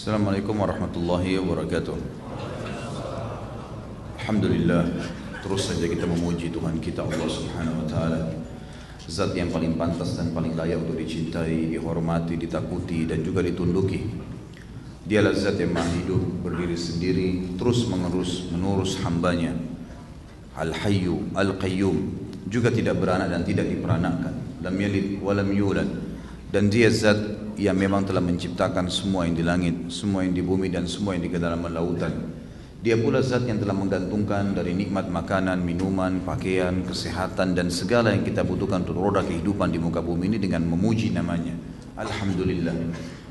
Assalamualaikum warahmatullahi wabarakatuh. Alhamdulillah, terus saja kita memuji Tuhan kita Allah Subhanahu wa taala. Zat yang paling pantas dan paling layak untuk dicintai, dihormati, ditakuti dan juga ditunduki. Dialah zat yang maha hidup, berdiri sendiri, terus menurus hambanya. Al-Hayyu, Al-Qayyum, juga tidak beranak dan tidak diperanakkan. Lam yalid wa lam yulad. Dan dia zat yang memang telah menciptakan semua yang di langit, semua yang di bumi dan semua yang di kedalaman lautan. Dia pula zat yang telah menggantungkan dari nikmat makanan, minuman, pakaian, kesehatan dan segala yang kita butuhkan untuk roda kehidupan di muka bumi ini dengan memuji namanya. Alhamdulillah.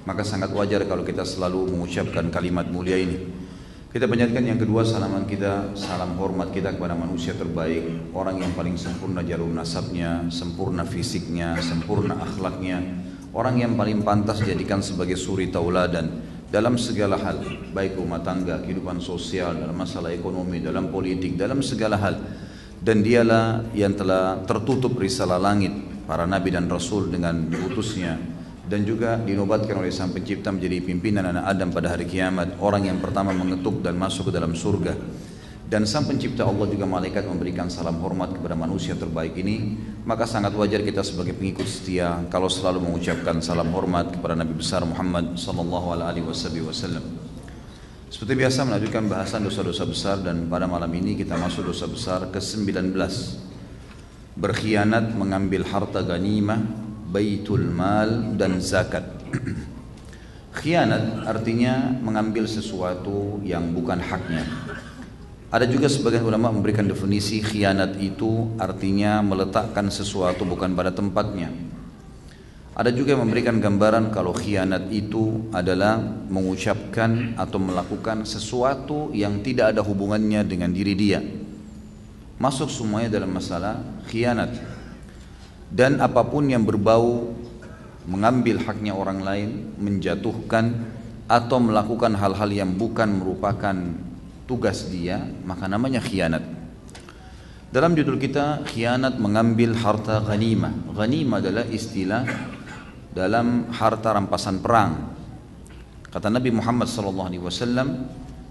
Maka sangat wajar kalau kita selalu mengucapkan kalimat mulia ini. Kita panjatkan yang kedua salaman kita, salam hormat kita kepada manusia terbaik, orang yang paling sempurna jalur nasabnya, sempurna fisiknya, sempurna akhlaknya, orang yang paling pantas dijadikan sebagai suri tauladan dalam segala hal, baik rumah tangga, kehidupan sosial, dalam masalah ekonomi, dalam politik, dalam segala hal. Dan dialah yang telah tertutup risalah langit, para nabi dan rasul dengan diutusnya, dan juga dinobatkan oleh Sang Pencipta menjadi pimpinan anak Adam pada hari kiamat, orang yang pertama mengetuk dan masuk ke dalam surga. Dan Sang Pencipta Allah juga malaikat memberikan salam hormat kepada manusia terbaik ini. Maka sangat wajar kita sebagai pengikut setia kalau selalu mengucapkan salam hormat kepada Nabi besar Muhammad sallallahu alaihi wasallam. Seperti biasa melanjutkan bahasan dosa-dosa besar, dan pada malam ini kita masuk dosa besar ke-19. Berkhianat mengambil harta ghanimah, baitul mal dan zakat. Khianat artinya mengambil sesuatu yang bukan haknya. Ada juga sebagian ulama memberikan definisi khianat itu artinya meletakkan sesuatu bukan pada tempatnya. Ada juga yang memberikan gambaran kalau khianat itu adalah mengucapkan atau melakukan sesuatu yang tidak ada hubungannya dengan diri dia. Masuk semuanya dalam masalah khianat. Dan apapun yang berbau mengambil haknya orang lain, menjatuhkan atau melakukan hal-hal yang bukan merupakan tugas dia, maka namanya khianat. Dalam judul kita, khianat mengambil harta ghanimah. Ghanimah adalah istilah dalam harta rampasan perang. Kata Nabi Muhammad SAW,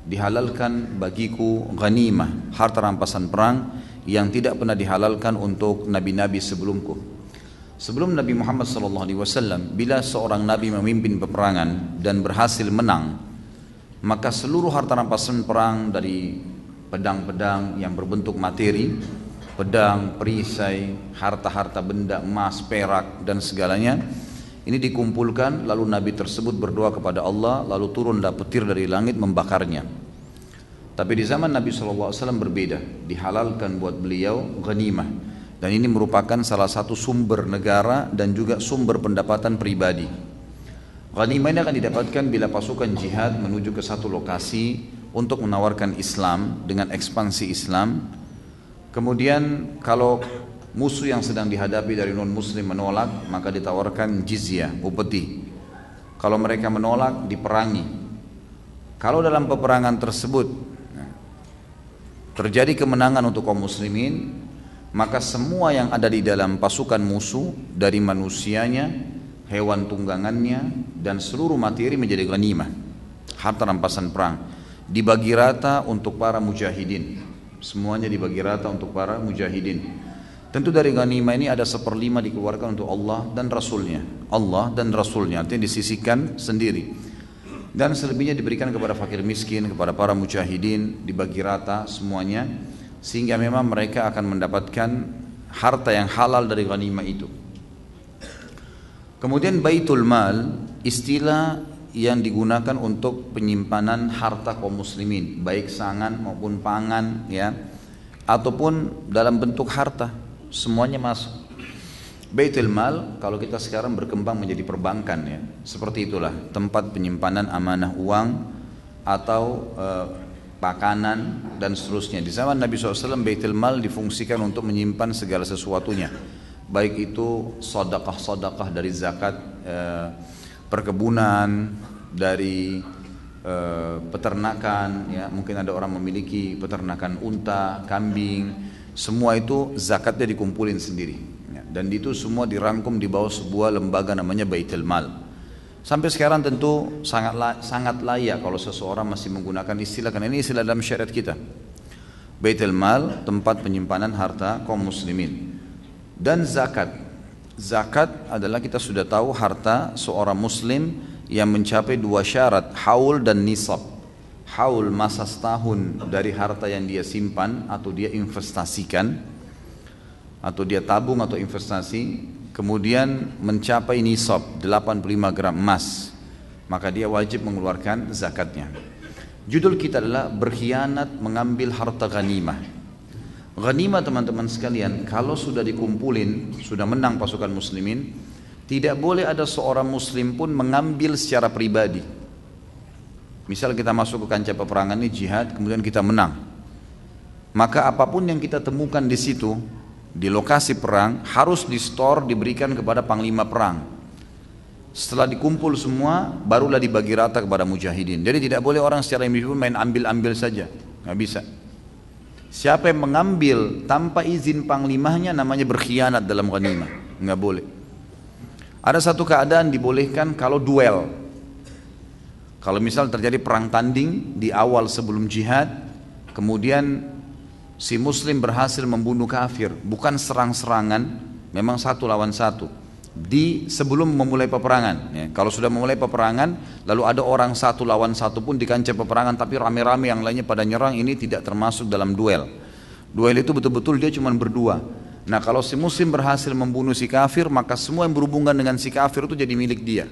dihalalkan bagiku ghanimah, harta rampasan perang yang tidak pernah dihalalkan untuk nabi-nabi sebelumku. Sebelum Nabi Muhammad SAW, bila seorang nabi memimpin peperangan dan berhasil menang, maka seluruh harta rampasan perang dari pedang-pedang yang berbentuk materi, pedang, perisai, harta-harta benda, emas, perak dan segalanya, ini dikumpulkan, lalu nabi tersebut berdoa kepada Allah, lalu turun petir dari langit membakarnya. Tapi di zaman Nabi SAW berbeda, dihalalkan buat beliau ghanimah, dan ini merupakan salah satu sumber negara dan juga sumber pendapatan pribadi. Ghanimah ini akan didapatkan bila pasukan jihad menuju ke satu lokasi untuk menawarkan Islam dengan ekspansi Islam. Kemudian kalau musuh yang sedang dihadapi dari non-muslim menolak, maka ditawarkan jizyah, upeti. Kalau mereka menolak, diperangi. Kalau dalam peperangan tersebut terjadi kemenangan untuk kaum muslimin, maka semua yang ada di dalam pasukan musuh, dari manusianya, hewan tunggangannya dan seluruh materi menjadi ghanimah, harta rampasan perang, dibagi rata untuk para mujahidin. Semuanya dibagi rata untuk para mujahidin. Tentu dari ghanimah ini ada 1/5 dikeluarkan untuk Allah dan Rasulnya. Allah dan Rasulnya artinya disisihkan sendiri. Dan selebihnya diberikan kepada fakir miskin, kepada para mujahidin, dibagi rata semuanya, sehingga memang mereka akan mendapatkan harta yang halal dari ghanimah itu. Kemudian baitul mal, istilah yang digunakan untuk penyimpanan harta kaum muslimin, baik sangan maupun pangan, ya, ataupun dalam bentuk harta, semuanya masuk. Baitul mal kalau kita sekarang berkembang menjadi perbankan, ya, seperti itulah tempat penyimpanan amanah uang atau makanan dan seterusnya. Di zaman Nabi SAW baitul mal difungsikan untuk menyimpan segala sesuatunya, baik itu sedekah dari zakat, perkebunan, dari peternakan, ya, mungkin ada orang memiliki peternakan unta, kambing, semua itu zakatnya dikumpulin sendiri. Dan itu semua dirangkum di bawah sebuah lembaga namanya Baitul Mal. Sampai sekarang tentu sangat layak kalau seseorang masih menggunakan istilah, karena ini istilah dalam syariat kita. Baitul Mal, tempat penyimpanan harta kaum muslimin. Dan zakat. Zakat adalah, kita sudah tahu, harta seorang muslim yang mencapai 2 syarat, haul dan nisab. Haul, masa setahun dari harta yang dia simpan atau dia investasikan, atau dia tabung atau investasi, kemudian mencapai nisab 85 gram emas, maka dia wajib mengeluarkan zakatnya. Judul kita adalah berkhianat mengambil harta ghanimah. Ghanimah, teman-teman sekalian, kalau sudah dikumpulin, sudah menang pasukan muslimin, tidak boleh ada seorang muslim pun mengambil secara pribadi. Misal kita masuk ke kancah peperangan ini, jihad, kemudian kita menang, maka apapun yang kita temukan di situ, di lokasi perang, harus di store, diberikan kepada panglima perang. Setelah dikumpul semua, barulah dibagi rata kepada mujahidin. Jadi tidak boleh orang secara individu main ambil-ambil saja, nggak bisa. Siapa yang mengambil tanpa izin panglimanya namanya berkhianat dalam ghanimah, nggak boleh. Ada satu keadaan dibolehkan kalau duel. Kalau misal terjadi perang tanding di awal sebelum jihad, kemudian si muslim berhasil membunuh kafir, bukan serang-serangan, memang 1 lawan 1. Sebelum memulai peperangan, ya. Kalau sudah memulai peperangan, lalu ada orang 1 lawan 1 pun di kancah peperangan, tapi rame-rame yang lainnya pada nyerang, ini tidak termasuk dalam duel. Duel itu betul-betul dia cuma berdua. Nah, kalau si muslim berhasil membunuh si kafir, maka semua yang berhubungan dengan si kafir itu jadi milik dia.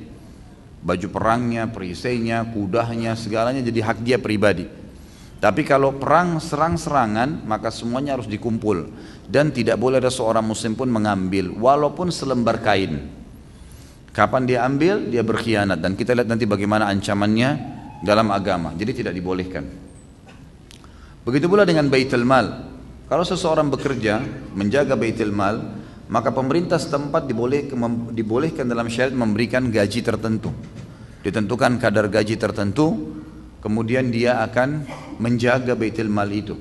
Baju perangnya, perisainya, kudanya, segalanya jadi hak dia pribadi. Tapi kalau perang serang-serangan, maka semuanya harus dikumpul. Dan tidak boleh ada seorang muslim pun mengambil, walaupun selembar kain. Kapan dia ambil, dia berkhianat. Dan kita lihat nanti bagaimana ancamannya dalam agama. Jadi tidak dibolehkan. Begitu pula dengan Baitul Mal. Kalau seseorang bekerja, menjaga Baitul Mal, maka pemerintah setempat dibolehkan dalam syariat memberikan gaji tertentu. Ditentukan kadar gaji tertentu, kemudian dia akan menjaga Baitul Mal itu.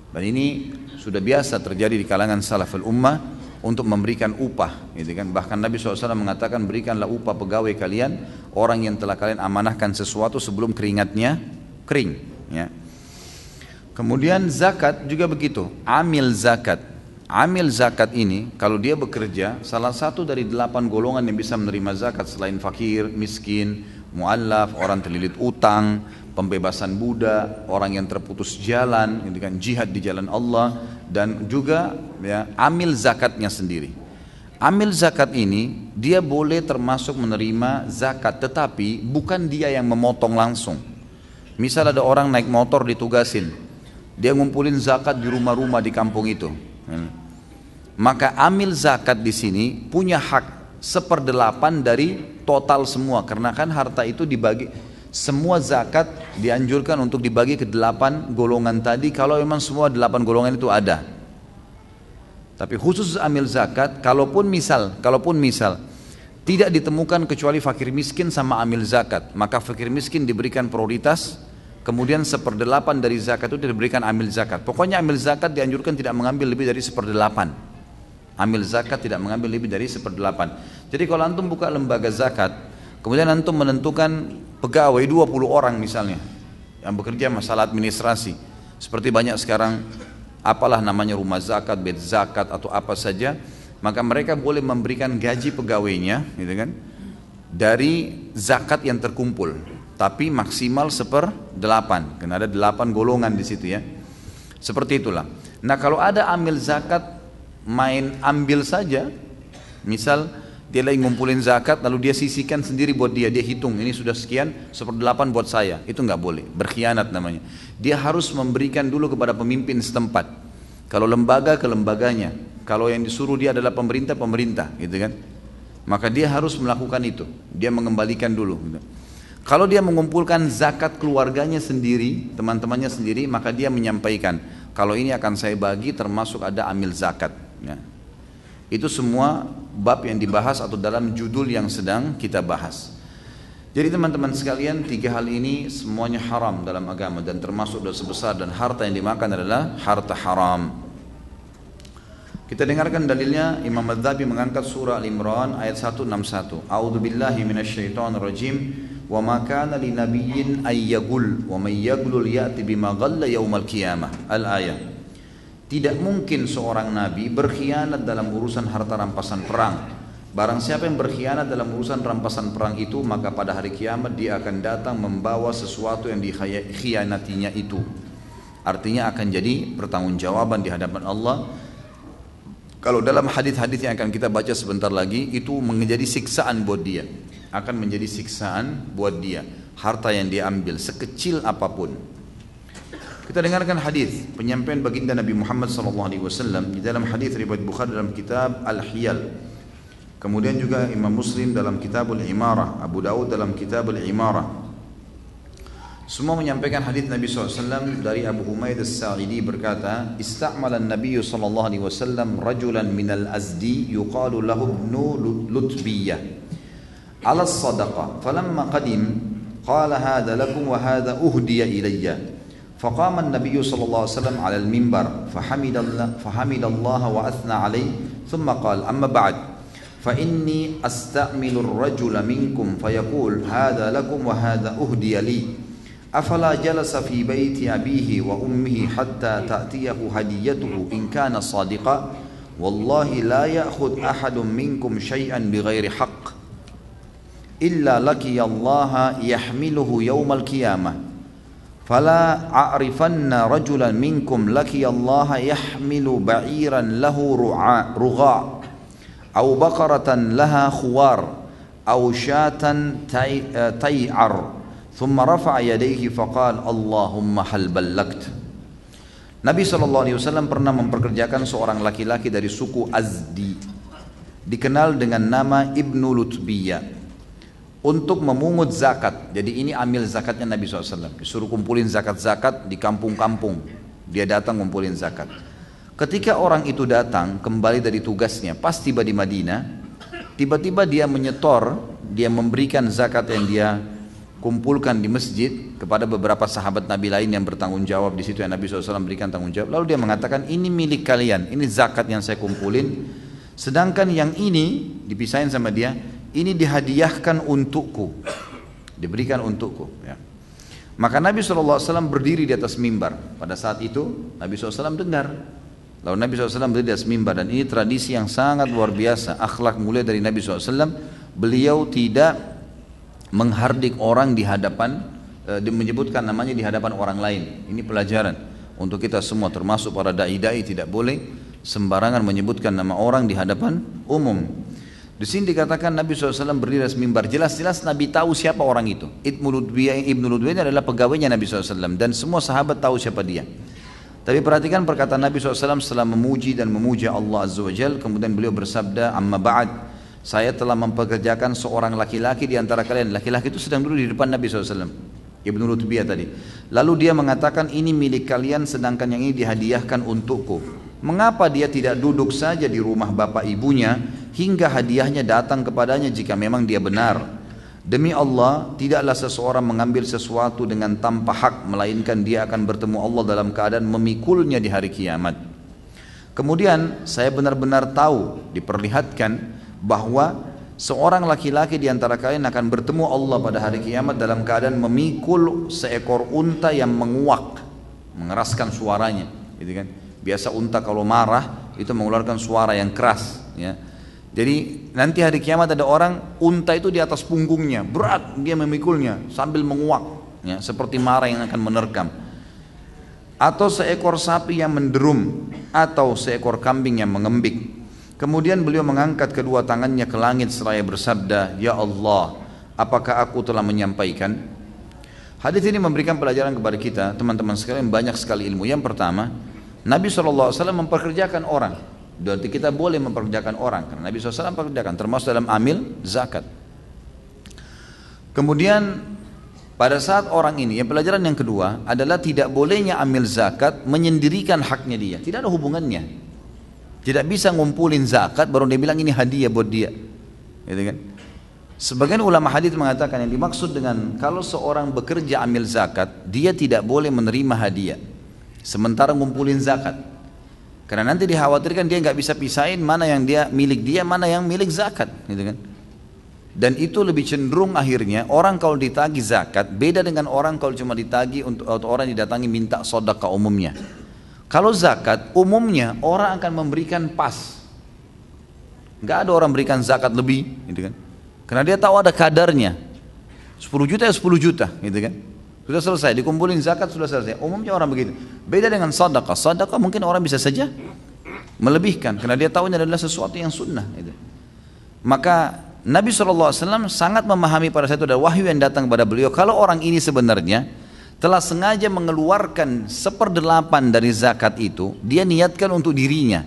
Dan ini sudah biasa terjadi di kalangan salaful ummah untuk memberikan upah, gitu kan. Bahkan Nabi SAW mengatakan, berikanlah upah pegawai kalian, orang yang telah kalian amanahkan sesuatu sebelum keringatnya kering, ya. Kemudian zakat juga begitu, amil zakat. Amil zakat ini kalau dia bekerja, salah satu dari 8 golongan yang bisa menerima zakat selain fakir, miskin, mu'allaf, orang terlilit utang, pembebasan budak, orang yang terputus jalan, gitu kan, jihad di jalan Allah, dan juga ya, amil zakatnya sendiri. Amil zakat ini dia boleh termasuk menerima zakat, tetapi bukan dia yang memotong langsung. Misal ada orang naik motor ditugasin, dia ngumpulin zakat di rumah-rumah di kampung itu. Maka amil zakat di sini punya hak 1/8 dari total semua, karena kan harta itu dibagi. Semua zakat dianjurkan untuk dibagi ke 8 golongan tadi, kalau memang semua 8 golongan itu ada. Tapi khusus amil zakat, kalaupun misal tidak ditemukan kecuali fakir miskin sama amil zakat, maka fakir miskin diberikan prioritas, kemudian 1/8 dari zakat itu diberikan amil zakat. Pokoknya amil zakat dianjurkan tidak mengambil lebih dari 1/8. Amil zakat tidak mengambil lebih dari 1/8. Jadi kalau antum buka lembaga zakat, kemudian antum menentukan pegawai 20 orang misalnya yang bekerja masalah administrasi, seperti banyak sekarang apalah namanya rumah zakat, bait zakat atau apa saja, maka mereka boleh memberikan gaji pegawainya, gitu kan, dari zakat yang terkumpul, tapi maksimal 1/8, karena ada 8 golongan di situ, ya. Seperti itulah. Nah, kalau ada amil zakat main ambil saja, misal dia lagi ngumpulin zakat lalu dia sisihkan sendiri buat dia hitung ini sudah sekian, 1/8 buat saya, itu nggak boleh, berkhianat namanya. Dia harus memberikan dulu kepada pemimpin setempat, kalau lembaga ke lembaganya, kalau yang disuruh dia adalah pemerintah, gitu kan, maka dia harus melakukan itu, dia mengembalikan dulu, gitu. Kalau dia mengumpulkan zakat keluarganya sendiri, teman-temannya sendiri, maka dia menyampaikan, kalau ini akan saya bagi termasuk ada amil zakat, ya. Itu semua bab yang dibahas atau dalam judul yang sedang kita bahas. Jadi teman-teman sekalian, 3 hal ini semuanya haram dalam agama, dan termasuk dosa besar, dan harta yang dimakan adalah harta haram. Kita dengarkan dalilnya. Imam Adz-Dzahabi mengangkat surah Al-Imran ayat 161. A'udzu billahi minasyaitonir rajim. Wa ma kana linabiyyin ay yaghul wa may yaghlul ya'ti bima ghalla yaumal qiyamah. Al-ayah. Tidak mungkin seorang nabi berkhianat dalam urusan harta rampasan perang. Barang siapa yang berkhianat dalam urusan rampasan perang itu, maka pada hari kiamat dia akan datang membawa sesuatu yang dikhianatinya itu. Artinya akan jadi pertanggungjawaban di hadapan Allah. Kalau dalam hadis-hadis yang akan kita baca sebentar lagi, itu menjadi siksaan buat dia. Akan menjadi siksaan buat dia. Harta yang dia ambil, sekecil apapun. Kita dengarkan hadis penyampaian baginda Nabi Muhammad SAW di dalam hadis riwayat Bukhari dalam kitab Al-Hiyal. Kemudian juga Imam Muslim dalam Kitabul Imarah, Abu Daud dalam Kitabul Imarah. Semua menyampaikan hadis Nabi SAW dari Abu Humaid As-Sa'idi berkata, Ista'mala Nabi SAW rajulan minal Azdi yuqalu lahu ibnu Lutbiyah ala as-sadaqah. Falamma qadim qala hadha lakum wa hadha uhdiya ilayya. فقام النبي صلى الله عليه وسلم على المنبر فحمد الله وأثنى عليه ثم قال أما بعد فإني أستعمل الرجل منكم فيقول هذا لكم وهذا أهدي لي أفلا جلس في بيت أبيه وأمه حتى تأتيه هديته إن كان صادقا والله لا يأخذ أحد منكم شيئا بغير حق إلا لقي الله يحمله يوم القيامة فلا أعرفن رجلا منكم لقي الله يحمل بعيرا له رغاء أو بقرة لها خوار أو شاة تيعر ثم رفع يديه فقال اللهم هل بلغت. Nabi SAW pernah memperkerjakan seorang laki-laki dari suku Azdi, dikenal dengan nama Ibnu Lutbiyah, untuk memungut zakat. Jadi ini amil zakatnya Nabi SAW. Disuruh kumpulin zakat-zakat di kampung-kampung. Dia datang kumpulin zakat. Ketika orang itu datang kembali dari tugasnya, pas tiba di Madinah, tiba-tiba dia menyetor, dia memberikan zakat yang dia kumpulkan di masjid kepada beberapa sahabat Nabi lain yang bertanggung jawab di situ, yang Nabi SAW berikan tanggung jawab. Lalu dia mengatakan, ini milik kalian, ini zakat yang saya kumpulin. Sedangkan yang ini dipisahin sama dia, ini dihadiahkan untukku, diberikan untukku. Ya. Maka Nabi SAW berdiri di atas mimbar. Pada saat itu Nabi SAW dengar. Lalu Nabi SAW berdiri di atas mimbar, dan ini tradisi yang sangat luar biasa. Akhlak mulia dari Nabi SAW. Beliau tidak menghardik orang di hadapan, menyebutkan namanya di hadapan orang lain. Ini pelajaran untuk kita semua, termasuk para dai-dai, tidak boleh sembarangan menyebutkan nama orang di hadapan umum. Di sini dikatakan Nabi SAW berdiri di atas mimbar. Jelas-jelas Nabi tahu siapa orang itu. Ibnu Lutbiyah adalah pegawainya Nabi SAW, dan semua sahabat tahu siapa dia. Tapi perhatikan perkataan Nabi SAW setelah memuji dan memuja Allah Azza wa Jal. Kemudian beliau bersabda, amma ba'd, saya telah mempekerjakan seorang laki-laki di antara kalian. Laki-laki itu sedang duduk di depan Nabi SAW, Ibnu Lutbiyah tadi. Lalu dia mengatakan, ini milik kalian sedangkan yang ini dihadiahkan untukku. Mengapa dia tidak duduk saja di rumah bapak ibunya hingga hadiahnya datang kepadanya jika memang dia benar? Demi Allah, tidaklah seseorang mengambil sesuatu dengan tanpa hak, melainkan dia akan bertemu Allah dalam keadaan memikulnya di hari kiamat. Kemudian saya benar-benar tahu, diperlihatkan bahwa seorang laki-laki di antara kalian akan bertemu Allah pada hari kiamat dalam keadaan memikul seekor unta yang menguak, mengeraskan suaranya, gitu kan? Biasa unta kalau marah itu mengeluarkan suara yang keras, ya. Jadi nanti hari kiamat ada orang, unta itu di atas punggungnya, berat dia memikulnya sambil menguak, ya, seperti marah yang akan menerkam. Atau seekor sapi yang menderum, atau seekor kambing yang mengembik. Kemudian beliau mengangkat kedua tangannya ke langit seraya bersabda, ya Allah, apakah aku telah menyampaikan? Hadis ini memberikan pelajaran kepada kita, teman-teman sekalian, banyak sekali ilmu. Yang pertama, Nabi SAW memperkerjakan orang. Berarti kita boleh memperkerjakan orang, karena Nabi SAW memperkerjakan, termasuk dalam amil zakat. Kemudian pada saat orang ini, yang pelajaran yang kedua adalah tidak bolehnya amil zakat menyendirikan haknya dia. Tidak ada hubungannya. Tidak bisa ngumpulin zakat baru dia bilang ini hadiah buat dia, gitu kan? Sebagian ulama hadis mengatakan yang dimaksud dengan kalau seorang bekerja amil zakat, dia tidak boleh menerima hadiah sementara ngumpulin zakat. Karena nanti dikhawatirkan dia nggak bisa pisahin mana yang dia milik dia, mana yang milik zakat, gitu kan? Dan itu lebih cenderung akhirnya orang kalau ditagih zakat beda dengan orang kalau cuma ditagih untuk atau orang didatangi minta sedekah umumnya. Kalau zakat umumnya orang akan memberikan pas, nggak ada orang berikan zakat lebih, gitu kan? Karena dia tahu ada kadarnya. 10 juta ya 10 juta, gitu kan? Sudah selesai, dikumpulin zakat sudah selesai. Umumnya orang begitu. Beda dengan sedekah. Sedekah mungkin orang bisa saja melebihkan karena dia tahu ini adalah sesuatu yang sunnah, gitu. Maka Nabi SAW sangat memahami pada saat itu ada wahyu yang datang kepada beliau. Kalau orang ini sebenarnya telah sengaja mengeluarkan 1/8 dari zakat itu, dia niatkan untuk dirinya.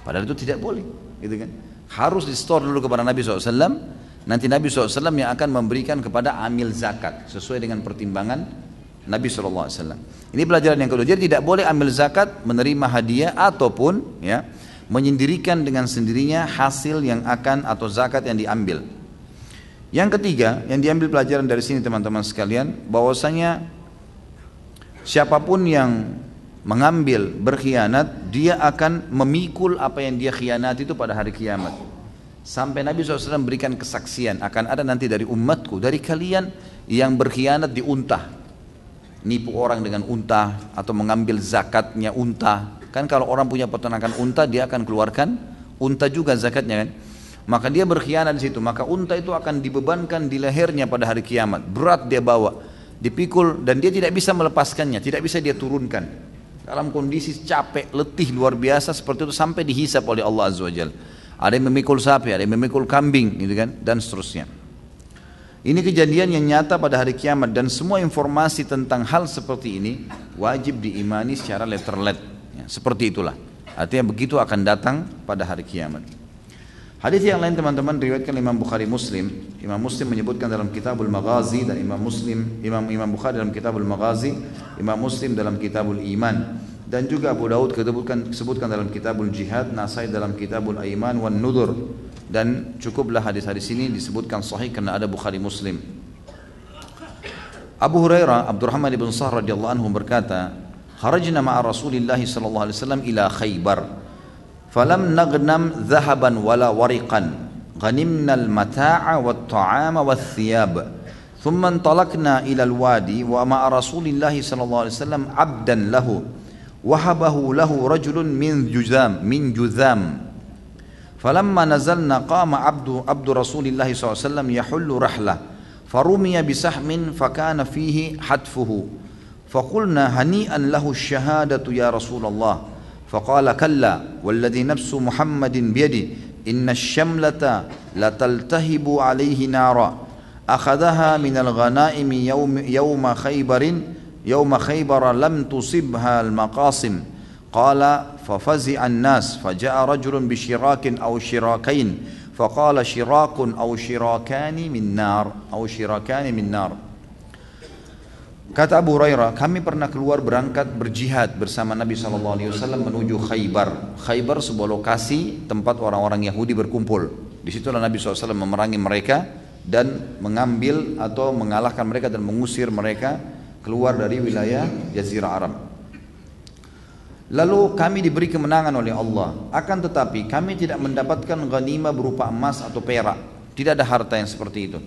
Padahal itu tidak boleh, gitu kan? Harus di store dulu kepada Nabi SAW. Nanti Nabi SAW yang akan memberikan kepada amil zakat sesuai dengan pertimbangan Nabi SAW. Ini pelajaran yang kedua. Jadi tidak boleh amil zakat, menerima hadiah ataupun ya menyendirikan dengan sendirinya hasil yang akan atau zakat yang diambil. Yang ketiga yang diambil pelajaran dari sini teman-teman sekalian, bahwasanya siapapun yang mengambil berkhianat, dia akan memikul apa yang dia khianati itu pada hari kiamat. Sampai Nabi SAW berikan kesaksian, akan ada nanti dari umatku, dari kalian yang berkhianat di unta, nipu orang dengan unta atau mengambil zakatnya unta. Kan kalau orang punya peternakan unta, dia akan keluarkan unta juga zakatnya kan. Maka dia berkhianat di situ, maka unta itu akan dibebankan di lehernya pada hari kiamat, berat dia bawa, dipikul dan dia tidak bisa melepaskannya, tidak bisa dia turunkan. Dalam kondisi capek, letih luar biasa seperti itu sampai dihisap oleh Allah Azza wa Jalla. Ada yang memikul sapi, ada yang memikul kambing, gitu kan, dan seterusnya. Ini kejadian yang nyata pada hari kiamat dan semua informasi tentang hal seperti ini wajib diimani secara letterlet. Ya, seperti itulah. Artinya begitu akan datang pada hari kiamat. Hadis yang lain teman-teman diriwayatkan Imam Bukhari Muslim. Imam Muslim menyebutkan dalam Kitabul Maghazi dan Imam Bukhari dalam Kitabul Maghazi, Imam Muslim dalam Kitabul Iman. Dan juga Abu Daud sebutkan dalam Kitabul Jihad, Nasai dalam Kitabul Aiman wan Nudur. Dan cukuplah hadis-hadis ini disebutkan sahih karena ada Bukhari Muslim. Abu Hurairah Abdurrahman ibn Sahr radhiyallahu anhu berkata, "Kharajna ma'a Rasulillah sallallahu alaihi wasallam ila Khaybar. Falam naghnam dhahaban wala wariqan. Ghanimna al-mata'a wat-ta'ama wath-thiyab. Thumma intalaqna ila al-wadi wa ma'a Rasulillah sallallahu alaihi wasallam 'abdan lahu. وهبه له رجل من جذام فلما نزلنا قام عبد رسول الله صلى الله عليه وسلم يحل رحله فرمي بسهم فكان فيه حتفه فقلنا هنيئا له الشهادة يا رسول الله فقال كلا والذي نفس محمد بيده إن الشملة لتلتهب عليه نارا أخذها من الغنائم يوم خيبر لم تصبها المقاصم قال ففزع الناس فجاء رجل بشراك أو شراكين فقال شراك أو شراكان من نار. Kata Abu Hurairah, kami pernah keluar berangkat berjihad bersama Nabi SAW menuju Khaybar. Khaybar sebuah lokasi tempat orang-orang Yahudi berkumpul. Disitulah Nabi SAW memerangi mereka dan mengambil atau mengalahkan mereka dan mengusir mereka keluar dari wilayah Jazirah Arab. Lalu kami diberi kemenangan oleh Allah. Akan tetapi kami tidak mendapatkan ghanimah berupa emas atau perak. Tidak ada harta yang seperti itu.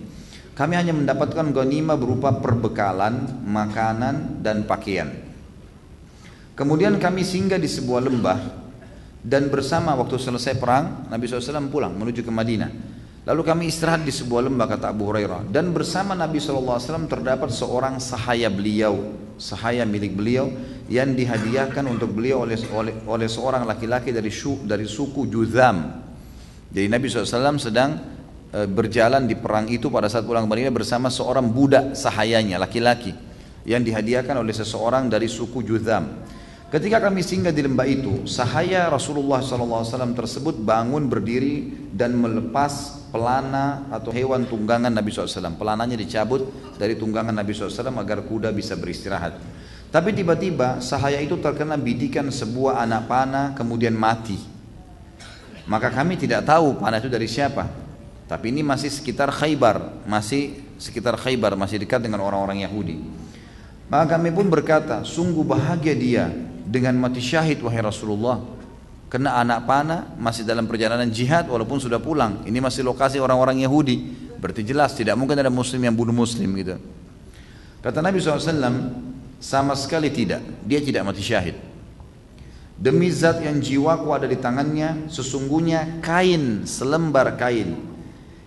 Kami hanya mendapatkan ghanimah berupa perbekalan, makanan dan pakaian. Kemudian kami singgah di sebuah lembah dan bersama waktu selesai perang Nabi SAW pulang menuju ke Madinah. Lalu kami istirahat di sebuah lembah, kata Abu Hurairah, dan bersama Nabi SAW terdapat seorang sahaya beliau, sahaya milik beliau yang dihadiahkan untuk beliau oleh seorang laki-laki dari suku Juzam. Jadi Nabi SAW sedang berjalan di perang itu pada saat pulang ke Madinah bersama seorang budak sahayanya, laki-laki yang dihadiahkan oleh seseorang dari suku Juzam. Ketika kami singgah di lembah itu, sahaya Rasulullah SAW tersebut bangun berdiri dan melepas pelana atau hewan tunggangan Nabi SAW. Pelananya dicabut dari tunggangan Nabi SAW agar kuda bisa beristirahat. Tapi tiba-tiba sahaya itu terkena bidikan sebuah anak panah kemudian mati. Maka kami tidak tahu panah itu dari siapa. Tapi ini masih sekitar Khaybar, masih dekat dengan orang-orang Yahudi. Maka kami pun berkata, sungguh bahagia dia dengan mati syahid wahai Rasulullah. kena anak panah, masih dalam perjalanan jihad walaupun sudah pulang. Ini masih lokasi orang-orang Yahudi, berarti jelas tidak mungkin ada muslim yang bunuh muslim gitu. Kata Nabi SAW, sama sekali tidak, dia tidak mati syahid. Demi zat yang jiwaku ada di tangannya, sesungguhnya kain, selembar kain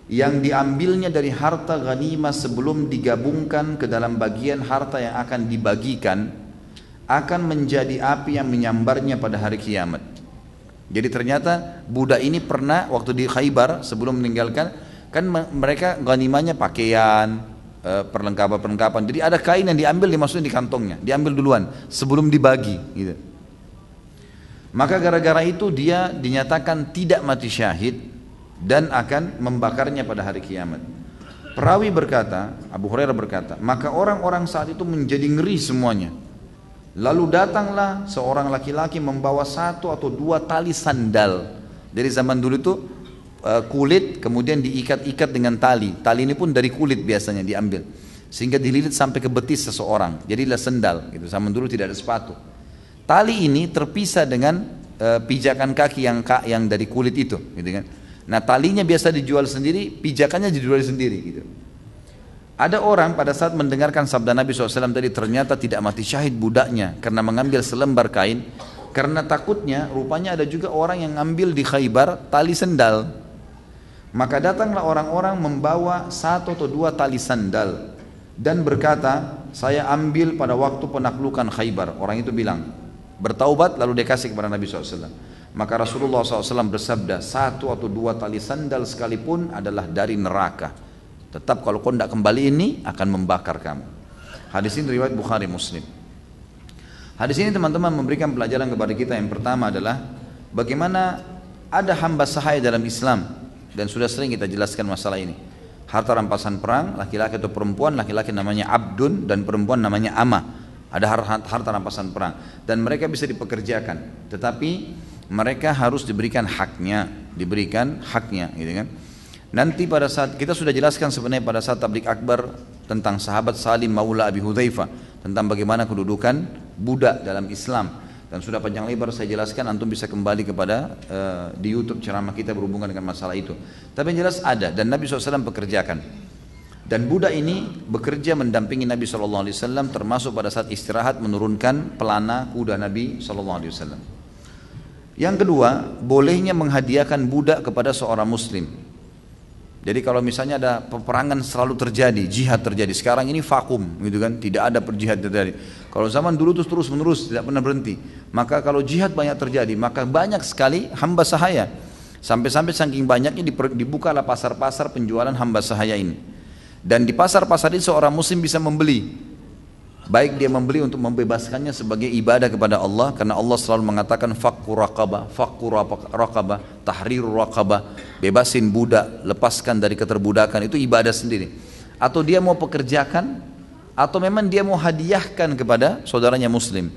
yang diambilnya dari harta ghanimah sebelum digabungkan ke dalam bagian harta yang akan dibagikan, akan menjadi api yang menyambarnya pada hari kiamat. Jadi ternyata budak ini pernah waktu di Khaybar sebelum meninggalkan, kan mereka ghanimahnya pakaian, perlengkapan-perlengkapan. Jadi ada kain yang diambil, dimasukin di kantongnya, diambil duluan sebelum dibagi gitu. Maka gara-gara itu dia dinyatakan tidak mati syahid dan akan membakarnya pada hari kiamat. Perawi berkata, Abu Hurairah berkata, maka orang-orang saat itu menjadi ngeri semuanya. Lalu datanglah seorang laki-laki membawa 1 atau 2 tali sandal. Dari zaman dulu itu kulit kemudian diikat-ikat dengan tali. Tali ini pun dari kulit biasanya diambil, sehingga dililit sampai ke betis seseorang. Jadilah sendal. Gitu. Zaman dulu tidak ada sepatu. Tali ini terpisah dengan pijakan kaki yang dari kulit itu, gitu kan. Nah talinya biasa dijual sendiri, pijakannya dijual sendiri, gitu. Ada orang pada saat mendengarkan sabda Nabi SAW tadi ternyata tidak mati syahid budaknya karena mengambil selembar kain, karena takutnya rupanya ada juga orang yang ngambil di Khaybar tali sendal. Maka datanglah orang-orang membawa 1 atau 2 tali sandal dan berkata, saya ambil pada waktu penaklukan Khaybar. Orang itu bilang, bertaubat lalu dia kasih kepada Nabi SAW. Maka Rasulullah SAW bersabda, 1 atau 2 tali sandal sekalipun adalah dari neraka. Tetap kalau kau tidak kembali ini akan membakar kamu. Hadis ini riwayat Bukhari Muslim. Hadis ini teman-teman memberikan pelajaran kepada kita. Yang pertama adalah bagaimana ada hamba sahaya dalam Islam, dan sudah sering kita jelaskan masalah ini. Harta rampasan perang, laki-laki atau perempuan, laki-laki namanya abdun dan perempuan namanya amah. Ada harta rampasan perang dan mereka bisa dipekerjakan, tetapi mereka harus diberikan haknya, gitu kan. Nanti pada saat kita sudah jelaskan sebenarnya pada saat tabligh akbar tentang sahabat Salim Maula Abi Hudzaifah, tentang bagaimana kedudukan budak dalam Islam, dan sudah panjang lebar saya jelaskan. Antum bisa kembali kepada di YouTube ceramah kita berhubungan dengan masalah itu. Tapi yang jelas ada, dan Nabi SAW pekerjakan. Dan budak ini bekerja mendampingi Nabi SAW, termasuk pada saat istirahat menurunkan pelana kuda Nabi SAW. Yang kedua, bolehnya menghadiahkan budak kepada seorang muslim. Jadi kalau misalnya ada peperangan selalu terjadi, jihad terjadi, sekarang ini vakum gitu kan, tidak ada perjihad terjadi. Kalau zaman dulu terus menerus tidak pernah berhenti. Maka kalau jihad banyak terjadi, maka banyak sekali hamba sahaya. Sampai-sampai saking banyaknya dibukalah pasar-pasar penjualan hamba sahaya ini. Dan di pasar-pasar itu seorang muslim bisa membeli, baik dia membeli untuk membebaskannya sebagai ibadah kepada Allah, karena Allah selalu mengatakan fakku raqabah, tahriru raqabah, bebasin budak, lepaskan dari keterbudakan, itu ibadah sendiri. Atau dia mau pekerjakan, atau memang dia mau hadiahkan kepada saudaranya muslim.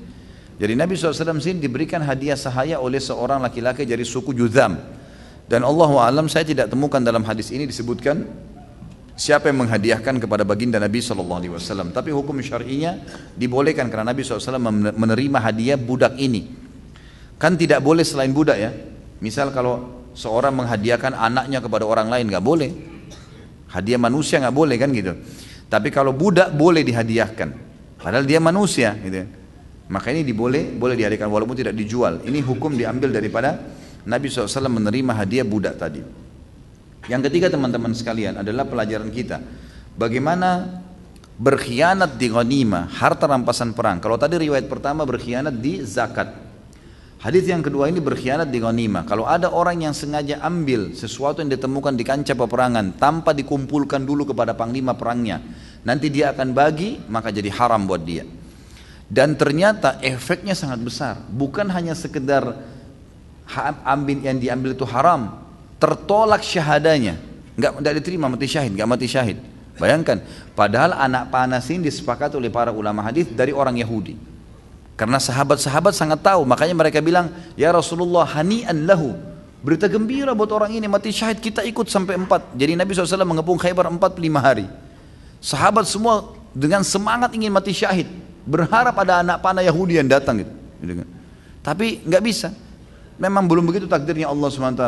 Jadi Nabi SAW sini diberikan hadiah sahaya oleh seorang laki-laki dari suku Juzam. Dan Allahu a'lam, saya tidak temukan dalam hadis ini disebutkan siapa yang menghadiahkan kepada baginda Nabi SAW. Tapi hukum syar'inya dibolehkan karena Nabi SAW menerima hadiah budak ini. Kan tidak boleh selain budak ya. Misal kalau seorang menghadiahkan anaknya kepada orang lain, nggak boleh. Hadiah manusia nggak boleh kan gitu. Tapi kalau budak boleh dihadiahkan, padahal dia manusia gitu. Maka ini boleh dihadiahkan walaupun tidak dijual. Ini hukum diambil daripada Nabi SAW menerima hadiah budak tadi. Yang ketiga teman-teman sekalian adalah pelajaran kita bagaimana berkhianat di ghanimah, harta rampasan perang. Kalau tadi riwayat pertama berkhianat di zakat, hadis yang kedua ini berkhianat di ghanimah. Kalau ada orang yang sengaja ambil sesuatu yang ditemukan di kancah peperangan tanpa dikumpulkan dulu kepada panglima perangnya, nanti dia akan bagi, maka jadi haram buat dia. Dan ternyata efeknya sangat besar, bukan hanya sekedar yang diambil itu haram, tertolak syahadanya, nggak diterima, mati syahid. Bayangkan, padahal anak panah ini disepakati oleh para ulama hadis dari orang Yahudi. Karena sahabat-sahabat sangat tahu, makanya mereka bilang, ya Rasulullah hani'an lahu, berita gembira buat orang ini mati syahid, kita ikut sampai 4. Jadi Nabi SAW mengepung Khaybar 45 hari. Sahabat semua dengan semangat ingin mati syahid, berharap ada anak panah Yahudi yang datang gitu kan. Tapi nggak bisa. Memang belum begitu takdirnya Allah SWT.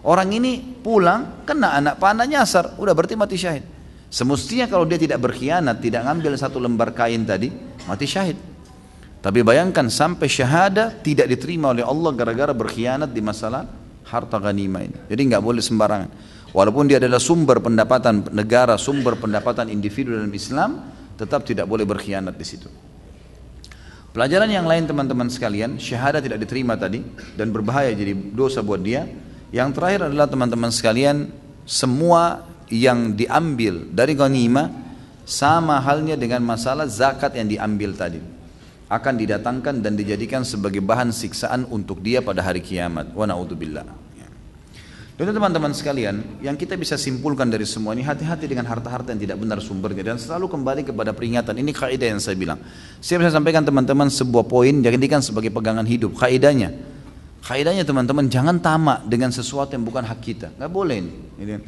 Orang ini pulang, kena anak panah nyasar, udah berarti mati syahid. Semestinya kalau dia tidak berkhianat, tidak ngambil satu lembar kain tadi, mati syahid. Tapi bayangkan sampai syahada tidak diterima oleh Allah gara-gara berkhianat di masalah harta ghanimah ini. Jadi nggak boleh sembarangan. Walaupun dia adalah sumber pendapatan negara, sumber pendapatan individu dalam Islam, tetap tidak boleh berkhianat di situ. Pelajaran yang lain teman-teman sekalian, syahadah tidak diterima tadi dan berbahaya jadi dosa buat dia. Yang terakhir adalah teman-teman sekalian, semua yang diambil dari ghanimah sama halnya dengan masalah zakat yang diambil tadi akan didatangkan dan dijadikan sebagai bahan siksaan untuk dia pada hari kiamat. Wa na'udzubillah. Dan teman-teman sekalian, yang kita bisa simpulkan dari semua ini, hati-hati dengan harta-harta yang tidak benar sumbernya dan selalu kembali kepada peringatan. Ini kaidah yang saya bilang. Saya bisa sampaikan teman-teman sebuah poin, jadikan sebagai pegangan hidup. Kaidahnya teman-teman, jangan tamak dengan sesuatu yang bukan hak kita. Nggak boleh ini.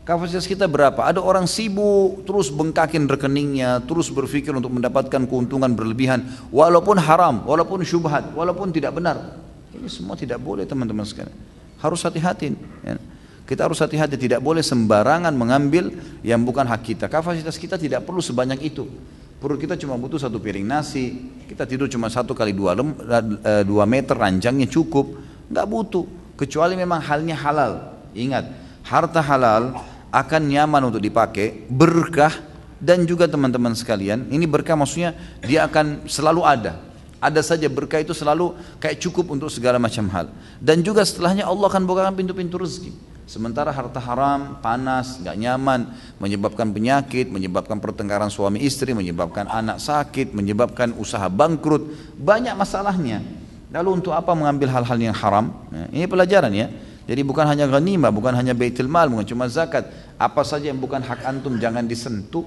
Kapasitas kita berapa? Ada orang sibuk terus bengkakin rekeningnya, terus berpikir untuk mendapatkan keuntungan berlebihan, walaupun haram, walaupun syubhat, walaupun tidak benar. Ini semua tidak boleh teman-teman sekalian. Harus hati-hati. Ya. Kita harus hati-hati, tidak boleh sembarangan mengambil yang bukan hak kita. Kapasitas kita tidak perlu sebanyak itu. Perut kita cuma butuh 1 piring nasi, kita tidur cuma 1 kali 2 meter, ranjangnya cukup. Nggak butuh, kecuali memang halnya halal. Ingat, harta halal akan nyaman untuk dipakai, berkah, dan juga teman-teman sekalian, ini berkah maksudnya dia akan selalu ada. Ada saja berkah itu selalu kayak cukup untuk segala macam hal. Dan juga setelahnya Allah akan bukakan pintu-pintu rezeki. Sementara harta haram, panas, gak nyaman, menyebabkan penyakit, menyebabkan pertengkaran suami istri, menyebabkan anak sakit, menyebabkan usaha bangkrut, banyak masalahnya. Lalu untuk apa mengambil hal-hal yang haram? Nah, ini pelajaran ya. Jadi bukan hanya ghanimah, bukan hanya baitul mal, bukan cuma zakat. Apa saja yang bukan hak antum jangan disentuh.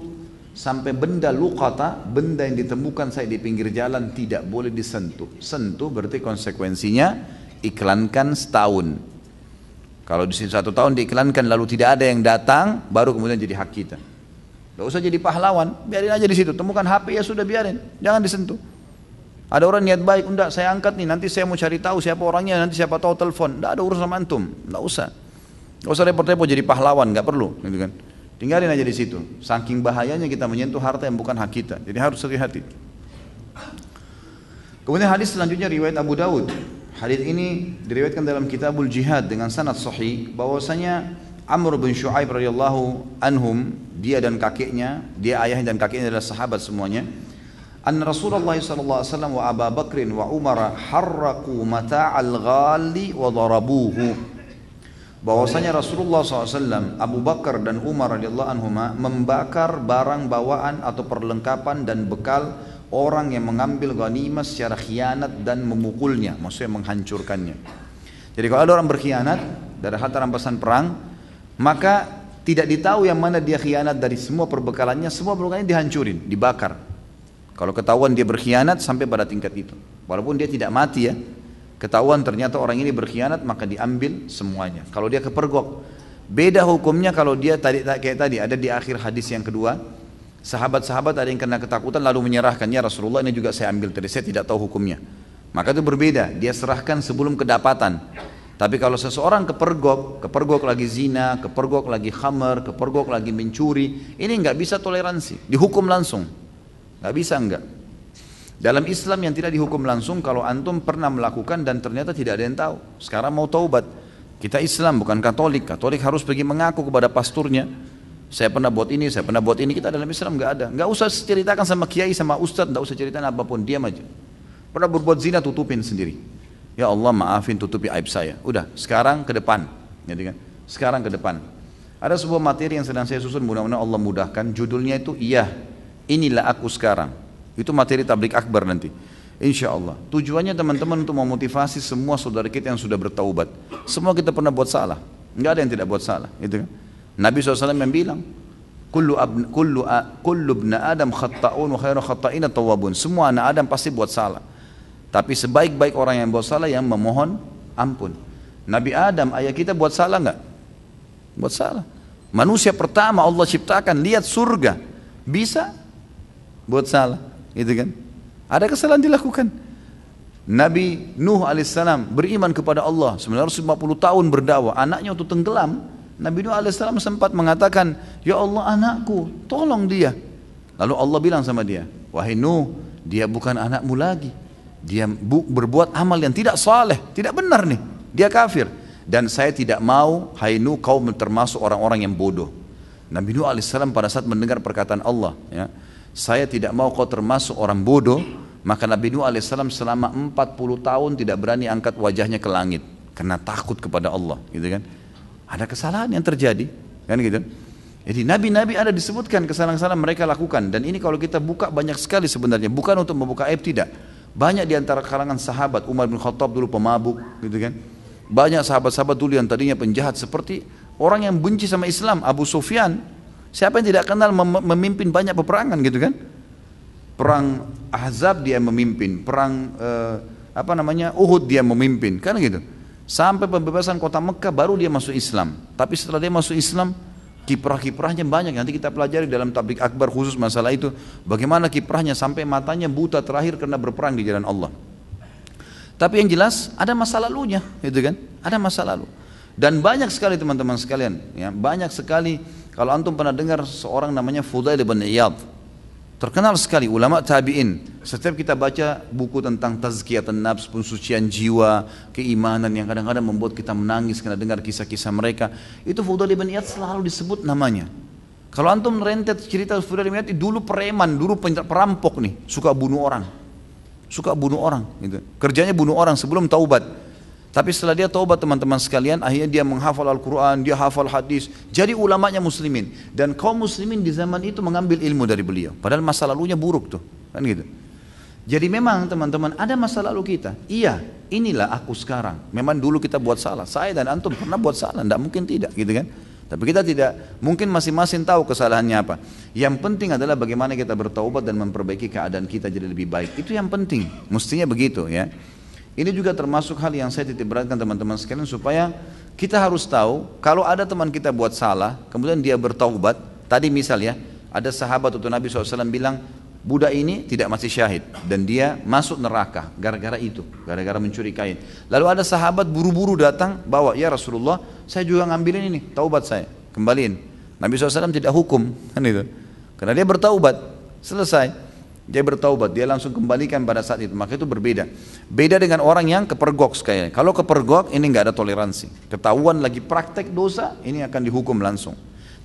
Sampai benda luqata, benda yang ditemukan saya di pinggir jalan tidak boleh disentuh. Sentuh berarti konsekuensinya iklankan setahun. Kalau di sini 1 tahun diiklankan lalu tidak ada yang datang, baru kemudian jadi hak kita. Tidak usah jadi pahlawan, biarin aja di situ. Temukan HP ya sudah biarin, jangan disentuh. Ada orang niat baik, enggak saya angkat nih, nanti saya mau cari tahu siapa orangnya, nanti siapa tahu telepon. Tidak ada urusan sama antum, tidak usah. Tidak usah repot-repot jadi pahlawan, nggak perlu, gitu kan. Tinggalin aja di situ. Saking bahayanya kita menyentuh harta yang bukan hak kita. Jadi harus hati-hati. Kemudian hadis selanjutnya riwayat Abu Daud. Hadis ini diriwayatkan dalam Kitabul Jihad dengan sanad sahih bahwasanya Amr bin Shu'aib radhiyallahu anhum, dia dan kakeknya, dia ayahnya dan kakeknya adalah sahabat semuanya. An Rasulullah sallallahu alaihi wasallam wa Abu Bakr wa Umar harraqu mata'al ghali wa darabuhu. Bahwasanya Rasulullah SAW, Abu Bakar dan Umar radhiyallahu anhuma membakar barang bawaan atau perlengkapan dan bekal orang yang mengambil ghanimah secara khianat dan memukulnya, maksudnya menghancurkannya. Jadi kalau ada orang berkhianat dari harta rampasan perang, maka tidak ditahu yang mana dia khianat dari semua perbekalannya dihancurin, dibakar. Kalau ketahuan dia berkhianat sampai pada tingkat itu, walaupun dia tidak mati ya. Ketahuan ternyata orang ini berkhianat, maka diambil semuanya. Kalau dia kepergok, beda hukumnya kalau dia kayak tadi ada di akhir hadis yang kedua, sahabat-sahabat ada yang kena ketakutan lalu menyerahkan, ya Rasulullah ini juga saya ambil tadi, saya tidak tahu hukumnya. Maka itu berbeda, dia serahkan sebelum kedapatan. Tapi kalau seseorang kepergok lagi zina, kepergok lagi khamar, kepergok lagi mencuri, ini nggak bisa toleransi, dihukum langsung, nggak bisa enggak. Dalam Islam yang tidak dihukum langsung, kalau antum pernah melakukan dan ternyata tidak ada yang tahu, sekarang mau taubat. Kita Islam bukan Katolik. Katolik harus pergi mengaku kepada pasturnya, saya pernah buat ini, saya pernah buat ini. Kita dalam Islam nggak ada. Nggak usah ceritakan sama kiai, sama ustadz, nggak usah ceritakan apapun, diam aja. Pernah berbuat zina, tutupin sendiri. Ya Allah maafin, tutupi aib saya. Udah, sekarang ke depan, gitu kan? Sekarang ke depan. Ada sebuah materi yang sedang saya susun, mudah-mudahan Allah mudahkan. Judulnya itu, iya, inilah aku sekarang. Itu materi tablik akbar nanti, insya Allah. Tujuannya teman-teman untuk memotivasi semua saudara kita yang sudah bertaubat. Semua kita pernah buat salah, nggak ada yang tidak buat salah, gitu kan? Nabi SAW yang bilang, kullu ibn Adam khatta'un wa khairu khatta'ina tawwabun. Semua anak Adam pasti buat salah, tapi sebaik-baik orang yang buat salah yang memohon ampun. Nabi Adam, ayah kita buat salah nggak? Buat salah. Manusia pertama Allah ciptakan, lihat surga, bisa buat salah. Gitu kan? Ada kesalahan dilakukan. Nabi Nuh alaihissalam beriman kepada Allah 950 tahun berdakwah, anaknya waktu tenggelam, Nabi Nuh alaihissalam sempat mengatakan, ya Allah anakku, tolong dia. Lalu Allah bilang sama dia, wahai Nuh, dia bukan anakmu lagi, dia berbuat amal yang tidak saleh, tidak benar nih, dia kafir. Dan saya tidak mau, hai Nuh, kau termasuk orang-orang yang bodoh. Nabi Nuh alaihissalam pada saat mendengar perkataan Allah, ya, saya tidak mau kau termasuk orang bodoh, maka Nabi Nuh alaihissalam selama 40 tahun tidak berani angkat wajahnya ke langit karena takut kepada Allah, gitu kan. Ada kesalahan yang terjadi, kan gitu. Jadi nabi-nabi ada disebutkan kesalahan-kesalahan mereka lakukan, dan ini kalau kita buka banyak sekali sebenarnya, bukan untuk membuka aib, tidak. Banyak di antara kalangan sahabat, Umar bin Khattab dulu pemabuk, gitu kan. Banyak sahabat-sahabat dulu yang tadinya penjahat, seperti orang yang benci sama Islam, Abu Sufyan. Siapa yang tidak kenal memimpin banyak peperangan, gitu kan. Perang Ahzab dia memimpin, perang Uhud dia memimpin, kan gitu. Sampai pembebasan kota Mekah baru dia masuk Islam. Tapi setelah dia masuk Islam, kiprah-kiprahnya banyak. Nanti kita pelajari dalam tablik akbar khusus masalah itu, bagaimana kiprahnya sampai matanya buta terakhir karena berperang di jalan Allah. Tapi yang jelas ada masa lalunya, gitu kan? Ada masa lalu. Dan banyak sekali teman-teman sekalian, ya, banyak sekali. Kalau antum pernah dengar seorang namanya Fudail bin Iyad, terkenal sekali ulama tabi'in. Setiap kita baca buku tentang tazkiyatan nafs, pensucian jiwa, keimanan yang kadang-kadang membuat kita menangis karena dengar kisah-kisah mereka, itu Fudail bin Iyad selalu disebut namanya. Kalau antum rentet cerita Fudail bin Iyad, dulu preman, dulu perampok nih, suka bunuh orang, gitu. Kerjanya bunuh orang sebelum taubat. Tapi setelah dia taubat teman-teman sekalian, akhirnya dia menghafal Al-Quran, dia hafal hadis, jadi ulamanya muslimin. Dan kaum muslimin di zaman itu mengambil ilmu dari beliau, padahal masa lalunya buruk tuh, kan gitu. Jadi memang teman-teman ada masa lalu kita, iya inilah aku sekarang. Memang dulu kita buat salah, saya dan antum pernah buat salah, tidak mungkin tidak, gitu kan. Tapi kita tidak, mungkin masing-masing tahu kesalahannya apa. Yang penting adalah bagaimana kita bertaubat dan memperbaiki keadaan kita jadi lebih baik. Itu yang penting, mestinya begitu ya. Ini juga termasuk hal yang saya titip beratkan teman-teman sekalian, supaya kita harus tahu kalau ada teman kita buat salah, kemudian dia bertaubat. Tadi misal ya, ada sahabat atau Nabi SAW bilang, budak ini tidak mati syahid dan dia masuk neraka gara-gara itu, gara-gara mencuri kain. Lalu ada sahabat buru-buru datang bawa, ya Rasulullah, saya juga ngambilin ini, taubat saya, kembaliin. Nabi SAW tidak hukum, kan itu, karena dia bertaubat, selesai. Dia bertaubat, dia langsung kembalikan pada saat itu. Maka itu berbeda. Beda dengan orang yang kepergok sekali. Kalau kepergok ini nggak ada toleransi. Ketahuan lagi praktek dosa, ini akan dihukum langsung.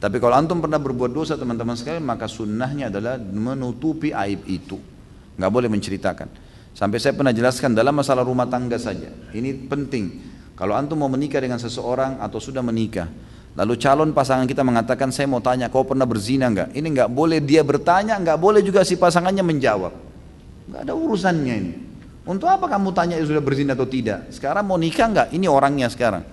Tapi kalau antum pernah berbuat dosa teman-teman sekalian, maka sunnahnya adalah menutupi aib itu. Nggak boleh menceritakan. Sampai saya pernah jelaskan dalam masalah rumah tangga saja. Ini penting. Kalau antum mau menikah dengan seseorang atau sudah menikah, lalu calon pasangan kita mengatakan, saya mau tanya, kau pernah berzina enggak? Ini enggak boleh dia bertanya, enggak boleh juga si pasangannya menjawab. Enggak ada urusannya ini. Untuk apa kamu tanya sudah berzina atau tidak? Sekarang mau nikah enggak? Ini orangnya sekarang.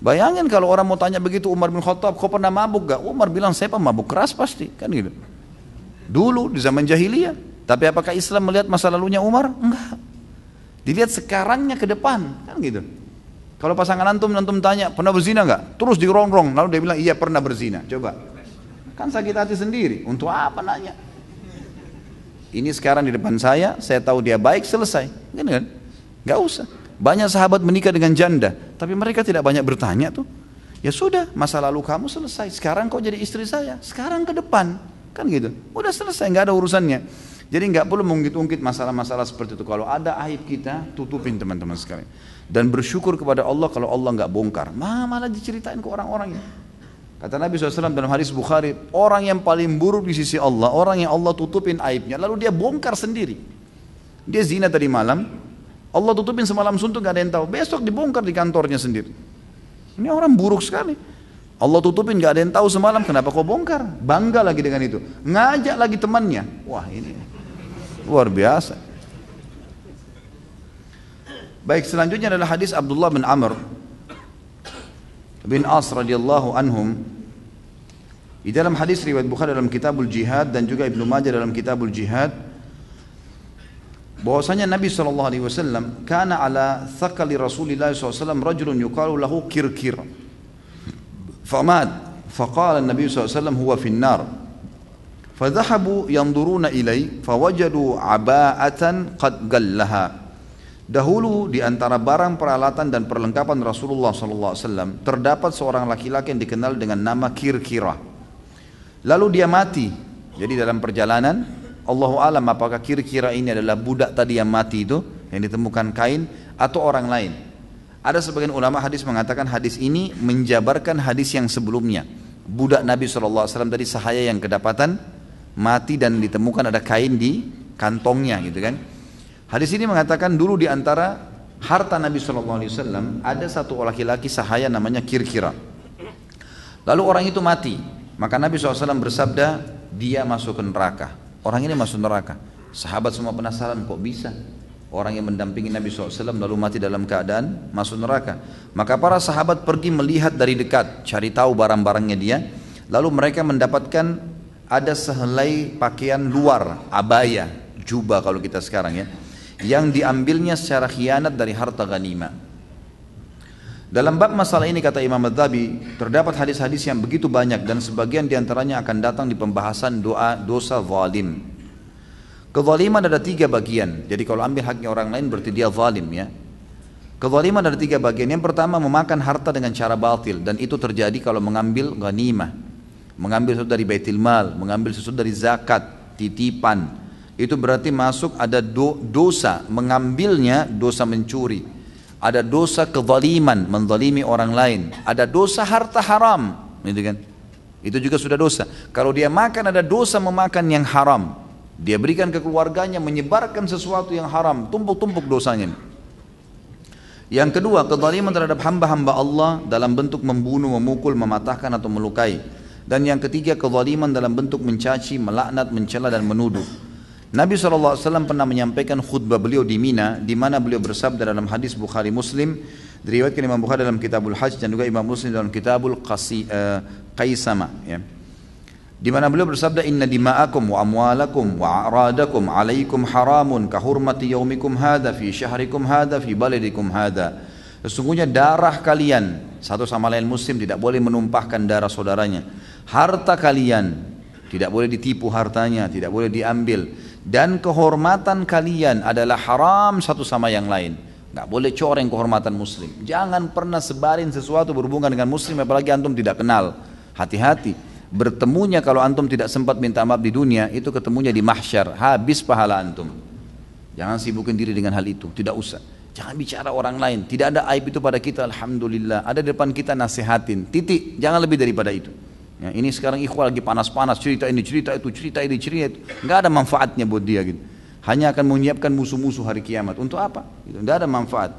Bayangin kalau orang mau tanya begitu, Umar bin Khattab, kau pernah mabuk enggak? Umar bilang, saya pemabuk keras pasti, kan gitu. Dulu di zaman jahiliyah. Tapi apakah Islam melihat masa lalunya Umar? Enggak. Dilihat sekarangnya ke depan, kan gitu. Kalau pasangan antum tanya, pernah berzina enggak? Terus dirongrong, lalu dia bilang, iya pernah berzina. Coba, kan sakit hati sendiri. Untuk apa nanya? Ini sekarang di depan saya tahu dia baik, selesai. Kan? Enggak usah. Banyak sahabat menikah dengan janda, tapi mereka tidak banyak bertanya tuh. Ya sudah, masa lalu kamu selesai. Sekarang kau jadi istri saya. Sekarang ke depan, kan gitu. Udah selesai, enggak ada urusannya. Jadi enggak perlu mengungkit-ungkit masalah-masalah seperti itu. Kalau ada aib kita, tutupin teman-teman sekalian. Dan bersyukur kepada Allah kalau Allah enggak bongkar. Malah diceritain ke orang-orang ini. Kata Nabi SAW dalam hadis Bukhari, orang yang paling buruk di sisi Allah, orang yang Allah tutupin aibnya, lalu dia bongkar sendiri. Dia zina tadi malam, Allah tutupin semalam suntuk, enggak ada yang tahu. Besok dibongkar di kantornya sendiri. Ini orang buruk sekali. Allah tutupin, enggak ada yang tahu semalam, kenapa kau bongkar? Bangga lagi dengan itu. Ngajak lagi temannya. Wah, ini luar biasa. Baik, selanjutnya adalah hadis Abdullah bin Amr bin As radhiyallahu anhum. Di dalam hadis riwayat Bukhari dalam Kitabul Jihad dan juga Ibnu Majah dalam Kitabul Jihad, bahwasanya Nabi SAW kana ala thaqali Rasulillah SAW rajulun yuqalu lahu Kirkir famat faqala Nabi SAW huwa fi an-nar فذهبوا ينظرون إليه فوجدوا عباءة قد قلها Dahulu di antara barang peralatan dan perlengkapan Rasulullah SAW terdapat seorang laki-laki yang dikenal dengan nama Kirkirah. Lalu dia mati. Jadi dalam perjalanan, Allahu alam apakah Kirkirah ini adalah budak tadi yang mati itu, yang ditemukan kain, atau orang lain. Ada sebagian ulama hadis mengatakan hadis ini menjabarkan hadis yang sebelumnya. Budak Nabi SAW tadi sahaya yang kedapatan mati dan ditemukan ada kain di kantongnya gitu kan. Hadis ini mengatakan dulu di antara harta Nabi SAW ada satu laki-laki sahaya namanya Kirkirah. Lalu orang itu mati, maka Nabi SAW bersabda dia masuk ke neraka. Orang ini masuk neraka. Sahabat semua penasaran kok bisa orang yang mendampingi Nabi SAW lalu mati dalam keadaan masuk neraka. Maka para sahabat pergi melihat dari dekat, cari tahu barang-barangnya dia. Lalu mereka mendapatkan ada sehelai pakaian luar, abaya, jubah kalau kita sekarang ya, yang diambilnya secara khianat dari harta ghanimah. Dalam bab masalah ini kata Imam Adz-Dzahabi terdapat hadis-hadis yang begitu banyak dan sebagian diantaranya akan datang di pembahasan dosa zalim. Kezaliman ada 3 bagian. Jadi kalau ambil haknya orang lain berarti dia zalim ya. Kezaliman ada 3 bagian. Yang pertama memakan harta dengan cara batil, dan itu terjadi kalau mengambil ghanimah, mengambil sesuatu dari baitul mal, mengambil sesuatu dari zakat, titipan. Itu berarti masuk ada dosa mengambilnya, dosa mencuri, ada dosa kezaliman, menzalimi orang lain, ada dosa harta haram, gitu kan? Itu juga sudah dosa. Kalau dia makan ada dosa memakan yang haram, dia berikan ke keluarganya, menyebarkan sesuatu yang haram, tumpuk-tumpuk dosanya. Yang kedua, kezaliman terhadap hamba-hamba Allah dalam bentuk membunuh, memukul, mematahkan atau melukai. Dan yang ketiga, kezaliman dalam bentuk mencaci, melaknat, mencela dan menuduh. Nabi SAW pernah menyampaikan khutbah beliau di Mina, di mana beliau bersabda dalam hadis Bukhari Muslim, diriwayatkan Imam Bukhari dalam Kitabul Hajj dan juga Imam Muslim dalam Kitabul Qaisama, ya. Di mana beliau bersabda, inna dima'akum wa amwalakum wa a'radakum alaikum haramun kahurmati yaumikum hadha fi syahrikum hadha fi baladikum hadha. Sesungguhnya darah kalian satu sama lain muslim tidak boleh menumpahkan darah saudaranya. Harta kalian tidak boleh ditipu hartanya, tidak boleh diambil. Dan kehormatan kalian adalah haram satu sama yang lain. Nggak boleh coreng kehormatan muslim. Jangan pernah sebarin sesuatu berhubungan dengan muslim apalagi antum tidak kenal. Hati-hati. Bertemunya kalau antum tidak sempat minta maaf di dunia, itu ketemunya di mahsyar, habis pahala antum. Jangan sibukin diri dengan hal itu, tidak usah. Jangan bicara orang lain, tidak ada aib itu pada kita, alhamdulillah. Ada di depan kita nasihatin, titik, jangan lebih daripada itu. Ya, ini sekarang ikhwal lagi panas-panas, cerita ini, cerita itu, cerita ini, cerita itu. Nggak ada manfaatnya buat dia gitu. Hanya akan menyiapkan musuh-musuh hari kiamat. Untuk apa? Gitu. Nggak ada manfaat.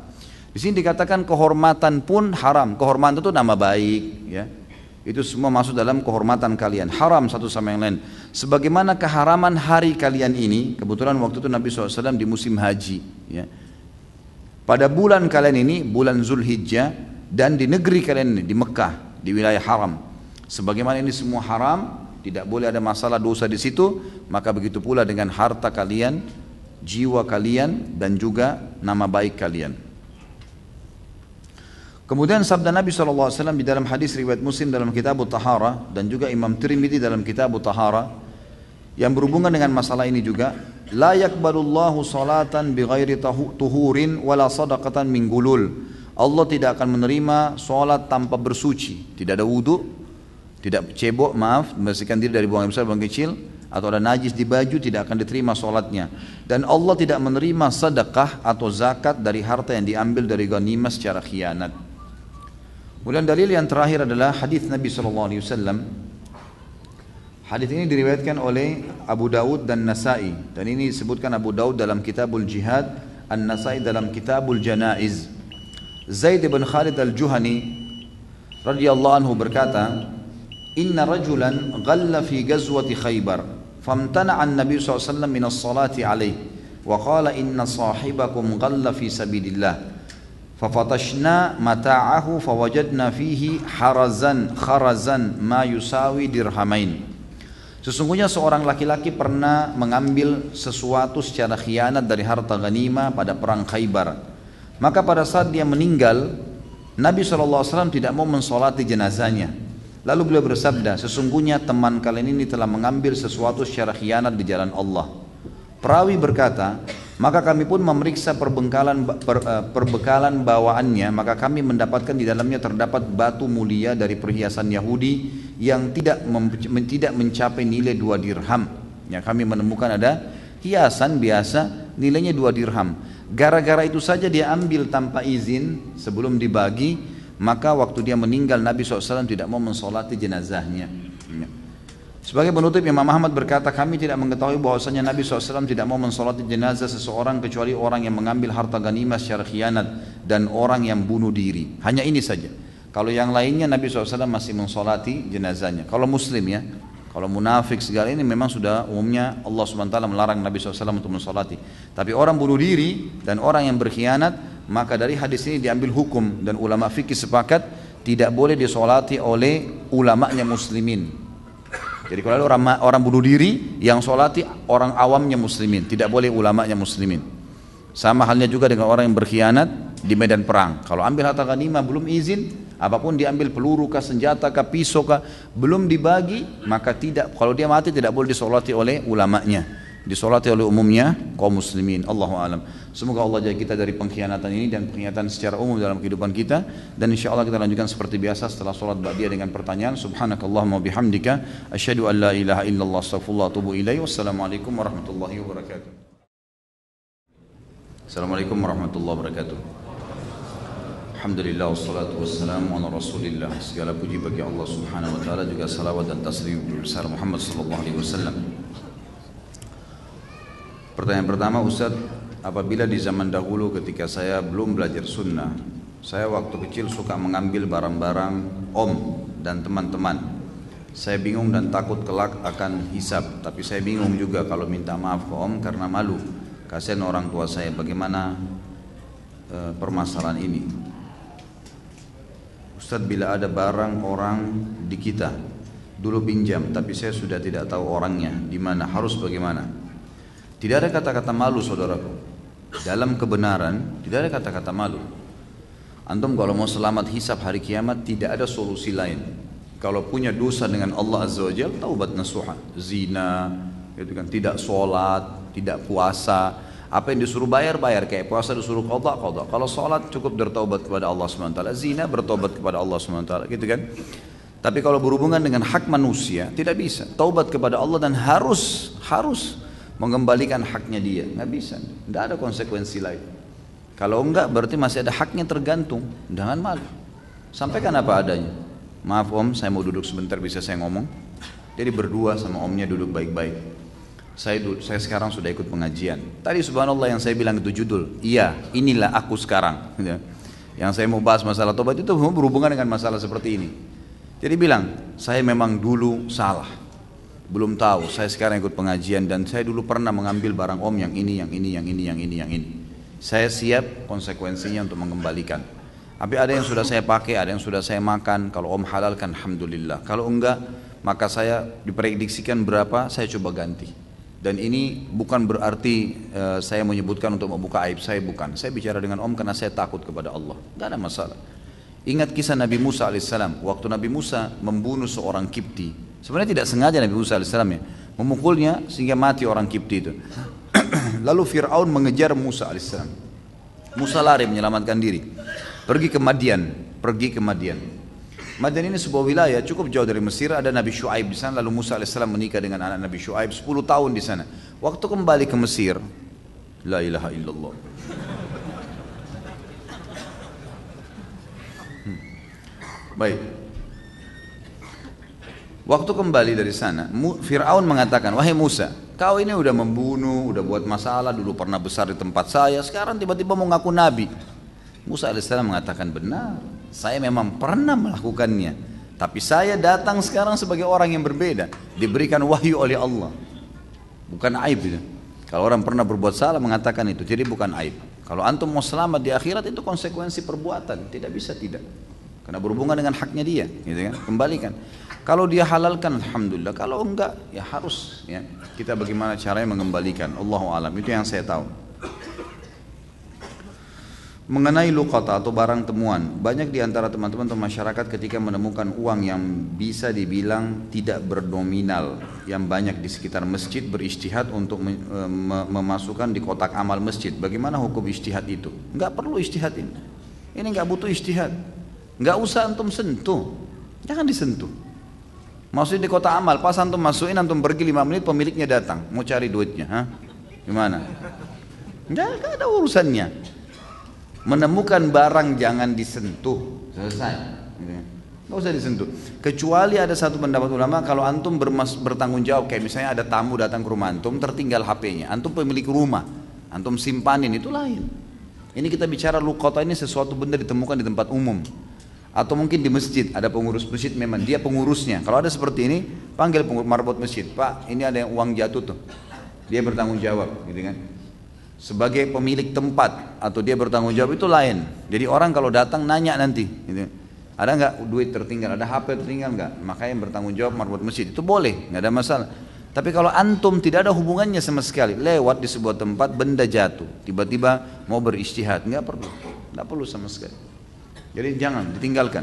Di sini dikatakan kehormatan pun haram. Kehormatan itu nama baik, ya. Itu semua masuk dalam kehormatan kalian. Haram satu sama yang lain. Sebagaimana keharaman hari kalian ini, kebetulan waktu itu Nabi SAW di musim haji, ya. Pada bulan kalian ini, bulan Zulhijjah, dan di negeri kalian ini, di Mekah, di wilayah haram. Sebagaimana ini semua haram, tidak boleh ada masalah dosa di situ, maka begitu pula dengan harta kalian, jiwa kalian, dan juga nama baik kalian. Kemudian sabda Nabi SAW di dalam hadis riwayat Muslim dalam Kitab Tahara dan juga Imam Tirmidzi dalam Kitab Tahara yang berhubungan dengan masalah ini juga, la yakbalullahu salatan bighairi tuhurin wala sadaqatan min gulul. Allah tidak akan menerima salat tanpa bersuci, tidak ada wudu, tidak cebok, membersihkan diri dari buang besar, buang kecil, atau ada najis di baju, tidak akan diterima sholatnya. Dan Allah tidak menerima sedekah atau zakat dari harta yang diambil dari ghanimah secara khianat. Kemudian dalil yang terakhir adalah hadis Nabi SAW. Hadis ini diriwayatkan oleh Abu Daud dan Nasai, dan ini disebutkan Abu Daud dalam Kitabul Jihad, An-Nasai dalam Kitabul Janaiz. Zaid bin Khalid al-Juhani radhiyallahu anhu berkata, inna rajulan ghalla fi ghazwati Khaybar famtana'a an-nabi sallallahu alaihi wasallam min as-salati alaihi wa qala inna sahibakum ghalla fi sabilillah fafatashna mata'ahu fawajadna fihi kharazan ma yusawi dirhamain. Sesungguhnya seorang laki-laki pernah mengambil sesuatu secara khianat dari harta ghanimah pada perang Khaybar. Maka pada saat dia meninggal, Nabi SAW tidak mau mensolati jenazahnya. Lalu beliau bersabda, sesungguhnya teman kalian ini telah mengambil sesuatu secara khianat di jalan Allah. Perawi berkata, Maka kami pun memeriksa perbekalan bawaannya, maka kami mendapatkan di dalamnya terdapat batu mulia dari perhiasan Yahudi yang tidak mencapai nilai 2 dirham. Ya, kami menemukan ada hiasan biasa nilainya 2 dirham. Gara-gara itu saja dia ambil tanpa izin sebelum dibagi, maka waktu dia meninggal Nabi SAW tidak mau mensolati jenazahnya. Ya. Sebagai penutup, Imam Ahmad berkata, kami tidak mengetahui bahwasanya Nabi SAW tidak mau mensolati jenazah seseorang kecuali orang yang mengambil harta ghanimah secara khianat dan orang yang bunuh diri. Hanya ini saja. Kalau yang lainnya Nabi SAW masih mensolati jenazahnya. Kalau muslim ya, kalau munafik segala ini memang sudah umumnya Allah SWT melarang Nabi SAW untuk mensolati. Tapi orang bunuh diri dan orang yang berkhianat, maka dari hadis ini diambil hukum, dan ulama fikih sepakat tidak boleh disolati oleh ulamanya muslimin. Jadi kalau ada orang bunuh diri yang solati orang awamnya muslimin, tidak boleh ulamanya muslimin. Sama halnya juga dengan orang yang berkhianat di medan perang. Kalau ambil harta ghanimah belum izin, apapun diambil, peluru kah, senjata kah, pisau kah, belum dibagi, maka tidak. Kalau dia mati tidak boleh disolati oleh ulamanya, disolati oleh umumnya kaum muslimin. Allahu a'lam. Semoga Allah jaga kita dari pengkhianatan ini dan pengkhianatan secara umum dalam kehidupan kita. Dan insya Allah kita lanjutkan seperti biasa setelah sholat ba'diyah dengan pertanyaan. Subhanakallahumma bihamdika asyhadu an la ilaha illallah astaghfirullah wa atubu ilaih. Wassalamualaikum warahmatullahi wabarakatuh. Assalamualaikum warahmatullahi wabarakatuh. Alhamdulillah wassalatu wassalamu ala rasulillah. Segala puji bagi Allah subhanahu wa ta'ala, juga salawat dan taslim besar Muhammad sallallahu alaihi wasallam. Pertanyaan pertama, Ustaz, apabila di zaman dahulu ketika saya belum belajar sunnah, saya waktu kecil suka mengambil barang-barang om dan teman-teman. Saya bingung dan takut kelak akan hisab, tapi saya bingung juga kalau minta maaf ke om karena malu. Kasihan orang tua saya, bagaimana permasalahan ini? Ustaz, bila ada barang orang di kita dulu pinjam, tapi saya sudah tidak tahu orangnya di mana, harus bagaimana? Tidak ada kata-kata malu, saudaraku. Dalam kebenaran tidak ada kata-kata malu. Antum kalau mau selamat hisab hari kiamat, tidak ada solusi lain. Kalau punya dosa dengan Allah Azza wa Jalla, taubat nasuha, zina, gitu kan, tidak sholat, tidak puasa, apa yang disuruh bayar, kayak puasa disuruh qadha. Kalau sholat cukup bertaubat kepada Allah SWT, zina bertaubat kepada Allah SWT, gitu kan. Tapi kalau berhubungan dengan hak manusia, tidak bisa. Taubat kepada Allah dan harus mengembalikan haknya dia, nggak bisa, nggak ada konsekuensi lain. Kalau enggak berarti masih ada haknya tergantung, jangan malu. Sampaikan apa adanya. Maaf om, saya mau duduk sebentar, bisa saya ngomong? Jadi berdua sama omnya duduk baik-baik. Saya sekarang sudah ikut pengajian. Tadi subhanallah yang saya bilang itu judul, iya inilah aku sekarang. Yang saya mau bahas masalah tobat itu berhubungan dengan masalah seperti ini. Jadi bilang, saya memang dulu salah, belum tahu, saya sekarang ikut pengajian dan saya dulu pernah mengambil barang om yang ini. Saya siap konsekuensinya untuk mengembalikan. Tapi ada yang sudah saya pakai, ada yang sudah saya makan. Kalau om halalkan, alhamdulillah. Kalau enggak, maka saya diprediksikan berapa, saya coba ganti. Dan ini bukan berarti saya menyebutkan untuk membuka aib saya, bukan. Saya bicara dengan om karena saya takut kepada Allah. Enggak ada masalah. Ingat kisah Nabi Musa alaihissalam. Waktu Nabi Musa membunuh seorang Kipti. Sebenarnya tidak sengaja Nabi Musa alaihissalam ya, memukulnya sehingga mati orang Kipti itu. Lalu Fir'aun mengejar Musa alaihissalam. Musa lari menyelamatkan diri. Pergi ke Madian. Madian ini sebuah wilayah cukup jauh dari Mesir. Ada Nabi Syuaib di sana. Lalu Musa alaihissalam menikah dengan anak Nabi Syuaib 10 tahun di sana. Waktu kembali ke Mesir, la ilaha illallah. Baik. Waktu kembali dari sana, Fir'aun mengatakan, wahai Musa, kau ini udah membunuh, udah buat masalah, dulu pernah besar di tempat saya, sekarang tiba-tiba mau ngaku nabi. Musa alaihissalam mengatakan, benar, saya memang pernah melakukannya, tapi saya datang sekarang sebagai orang yang berbeda, diberikan wahyu oleh Allah. Bukan aib itu. Kalau orang pernah berbuat salah mengatakan itu, jadi bukan aib. Kalau antum mau selamat di akhirat, itu konsekuensi perbuatan, tidak bisa tidak. Karena berhubungan dengan haknya dia, gitu kan? Kembalikan. Kalau dia halalkan, alhamdulillah. Kalau enggak, ya harus. Ya. Kita bagaimana caranya mengembalikan. Allahu a'lam. Itu yang saya tahu. Mengenai luqata atau barang temuan, banyak di antara teman-teman atau masyarakat ketika menemukan uang yang bisa dibilang tidak bernominal, yang banyak di sekitar masjid berijtihad untuk memasukkan di kotak amal masjid. Bagaimana hukum ijtihad itu? Enggak perlu ijtihad ini. Ini enggak butuh ijtihad. Enggak usah antum sentuh. Jangan disentuh. Maksudnya di kotak amal, pas antum masukin, antum pergi 5 menit, pemiliknya datang, mau cari duitnya. Hah? Gimana? Enggak ada urusannya. Menemukan barang jangan disentuh, selesai. Nggak usah disentuh. Kecuali ada satu pendapat ulama, kalau antum bertanggung jawab, kayak misalnya ada tamu datang ke rumah antum, tertinggal HP-nya, antum pemilik rumah, antum simpanin, itu lain. Ini kita bicara luqata, ini sesuatu benda ditemukan di tempat umum, atau mungkin di masjid, ada pengurus masjid, memang dia pengurusnya. Kalau ada seperti ini, panggil pengurus marbot masjid, Pak, ini ada yang uang jatuh tuh, dia bertanggung jawab, gitu kan. Sebagai pemilik tempat atau dia bertanggung jawab itu lain. Jadi orang kalau datang nanya nanti, gitu. Ada nggak duit tertinggal, ada HP tertinggal nggak? Makanya yang bertanggung jawab marbot masjid itu boleh, nggak ada masalah. Tapi kalau antum tidak ada hubungannya sama sekali, lewat di sebuah tempat benda jatuh, tiba-tiba mau berijtihad, nggak perlu sama sekali. Jadi jangan ditinggalkan.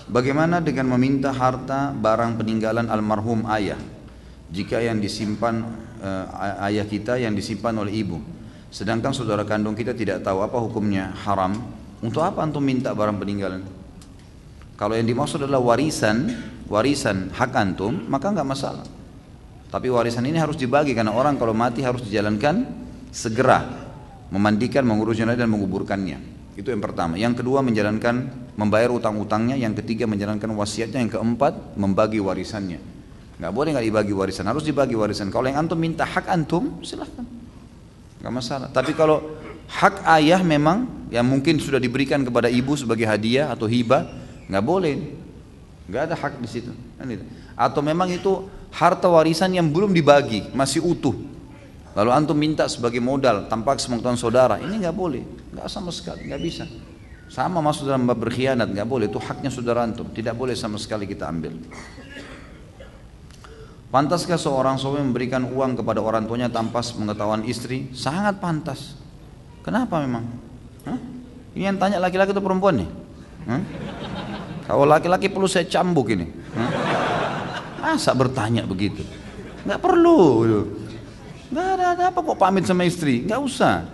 Bagaimana dengan meminta harta barang peninggalan almarhum ayah? Jika yang disimpan ayah kita yang disimpan oleh ibu, sedangkan saudara kandung kita tidak tahu, apa hukumnya? Haram. Untuk apa antum minta barang peninggalan? Kalau yang dimaksud adalah warisan hak antum, maka nggak masalah. Tapi warisan ini harus dibagi, karena orang kalau mati harus dijalankan segera, memandikan, mengurus jenazah dan menguburkannya. Itu yang pertama. Yang kedua membayar utang-utangnya. Yang ketiga menjalankan wasiatnya. Yang keempat membagi warisannya. Nggak boleh nggak dibagi warisan, harus dibagi warisan. Kalau yang antum minta hak antum, silahkan, nggak masalah. Tapi kalau hak ayah memang yang mungkin sudah diberikan kepada ibu sebagai hadiah atau hibah, nggak boleh, nggak ada hak di situ. Atau memang itu harta warisan yang belum dibagi, masih utuh, lalu antum minta sebagai modal tanpa sepengetahuan saudara, ini nggak boleh, nggak sama sekali, nggak bisa. Sama masuk dalam bab berkhianat, nggak boleh, itu haknya saudara antum, tidak boleh sama sekali kita ambil. Pantaskah seorang suami memberikan uang kepada orang tuanya tanpa pengetahuan istri? Sangat pantas. Kenapa memang? Hah? Ini yang tanya laki-laki atau perempuan nih? Hah? Kalau laki-laki perlu saya cambuk ini. Hah? Masa bertanya begitu? Nggak perlu. Nggak ada apa kok pamit sama istri? Nggak usah.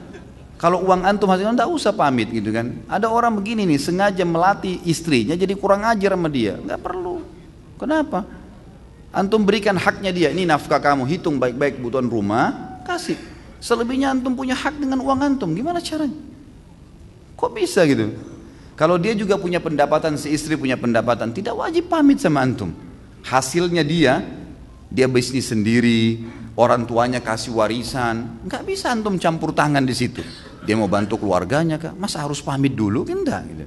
Kalau uang antum hasilnya nggak usah pamit gitu kan. Ada orang begini nih sengaja melatih istrinya jadi kurang ajar sama dia. Nggak perlu. Kenapa? Antum berikan haknya dia, ini nafkah kamu, hitung baik-baik kebutuhan rumah, kasih. Selebihnya antum punya hak dengan uang antum, gimana caranya? Kok bisa gitu? Kalau dia juga punya pendapatan, si istri punya pendapatan, tidak wajib pamit sama antum. Hasilnya dia bisnis sendiri, orang tuanya kasih warisan, nggak bisa antum campur tangan di situ. Dia mau bantu keluarganya kah? Masa harus pamit dulu? Enggak gitu.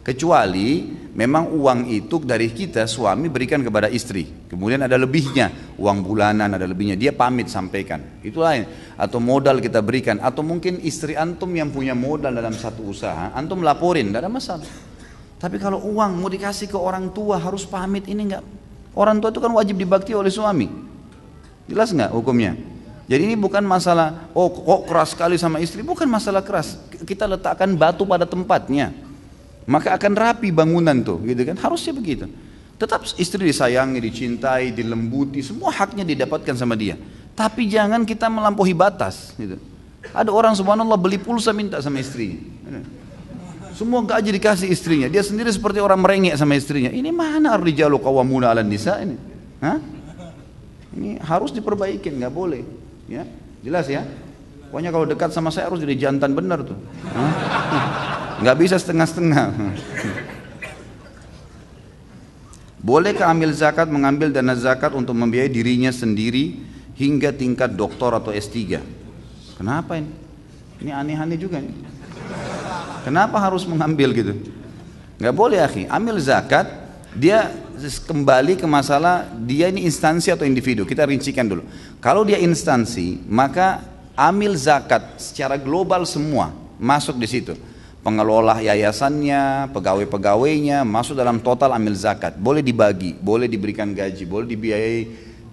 Kecuali memang uang itu dari kita suami berikan kepada istri, kemudian ada lebihnya, uang bulanan ada lebihnya, dia pamit sampaikan, itu lain. Atau modal kita berikan, atau mungkin istri antum yang punya modal dalam satu usaha, antum laporin, tidak ada masalah. Tapi kalau uang mau dikasih ke orang tua harus pamit, ini enggak. Orang tua itu kan wajib dibakti oleh suami, jelas enggak hukumnya? Jadi ini bukan masalah, oh kok keras sekali sama istri, bukan masalah keras, kita letakkan batu pada tempatnya. Maka akan rapi bangunan tuh, gitu kan? Harusnya begitu. Tetap istri disayangi, dicintai, dilembuti, semua haknya didapatkan sama dia. Tapi jangan kita melampaui batas. Gitu. Ada orang subhanallah beli pulsa minta sama istrinya. Semua gaji dikasih istrinya. Dia sendiri seperti orang merengek sama istrinya. Ini mana ar-rijalu qawwamuna 'alan nisa ini? Hah? Ini harus diperbaikin, nggak boleh. Ya, jelas ya. Pokoknya kalau dekat sama saya harus jadi jantan benar tuh. Nggak bisa setengah-setengah. Bolehkah ambil zakat mengambil dana zakat untuk membiayai dirinya sendiri hingga tingkat doktor atau S3? Kenapa ini? Ini aneh-aneh juga nih. Kenapa harus mengambil gitu? Nggak boleh akhi. Ambil zakat, dia kembali ke masalah dia ini instansi atau individu. Kita rincikan dulu. Kalau dia instansi, maka ambil zakat secara global semua masuk di situ. Pengelola yayasannya, pegawai-pegawainya masuk dalam total ambil zakat. Boleh dibagi, boleh diberikan gaji, boleh dibiayai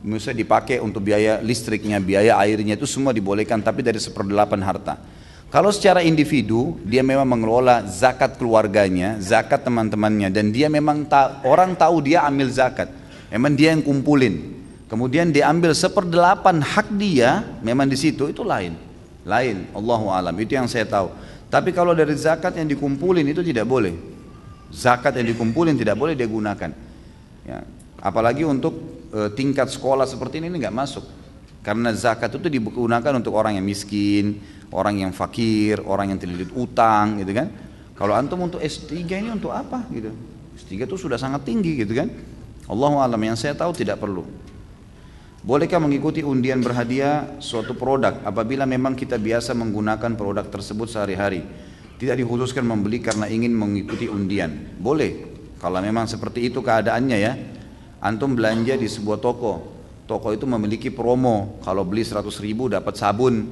misalnya dipakai untuk biaya listriknya, biaya airnya, itu semua dibolehkan, tapi dari 1/8 harta. Kalau secara individu, dia memang mengelola zakat keluarganya, zakat teman-temannya, dan dia memang orang tahu dia ambil zakat, memang dia yang kumpulin, kemudian dia ambil 1/8 hak dia, memang di situ, itu lain, Allahu alam, itu yang saya tahu. Tapi kalau dari zakat yang dikumpulin itu tidak boleh, zakat yang dikumpulin tidak boleh dia gunakan, ya. Apalagi untuk tingkat sekolah seperti ini nggak masuk, karena zakat itu digunakan untuk orang yang miskin, orang yang fakir, orang yang terlilit utang, gitu kan. Kalau antum untuk S3 ini untuk apa gitu? S3 itu sudah sangat tinggi gitu kan. Allahu alam, yang saya tahu tidak perlu. Bolehkah mengikuti undian berhadiah suatu produk apabila memang kita biasa menggunakan produk tersebut sehari-hari? Tidak dikhususkan membeli karena ingin mengikuti undian. Boleh, kalau memang seperti itu keadaannya ya. Antum belanja di sebuah toko itu memiliki promo, kalau beli 100.000 dapat sabun,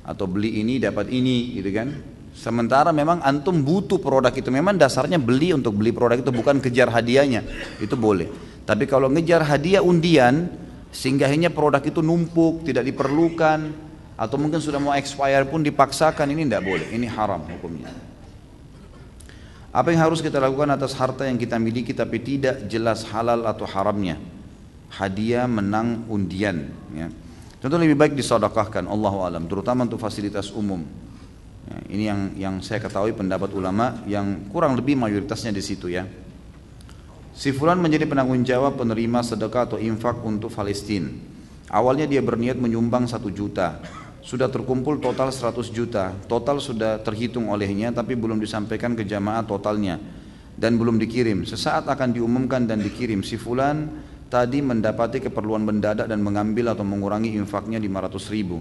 atau beli ini dapat ini gitu kan. Sementara memang antum butuh produk itu, memang dasarnya beli untuk beli produk itu, bukan kejar hadiahnya, itu boleh. Tapi kalau ngejar hadiah undian sehingga hanya produk itu numpuk, tidak diperlukan, atau mungkin sudah mau expire pun dipaksakan, ini tidak boleh, ini haram hukumnya. Apa yang harus kita lakukan atas harta yang kita miliki tapi tidak jelas halal atau haramnya? Hadiah menang undian, ya. Tentu lebih baik disedekahkan, Allahu alam, terutama untuk fasilitas umum. Ya, ini yang saya ketahui pendapat ulama yang kurang lebih mayoritasnya di situ ya. Si fulan menjadi penanggung jawab penerima sedekah atau infak untuk Palestina. Awalnya dia berniat menyumbang 1 juta. Sudah terkumpul total 100 juta. Total sudah terhitung olehnya tapi belum disampaikan ke jamaah totalnya dan belum dikirim. Sesaat akan diumumkan dan dikirim. Si fulan tadi mendapati keperluan mendadak dan mengambil atau mengurangi infaknya 500.000.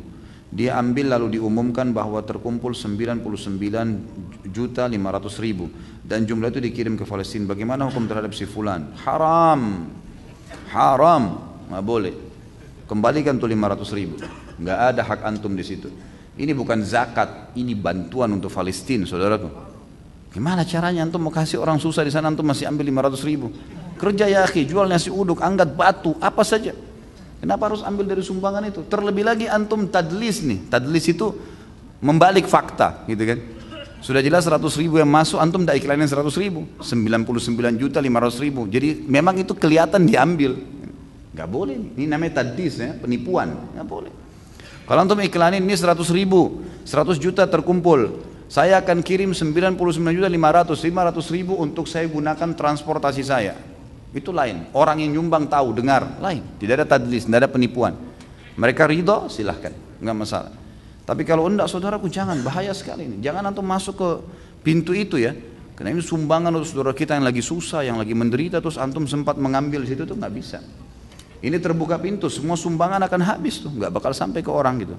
Dia ambil lalu diumumkan bahwa terkumpul 99.500.000 dan jumlah itu dikirim ke Palestina. Bagaimana hukum terhadap si fulan? Haram, nggak boleh. Kembalikan tuh 500.000. Nggak ada hak antum di situ. Ini bukan zakat, ini bantuan untuk Palestina, saudaraku. Gimana caranya antum mau kasih orang susah di sana, antum masih ambil 500.000? Kerja ya akhi, jual nasi uduk, angkat batu, apa saja. Kenapa harus ambil dari sumbangan itu? Terlebih lagi antum tadlis nih. Tadlis itu membalik fakta, gitu kan. Sudah jelas 100.000 yang masuk, antum tidak iklanin 100.000, 99.500.000. Jadi memang itu kelihatan diambil. Nggak boleh, ini namanya tadlis ya, penipuan, nggak boleh. Kalau antum iklanin ini 100.000, 100 juta terkumpul, saya akan kirim 99.500.000 untuk saya gunakan transportasi saya. Itu lain, orang yang nyumbang tahu, dengar, lain. Tidak ada tadlis, tidak ada penipuan. Mereka ridho, silahkan, nggak masalah. Tapi kalau enggak, saudaraku, jangan, bahaya sekali ini. Jangan antum masuk ke pintu itu ya. Karena ini sumbangan untuk saudara kita yang lagi susah, yang lagi menderita, terus antum sempat mengambil di situ, tuh nggak bisa. Ini terbuka pintu, semua sumbangan akan habis tuh, nggak bakal sampai ke orang gitu.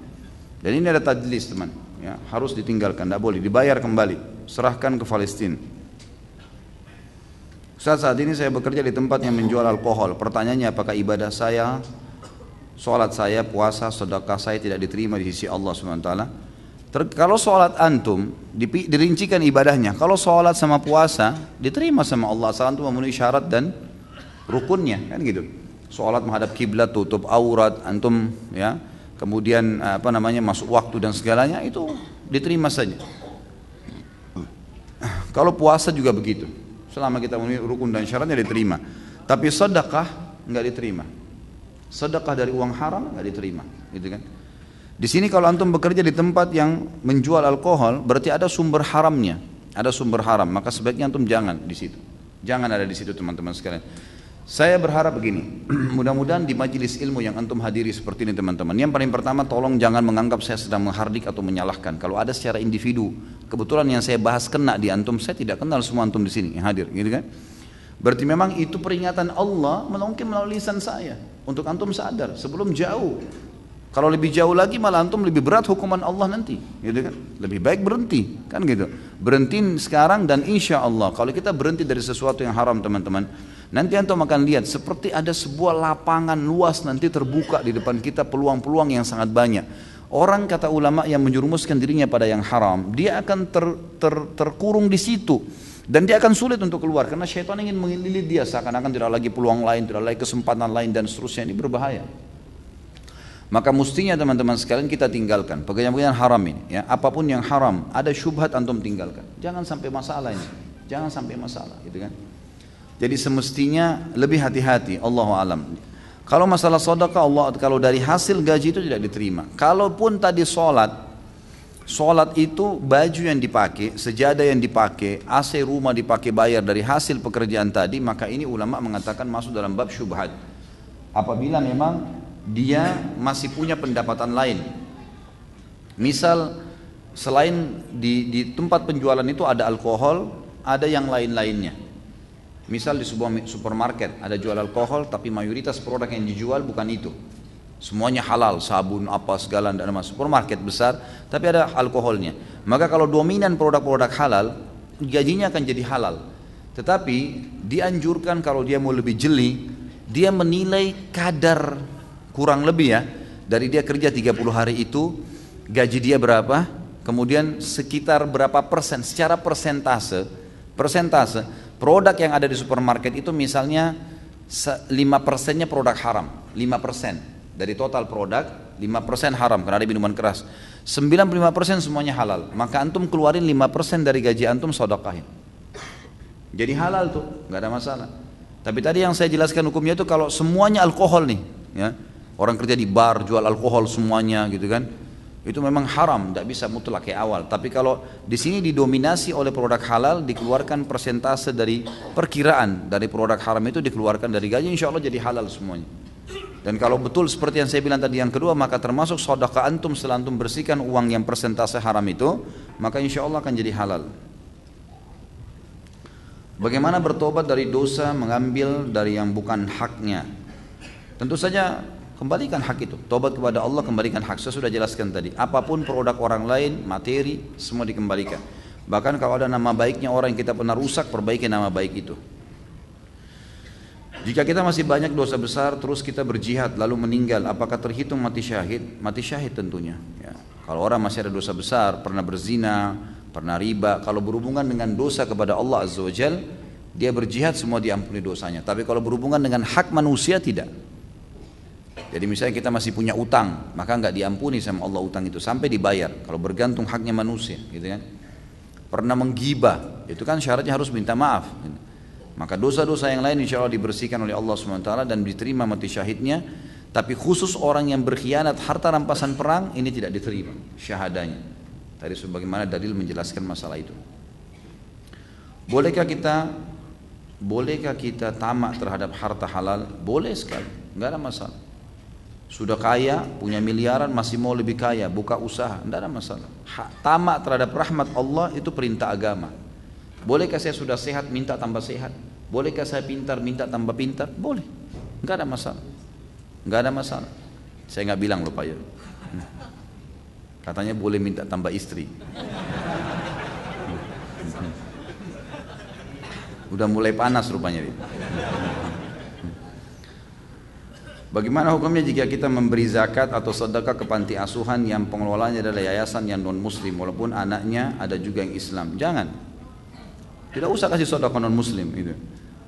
Dan ini ada tadlis teman, ya, harus ditinggalkan, tidak boleh, dibayar kembali, serahkan ke Palestina. Saat ini saya bekerja di tempat yang menjual alkohol. Pertanyaannya, apakah ibadah saya, sholat saya, puasa, sedekah saya tidak diterima di sisi Allah SWT? Kalau sholat antum dirincikan ibadahnya. Kalau sholat sama puasa diterima sama Allah asal antum memenuhi syarat dan rukunnya, kan gitu. Sholat menghadap kiblat, tutup aurat antum, ya. Kemudian masuk waktu dan segalanya itu diterima saja. Kalau puasa juga begitu. Selama kita memenuhi rukun dan syaratnya diterima. Tapi sedekah nggak diterima. Sedekah dari uang haram nggak diterima, gitu kan? Di sini kalau antum bekerja di tempat yang menjual alkohol, berarti ada sumber haramnya, ada sumber haram. Maka sebaiknya antum jangan di situ, jangan ada di situ teman-teman sekalian. Saya berharap begini, mudah-mudahan di majelis ilmu yang antum hadiri seperti ini teman-teman. Yang paling pertama, tolong jangan menganggap saya sedang menghardik atau menyalahkan. Kalau ada secara individu, kebetulan yang saya bahas kena di antum, saya tidak kenal semua antum di sini yang hadir, gitu kan? Berarti memang itu peringatan Allah mungkin melalui lisan saya untuk antum sadar sebelum jauh. Kalau lebih jauh lagi malah antum lebih berat hukuman Allah nanti, gitu kan? Lebih baik berhenti, kan gitu. Berhenti sekarang dan insya Allah kalau kita berhenti dari sesuatu yang haram teman-teman, nanti antum akan lihat seperti ada sebuah lapangan luas nanti terbuka di depan kita, peluang-peluang yang sangat banyak. Orang kata ulama yang menjerumuskan dirinya pada yang haram, dia akan terkurung di situ. Dan dia akan sulit untuk keluar karena syaitan ingin mengelilit dia seakan-akan tidak lagi peluang lain, tidak lagi kesempatan lain dan seterusnya. Ini berbahaya. Maka mestinya teman-teman sekalian kita tinggalkan pekerjaan-pekerjaan haram ini. Ya, apapun yang haram, ada syubhat antum tinggalkan. Jangan sampai masalah ini, jangan sampai masalah, gitu kan? Jadi semestinya lebih hati-hati. Allahu alam. Kalau masalah sedekah, kalau dari hasil gaji itu tidak diterima. Kalaupun tadi sholat itu baju yang dipakai, sejadah yang dipakai, AC rumah dipakai bayar dari hasil pekerjaan tadi, maka ini ulama mengatakan masuk dalam bab syubhat. Apabila memang dia masih punya pendapatan lain, misal selain di tempat penjualan itu ada alkohol, ada yang lain-lainnya. Misal di sebuah supermarket ada jual alkohol, tapi mayoritas produk yang dijual bukan itu, semuanya halal, sabun apa segala, tidak ada. Supermarket besar tapi ada alkoholnya, maka kalau dominan produk-produk halal, gajinya akan jadi halal. Tetapi dianjurkan kalau dia mau lebih jeli, dia menilai kadar kurang lebih ya, dari dia kerja 30 hari itu gaji dia berapa, kemudian sekitar berapa persen secara persentase produk yang ada di supermarket itu, misalnya 5%-nya produk haram, 5% dari total produk 5% haram karena ada minuman keras, 95% semuanya halal, maka antum keluarin 5% dari gaji antum sedekahin, jadi halal tuh, nggak ada masalah. Tapi tadi yang saya jelaskan hukumnya itu kalau semuanya alkohol nih ya, orang kerja di bar jual alkohol semuanya gitu kan, itu memang haram, tidak bisa mutlak kayak awal. Tapi kalau di sini didominasi oleh produk halal, dikeluarkan persentase dari perkiraan dari produk haram itu dikeluarkan dari gaji, insya Allah jadi halal semuanya. Dan kalau betul seperti yang saya bilang tadi yang kedua, maka termasuk sedekah antum setelah antum bersihkan uang yang persentase haram itu, maka insya Allah akan jadi halal. Bagaimana bertobat dari dosa mengambil dari yang bukan haknya? Tentu saja kembalikan hak itu, tobat kepada Allah, kembalikan hak. Saya sudah jelaskan tadi, apapun produk orang lain, materi, semua dikembalikan. Bahkan kalau ada nama baiknya orang yang kita pernah rusak, perbaiki nama baik itu. Jika kita masih banyak dosa besar, terus kita berjihad lalu meninggal, apakah terhitung mati syahid? Mati syahid tentunya ya. Kalau orang masih ada dosa besar, pernah berzina, pernah riba, kalau berhubungan dengan dosa kepada Allah Azza wa Jal, dia berjihad semua diampuni dosanya. Tapi kalau berhubungan dengan hak manusia, tidak. Jadi misalnya kita masih punya utang, maka nggak diampuni sama Allah utang itu sampai dibayar. Kalau bergantung haknya manusia, gitu kan. Pernah menggibah, itu kan syaratnya harus minta maaf. Maka dosa-dosa yang lain insya Allah dibersihkan oleh Allah SWT dan diterima mati syahidnya. Tapi khusus orang yang berkhianat harta rampasan perang, ini tidak diterima syahadanya. Tadi sebagaimana dalil menjelaskan masalah itu. Bolehkah kita tamak terhadap harta halal? Boleh sekali, nggak ada masalah. Sudah kaya, punya miliaran, masih mau lebih kaya, buka usaha, tidak ada masalah. Tamak terhadap rahmat Allah itu perintah agama. Bolehkah saya sudah sehat minta tambah sehat? Bolehkah saya pintar minta tambah pintar? Boleh, nggak ada masalah, nggak ada masalah. Saya nggak bilang lupa ya. Katanya boleh minta tambah istri. Udah mulai panas rupanya. Bagaimana hukumnya jika kita memberi zakat atau sedekah ke panti asuhan yang pengelolanya adalah yayasan yang non muslim walaupun anaknya ada juga yang Islam? Jangan. Tidak usah kasih sedekah non muslim gitu.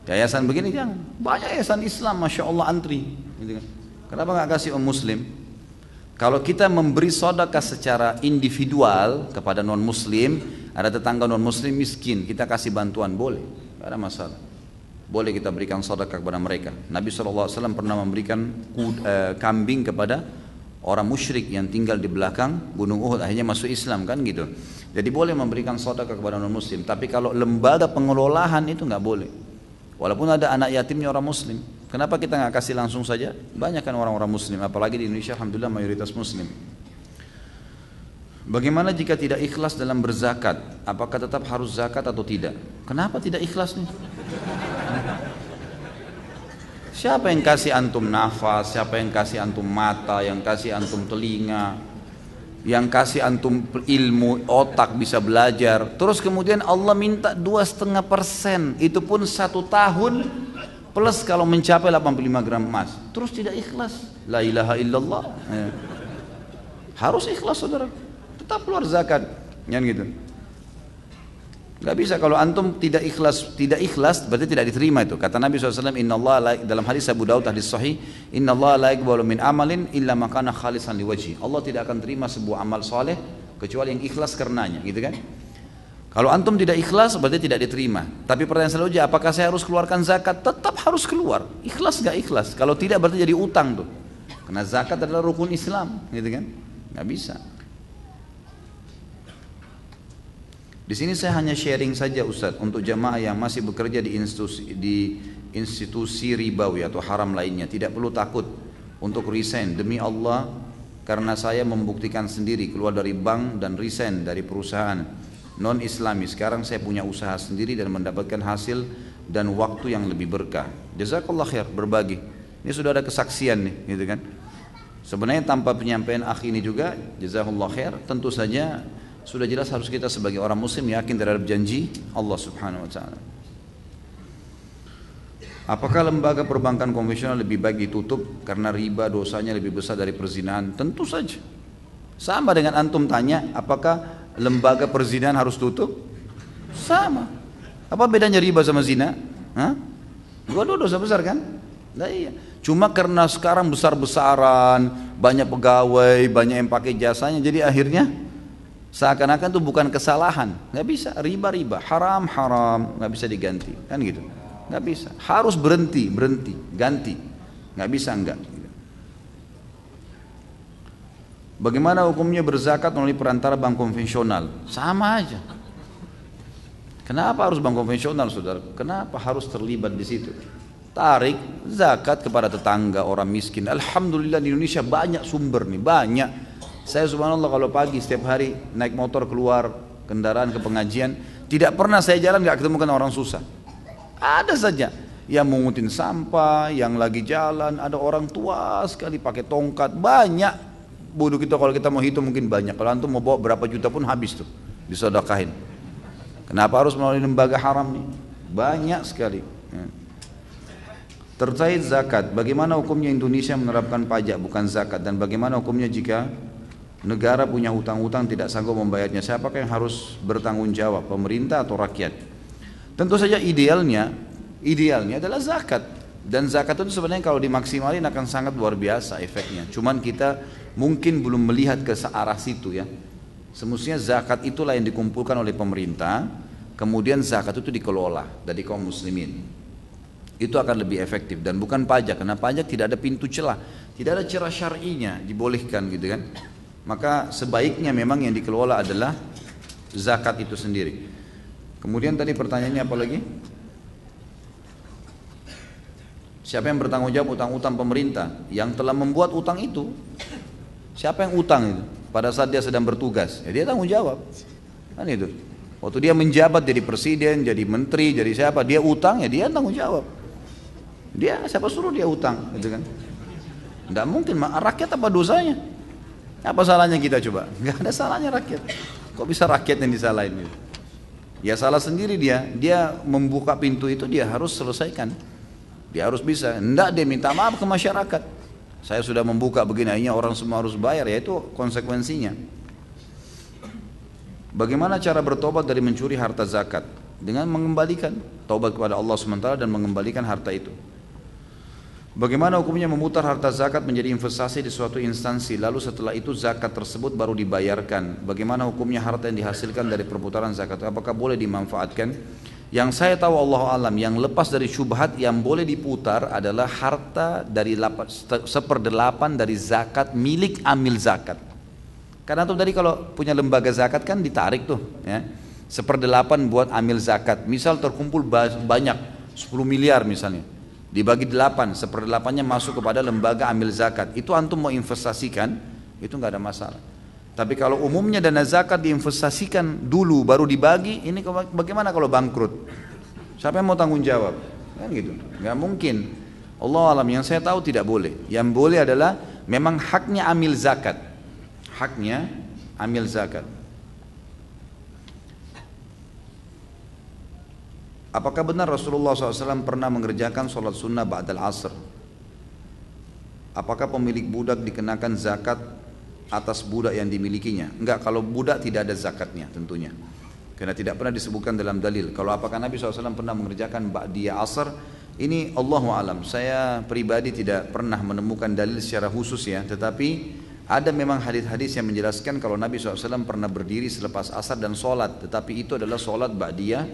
Yayasan begini jangan. Banyak yayasan Islam, masya Allah antri. Gitu kan. Kenapa nggak kasih muslim? Kalau kita memberi sedekah secara individual kepada non muslim, ada tetangga non muslim miskin, kita kasih bantuan boleh, nggak ada masalah. Boleh kita berikan sedekah kepada mereka. Nabi SAW pernah memberikan kambing kepada orang musyrik yang tinggal di belakang Gunung Uhud, akhirnya masuk Islam kan gitu. Jadi boleh memberikan sedekah kepada non muslim. Tapi kalau lembaga pengelolaan itu nggak boleh. Walaupun ada anak yatimnya orang muslim, kenapa kita nggak kasih langsung saja? Banyak kan orang-orang muslim, apalagi di Indonesia alhamdulillah mayoritas muslim. Bagaimana jika tidak ikhlas dalam berzakat? Apakah tetap harus zakat atau tidak? Kenapa tidak ikhlas nih? Siapa yang kasih antum nafas? Siapa yang kasih antum mata? Yang kasih antum telinga? Yang kasih antum ilmu, otak bisa belajar? Terus kemudian Allah minta 2,5%, itu pun 1 tahun plus kalau mencapai 85 gram emas. Terus tidak ikhlas? La ilaha illallah. Harus ikhlas saudara. Tetap keluar zakat, kan gitu. Nggak bisa kalau antum tidak ikhlas berarti tidak diterima itu. Kata Nabi SAW, Inna Allah dalam hadis Abu Daud hadis sahih, Inna Allah la yaqbalu min amalin illa ma kana khalisan liwajhi. Allah tidak akan terima sebuah amal soleh kecuali yang ikhlas karenanya, gitu kan? Kalau antum tidak ikhlas berarti tidak diterima. Tapi pertanyaan selanjutnya, apakah saya harus keluarkan zakat? Tetap harus keluar. Ikhlas nggak ikhlas? Kalau tidak berarti jadi utang tuh. Karena zakat adalah rukun Islam, gitu kan? Nggak bisa. Di sini saya hanya sharing saja Ustaz untuk jamaah yang masih bekerja di institusi ribawi atau haram lainnya, tidak perlu takut untuk resign demi Allah, karena saya membuktikan sendiri keluar dari bank dan resign dari perusahaan non Islami. Sekarang saya punya usaha sendiri dan mendapatkan hasil dan waktu yang lebih berkah. Jazakallah khair, berbagi. Ini sudah ada kesaksian nih, gitu kan? Sebenarnya tanpa penyampaian akhi ini juga, jazakallah khair, tentu saja sudah jelas harus kita sebagai orang muslim yakin terhadap janji Allah Subhanahu wa taala. Apakah lembaga perbankan konvensional lebih baik ditutup karena riba dosanya lebih besar dari perzinahan? Tentu saja. Sama dengan antum tanya, apakah lembaga perzinahan harus tutup? Sama. Apa bedanya riba sama zina? Hah? Dua-dua dosa besar kan? Nah, iya. Cuma karena sekarang besar-besaran, banyak pegawai, banyak yang pakai jasanya, jadi akhirnya seakan-akan itu bukan kesalahan. Nggak bisa, riba-riba, haram-haram, nggak bisa diganti, kan gitu. Nggak bisa, harus berhenti, ganti. Nggak bisa enggak. Bagaimana hukumnya berzakat melalui perantara bank konvensional? Sama aja. Kenapa harus bank konvensional, saudara? Kenapa harus terlibat di situ? Tarik zakat kepada tetangga orang miskin. Alhamdulillah di Indonesia banyak sumber nih, banyak. Saya subhanallah kalau pagi setiap hari naik motor keluar kendaraan ke pengajian, tidak pernah saya jalan nggak ketemukan orang susah. Ada saja yang mengutin sampah, yang lagi jalan, ada orang tua sekali pakai tongkat, banyak. Bodoh kita kalau kita mau hitung mungkin banyak. Kalau antum mau bawa berapa juta pun habis tuh disedekahin. Kenapa harus melalui lembaga haram nih? Banyak sekali. Terkait zakat, bagaimana hukumnya Indonesia menerapkan pajak bukan zakat, dan bagaimana hukumnya jika negara punya hutang-hutang tidak sanggup membayarnya? Siapakah yang harus bertanggung jawab, pemerintah atau rakyat? Tentu saja idealnya adalah zakat, dan zakat itu sebenarnya kalau dimaksimalin akan sangat luar biasa efeknya. Cuman kita mungkin belum melihat ke arah situ ya. Semestinya zakat itulah yang dikumpulkan oleh pemerintah, kemudian zakat itu dikelola dari kaum muslimin. Itu akan lebih efektif dan bukan pajak, karena pajak tidak ada pintu celah, tidak ada celah syar'inya dibolehkan gitu kan. Maka sebaiknya memang yang dikelola adalah zakat itu sendiri. Kemudian tadi pertanyaannya apa lagi? Siapa yang bertanggung jawab utang-utang pemerintah yang telah membuat utang itu? Siapa yang utang itu? Pada saat dia sedang bertugas, ya dia tanggung jawab. Kan itu. Waktu dia menjabat jadi presiden, jadi menteri, jadi siapa, dia utang ya dia tanggung jawab. Dia siapa suruh dia utang, gitu kan? Tidak mungkin, rakyat apa dosanya? Apa salahnya kita coba? Nggak ada salahnya rakyat. Kok bisa rakyat yang disalahin gitu? Ya salah sendiri dia membuka pintu itu dia harus selesaikan. Dia harus bisa. Enggak, dia minta maaf ke masyarakat. Saya sudah membuka begini, akhirnya orang semua harus bayar, ya itu konsekuensinya. Bagaimana cara bertobat dari mencuri harta zakat? Dengan mengembalikan, taubat kepada Allah SWT dan mengembalikan harta itu. Bagaimana hukumnya memutar harta zakat menjadi investasi di suatu instansi, lalu setelah itu zakat tersebut baru dibayarkan? Bagaimana hukumnya harta yang dihasilkan dari perputaran zakat? Apakah boleh dimanfaatkan? Yang saya tahu Allah alam, yang lepas dari syubhat yang boleh diputar adalah harta dari 1/8 dari zakat milik amil zakat. Karena tuh tadi kalau punya lembaga zakat kan ditarik tuh ya, 1/8 buat amil zakat. Misal terkumpul banyak 10 miliar misalnya, dibagi 8, 1/8-nya masuk kepada lembaga amil zakat. Itu antum mau investasikan, itu nggak ada masalah. Tapi kalau umumnya dana zakat diinvestasikan dulu baru dibagi, ini bagaimana kalau bangkrut? Siapa yang mau tanggung jawab? Kan gitu, nggak mungkin. Allah alam, yang saya tahu tidak boleh. Yang boleh adalah memang haknya amil zakat, haknya amil zakat. Apakah benar Rasulullah SAW pernah mengerjakan sholat sunnah ba'dal asr? Apakah pemilik budak dikenakan zakat atas budak yang dimilikinya? Enggak, kalau budak tidak ada zakatnya tentunya. karena tidak pernah disebutkan dalam dalil. Kalau apakah Nabi SAW pernah mengerjakan ba'diyah asar, ini Allahu alam. Saya pribadi tidak pernah menemukan dalil secara khusus ya, tetapi ada memang hadis-hadis yang menjelaskan kalau Nabi SAW pernah berdiri selepas asar dan sholat, tetapi itu adalah sholat ba'diyah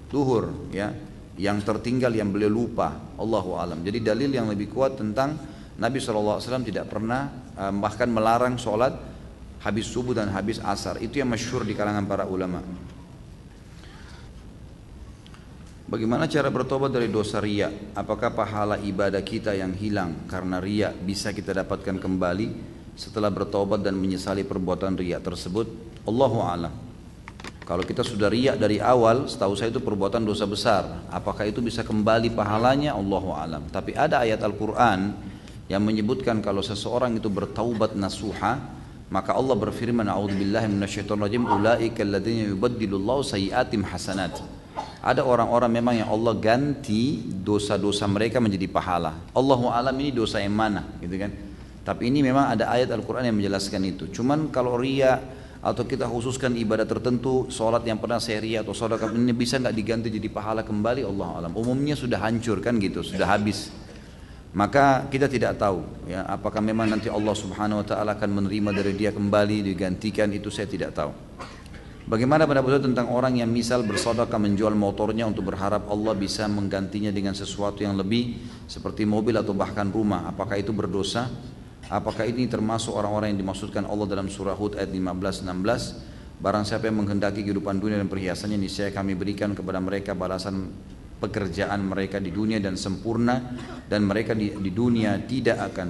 duhur ya, yang tertinggal yang beliau lupa. Allahu alam. Jadi dalil yang lebih kuat tentang Nabi SAW tidak pernah bahkan melarang sholat habis subuh dan habis asar. Itu yang masyhur di kalangan para ulama. Bagaimana cara bertobat dari dosa riya? Apakah pahala ibadah kita yang hilang karena riya bisa kita dapatkan kembali setelah bertobat dan menyesali perbuatan riya tersebut? Allahu a'lam. Kalau kita sudah riya dari awal, setahu saya itu perbuatan dosa besar. Apakah itu bisa kembali pahalanya? Allahu a'lam. Tapi ada ayat Al-Quran yang menyebutkan kalau seseorang itu bertaubat nasuha, maka Allah berfirman, a'udzubillahi minasyaitonirrajim, ulaika alladzina yubaddilullahu sayyi'atim hasanat. Ada orang-orang memang yang Allah ganti dosa-dosa mereka menjadi pahala. Allahu alam ini dosa yang mana, gitu kan? Tapi ini memang ada ayat Al-Quran yang menjelaskan itu. Cuman kalau riya atau kita khususkan ibadah tertentu, sholat yang pernah saya riya atau sedekah ini bisa nggak diganti jadi pahala kembali? Allahu alam. Umumnya sudah hancur kan gitu, sudah habis. Maka kita tidak tahu ya, apakah memang nanti Allah Subhanahu wa taala akan menerima dari dia kembali, digantikan, itu saya tidak tahu. Bagaimana pendapat tentang orang yang misal bersedekah menjual motornya untuk berharap Allah bisa menggantinya dengan sesuatu yang lebih seperti mobil atau bahkan rumah? Apakah itu berdosa? Apakah ini termasuk orang-orang yang dimaksudkan Allah dalam surah Hud ayat 15-16? Barang siapa yang menghendaki kehidupan dunia dan perhiasannya, niscaya kami berikan kepada mereka balasan pekerjaan mereka di dunia dan sempurna, dan mereka di dunia tidak akan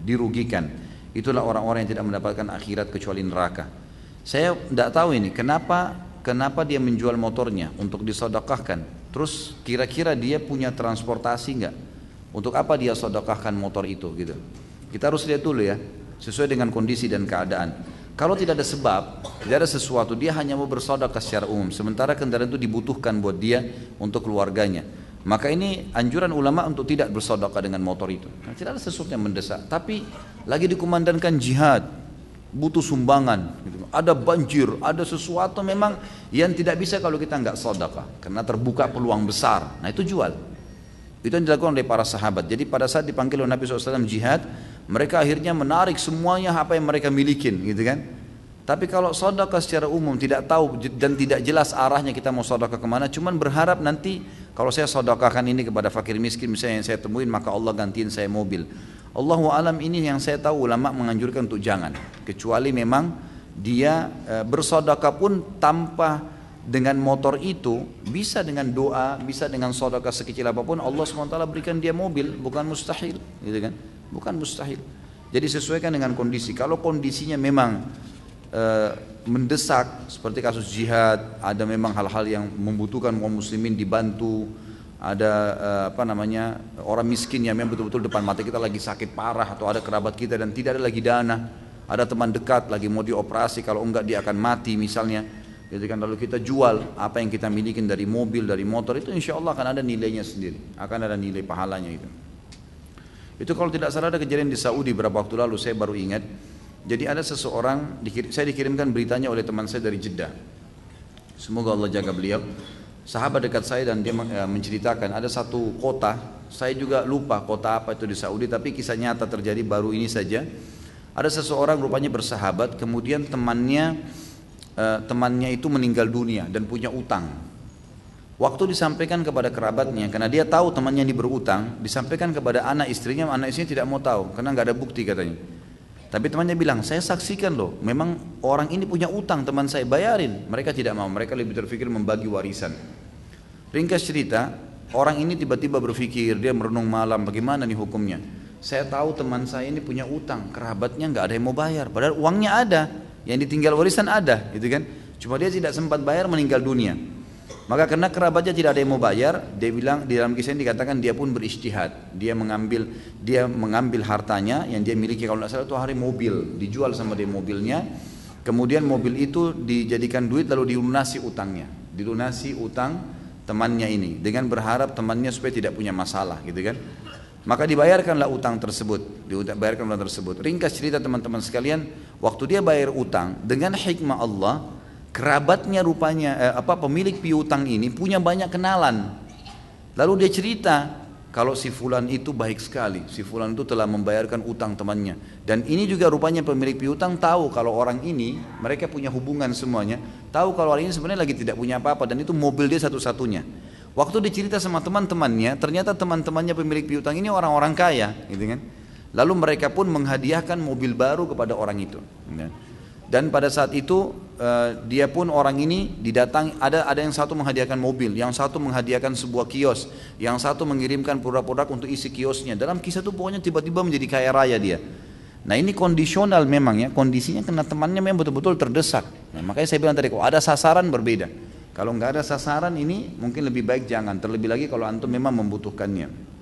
dirugikan. Itulah orang-orang yang tidak mendapatkan akhirat kecuali neraka. Saya tidak tahu ini kenapa dia menjual motornya untuk disedekahkan. Terus kira-kira dia punya transportasi enggak? Untuk apa dia sedekahkan motor itu gitu? Kita harus lihat dulu ya, sesuai dengan kondisi dan keadaan. Kalau tidak ada sebab, tidak ada sesuatu, dia hanya mau bersedekah secara umum, sementara kendaraan itu dibutuhkan buat dia untuk keluarganya, maka ini anjuran ulama untuk tidak bersedekah dengan motor itu. Nah, tidak ada sesuatu yang mendesak. Tapi lagi dikumandangkan jihad, butuh sumbangan, gitu. Ada banjir, ada sesuatu memang yang tidak bisa kalau kita nggak sedekah, karena terbuka peluang besar. Nah itu jual. Itu yang dilakukan oleh para sahabat. Jadi pada saat dipanggil oleh Nabi SAW jihad, mereka akhirnya menarik semuanya apa yang mereka milikin, gitu kan. Tapi kalau sedekah secara umum tidak tahu dan tidak jelas arahnya kita mau sedekah kemana, cuman berharap nanti kalau saya sedekahkan ini kepada fakir miskin misalnya yang saya temuin, maka Allah gantiin saya mobil. Allahu alam, ini yang saya tahu ulama menganjurkan untuk jangan, kecuali memang dia bersedekah pun tanpa dengan motor itu, bisa dengan doa, bisa dengan sedekah sekecil apapun, Allah SWT berikan dia mobil, bukan mustahil, gitu kan? Bukan mustahil. Jadi sesuaikan dengan kondisi. Kalau kondisinya memang mendesak seperti kasus jihad, ada memang hal-hal yang membutuhkan kaum muslimin dibantu, ada orang miskin yang memang betul-betul depan mata kita lagi sakit parah, atau ada kerabat kita dan tidak ada lagi dana, ada teman dekat lagi mau dioperasi, kalau enggak dia akan mati misalnya, gitu kan. Lalu kita jual apa yang kita miliki dari mobil, dari motor, itu insya Allah akan ada nilainya sendiri, akan ada nilai pahalanya itu. Itu kalau tidak salah ada kejadian di Saudi beberapa waktu lalu, saya baru ingat. Jadi ada seseorang, saya dikirimkan beritanya oleh teman saya dari Jeddah, semoga Allah jaga beliau, sahabat dekat saya, dan dia menceritakan ada satu kota, saya juga lupa kota apa itu di Saudi, tapi kisah nyata terjadi baru ini saja. Ada seseorang rupanya bersahabat, kemudian temannya itu meninggal dunia dan punya utang. Waktu disampaikan kepada kerabatnya, karena dia tahu temannya ini berutang, disampaikan kepada anak istrinya tidak mau tahu karena nggak ada bukti katanya. Tapi temannya bilang, saya saksikan loh, memang orang ini punya utang, teman saya bayarin. Mereka tidak mau, mereka lebih terpikir membagi warisan. Ringkas cerita, orang ini tiba-tiba berpikir, dia merenung malam, bagaimana nih hukumnya? Saya tahu teman saya ini punya utang, kerabatnya nggak ada yang mau bayar, padahal uangnya ada, yang ditinggal warisan ada, gitu kan? Cuma dia tidak sempat bayar, meninggal dunia. Maka karena kerabatnya tidak ada yang mau bayar, dia bilang, di dalam kisah ini dikatakan dia pun berijtihad, dia mengambil hartanya yang dia miliki, kalau tidak salah itu hari mobil, dijual sama dia mobilnya, kemudian mobil itu dijadikan duit lalu dilunasi utangnya, dilunasi utang temannya ini, dengan berharap temannya supaya tidak punya masalah, gitu kan. Maka dibayarkanlah utang tersebut, Ringkas cerita teman-teman sekalian, waktu dia bayar utang dengan hikmah Allah, kerabatnya rupanya pemilik piutang ini punya banyak kenalan. Lalu dia cerita kalau si fulan itu baik sekali, si fulan itu telah membayarkan utang temannya. Dan ini juga rupanya pemilik piutang tahu kalau orang ini, mereka punya hubungan semuanya, tahu kalau orang ini sebenarnya lagi tidak punya apa-apa dan itu mobil dia satu-satunya. Waktu dia cerita sama teman-temannya, ternyata teman-temannya pemilik piutang ini orang-orang kaya, gitu kan. Lalu mereka pun menghadiahkan mobil baru kepada orang itu. Dan pada saat itu dia pun orang ini didatangi, ada yang satu menghadiahkan mobil, yang satu menghadiahkan sebuah kios, yang satu mengirimkan produk-produk untuk isi kiosnya. Dalam kisah itu pokoknya tiba-tiba menjadi kaya raya dia. Nah ini kondisional memang ya, kondisinya karena temannya memang betul-betul terdesak. Nah, makanya saya bilang tadi, kalau ada sasaran berbeda. Kalau nggak ada sasaran ini mungkin lebih baik jangan, terlebih lagi kalau antum memang membutuhkannya.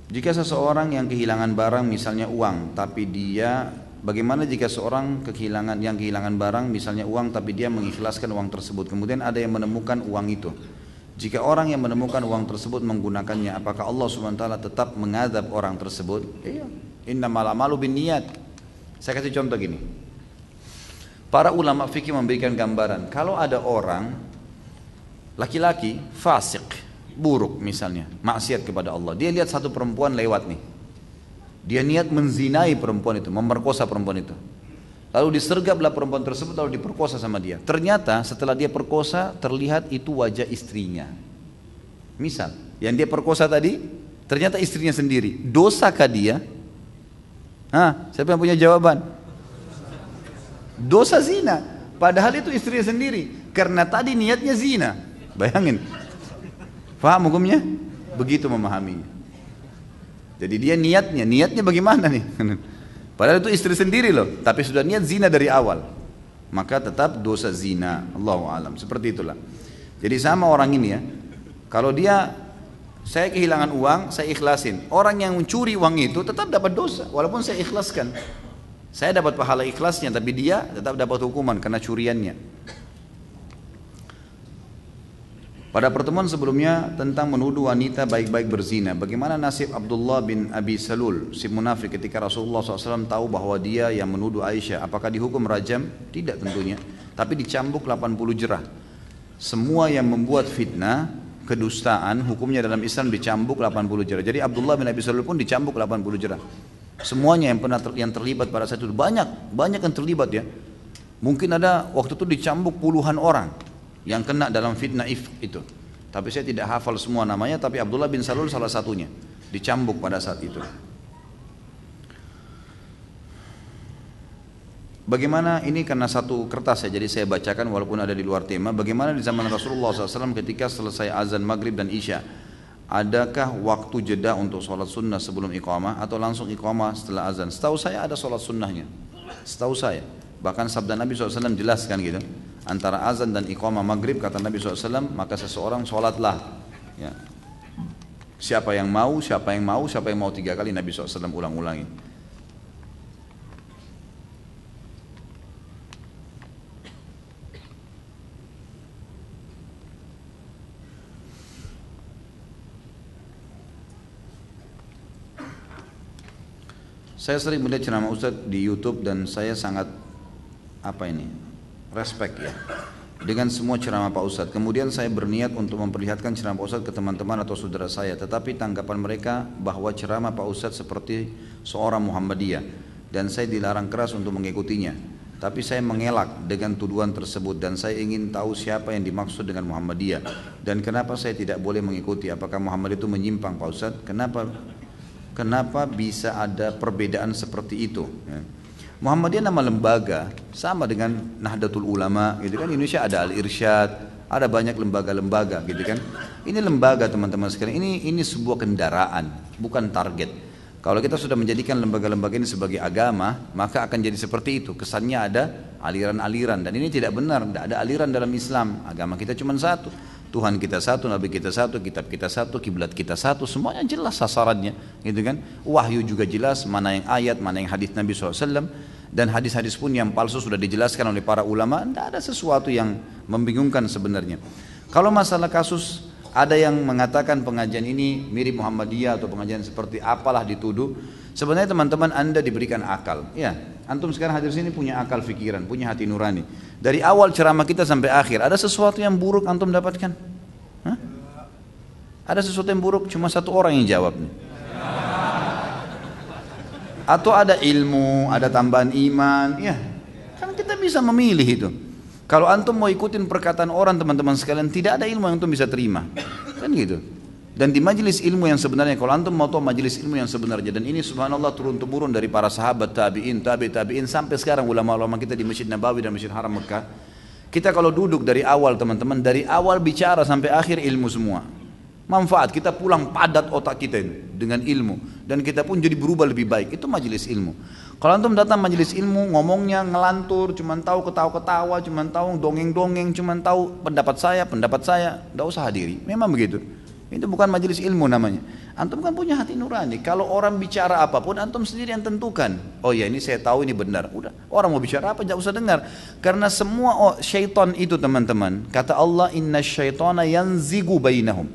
Jika seseorang yang kehilangan barang misalnya uang, tapi dia bagaimana jika seorang kehilangan barang misalnya uang tapi dia mengikhlaskan uang tersebut, kemudian ada yang menemukan uang itu. Jika orang yang menemukan uang tersebut menggunakannya, apakah Allah SWT tetap mengadab orang tersebut? Iya. Innamal a'malu binniyat. Saya kasih contoh gini. Para ulama fikih memberikan gambaran, kalau ada orang laki-laki fasik, buruk misalnya, maksiat kepada Allah. Dia lihat satu perempuan lewat nih. Dia niat menzinai perempuan itu, memerkosa perempuan itu. Lalu disergaplah perempuan tersebut lalu diperkosa sama dia. Ternyata setelah dia perkosa terlihat itu wajah istrinya. Misal, yang dia perkosa tadi ternyata istrinya sendiri. Dosakah dia? Siapa yang punya jawaban? Dosa zina. Padahal itu istrinya sendiri. Karena tadi niatnya zina. Bayangin. Faham hukumnya? Begitu memahaminya. Jadi dia niatnya bagaimana nih? Padahal itu istri sendiri loh, tapi sudah niat zina dari awal. Maka tetap dosa zina. Allahu a'lam. Seperti itulah. Jadi sama orang ini ya. Kalau saya kehilangan uang, saya ikhlasin. Orang yang mencuri uang itu tetap dapat dosa, walaupun saya ikhlaskan. Saya dapat pahala ikhlasnya, tapi dia tetap dapat hukuman karena curiannya. Pada pertemuan sebelumnya tentang menuduh wanita baik-baik berzina, bagaimana nasib Abdullah bin Abi Salul, si munafik ketika Rasulullah SAW tahu bahwa dia yang menuduh Aisyah, apakah dihukum rajam? Tidak tentunya, tapi dicambuk 80 jerah. Semua yang membuat fitnah, kedustaan, hukumnya dalam Islam dicambuk 80 jerah. Jadi Abdullah bin Abi Salul pun dicambuk 80 jerah. Semuanya yang terlibat pada saat itu, banyak yang terlibat ya. Mungkin ada waktu itu dicambuk puluhan orang yang kena dalam fitnah itu. Tapi saya tidak hafal semua namanya, tapi Abdullah bin Salul salah satunya dicambuk pada saat itu. Bagaimana ini karena satu kertas ya, jadi saya bacakan walaupun ada di luar tema. Bagaimana di zaman Rasulullah SAW ketika selesai azan maghrib dan isya, adakah waktu jeda untuk sholat sunnah sebelum iqamah atau langsung iqamah setelah azan? Setahu saya ada sholat sunnahnya, setahu saya. Bahkan sabda Nabi SAW jelaskan gitu, antara azan dan iqamah maghrib kata Nabi SAW, maka seseorang sholatlah ya. Siapa yang mau 3 kali Nabi SAW ulang-ulangi. Saya sering melihat ceramah Ustadz di YouTube dan saya sangat respect ya dengan semua ceramah Pak Ustadz. Kemudian saya berniat untuk memperlihatkan ceramah Pak Ustadz ke teman-teman atau saudara saya, tetapi tanggapan mereka bahwa ceramah Pak Ustadz seperti seorang Muhammadiyah dan saya dilarang keras untuk mengikutinya. Tapi saya mengelak dengan tuduhan tersebut dan saya ingin tahu siapa yang dimaksud dengan Muhammadiyah dan kenapa saya tidak boleh mengikuti. Apakah Muhammad itu menyimpang Pak Ustadz? Kenapa bisa ada perbedaan seperti itu? Muhammadiyah nama lembaga sama dengan Nahdlatul Ulama gitu kan. Di Indonesia ada Al-Irsyad, ada banyak lembaga-lembaga gitu kan. Ini lembaga teman-teman sekalian, ini sebuah kendaraan, bukan target. Kalau kita sudah menjadikan lembaga-lembaga ini sebagai agama, maka akan jadi seperti itu. Kesannya ada aliran-aliran dan ini tidak benar, tidak ada aliran dalam Islam. Agama kita cuma satu. Tuhan kita satu, Nabi kita satu, kitab kita satu, kiblat kita satu, semuanya jelas sasarannya, gitu kan? Wahyu juga jelas, mana yang ayat, mana yang hadis Nabi SAW, dan hadis-hadis pun yang palsu sudah dijelaskan oleh para ulama. Tidak ada sesuatu yang membingungkan sebenarnya. Kalau masalah kasus Ada yang mengatakan pengajian ini mirip Muhammadiyah atau pengajian seperti apalah dituduh. Sebenarnya teman-teman Anda diberikan akal. Ya, antum sekarang hadir sini punya akal fikiran, punya hati nurani. Dari awal ceramah kita sampai akhir, ada sesuatu yang buruk antum dapatkan? Hah? Ada sesuatu yang buruk? Cuma satu orang yang jawab nih. Atau ada ilmu, ada tambahan iman, ya kan kita bisa memilih itu. Kalau antum mau ikutin perkataan orang teman-teman sekalian, tidak ada ilmu yang antum bisa terima, kan gitu. Dan di majelis ilmu yang sebenarnya, kalau antum mau tahu majelis ilmu yang sebenarnya, dan ini subhanallah turun-temurun dari para sahabat, tabi'in, tabi'in, sampai sekarang ulama-ulama kita di Masjid Nabawi dan Masjid Haram Mekah, kita kalau duduk dari awal teman-teman, dari awal bicara sampai akhir ilmu semua. Manfaat, kita pulang padat otak kita ini dengan ilmu, dan kita pun jadi berubah lebih baik. Itu majelis ilmu. Kalau antum datang majelis ilmu ngomongnya ngelantur, cuman tahu ketawa-ketawa, cuman tahu dongeng-dongeng, cuman tahu pendapat saya, enggak usah hadiri. Memang begitu. Itu bukan majelis ilmu namanya. Antum kan punya hati nurani. Kalau orang bicara apapun, antum sendiri yang tentukan. Oh ya, ini saya tahu ini benar. Udah, orang mau bicara apa jangan usah dengar. Karena semua syaitan itu teman-teman, kata Allah, inna syaitana yanzigu bainahum.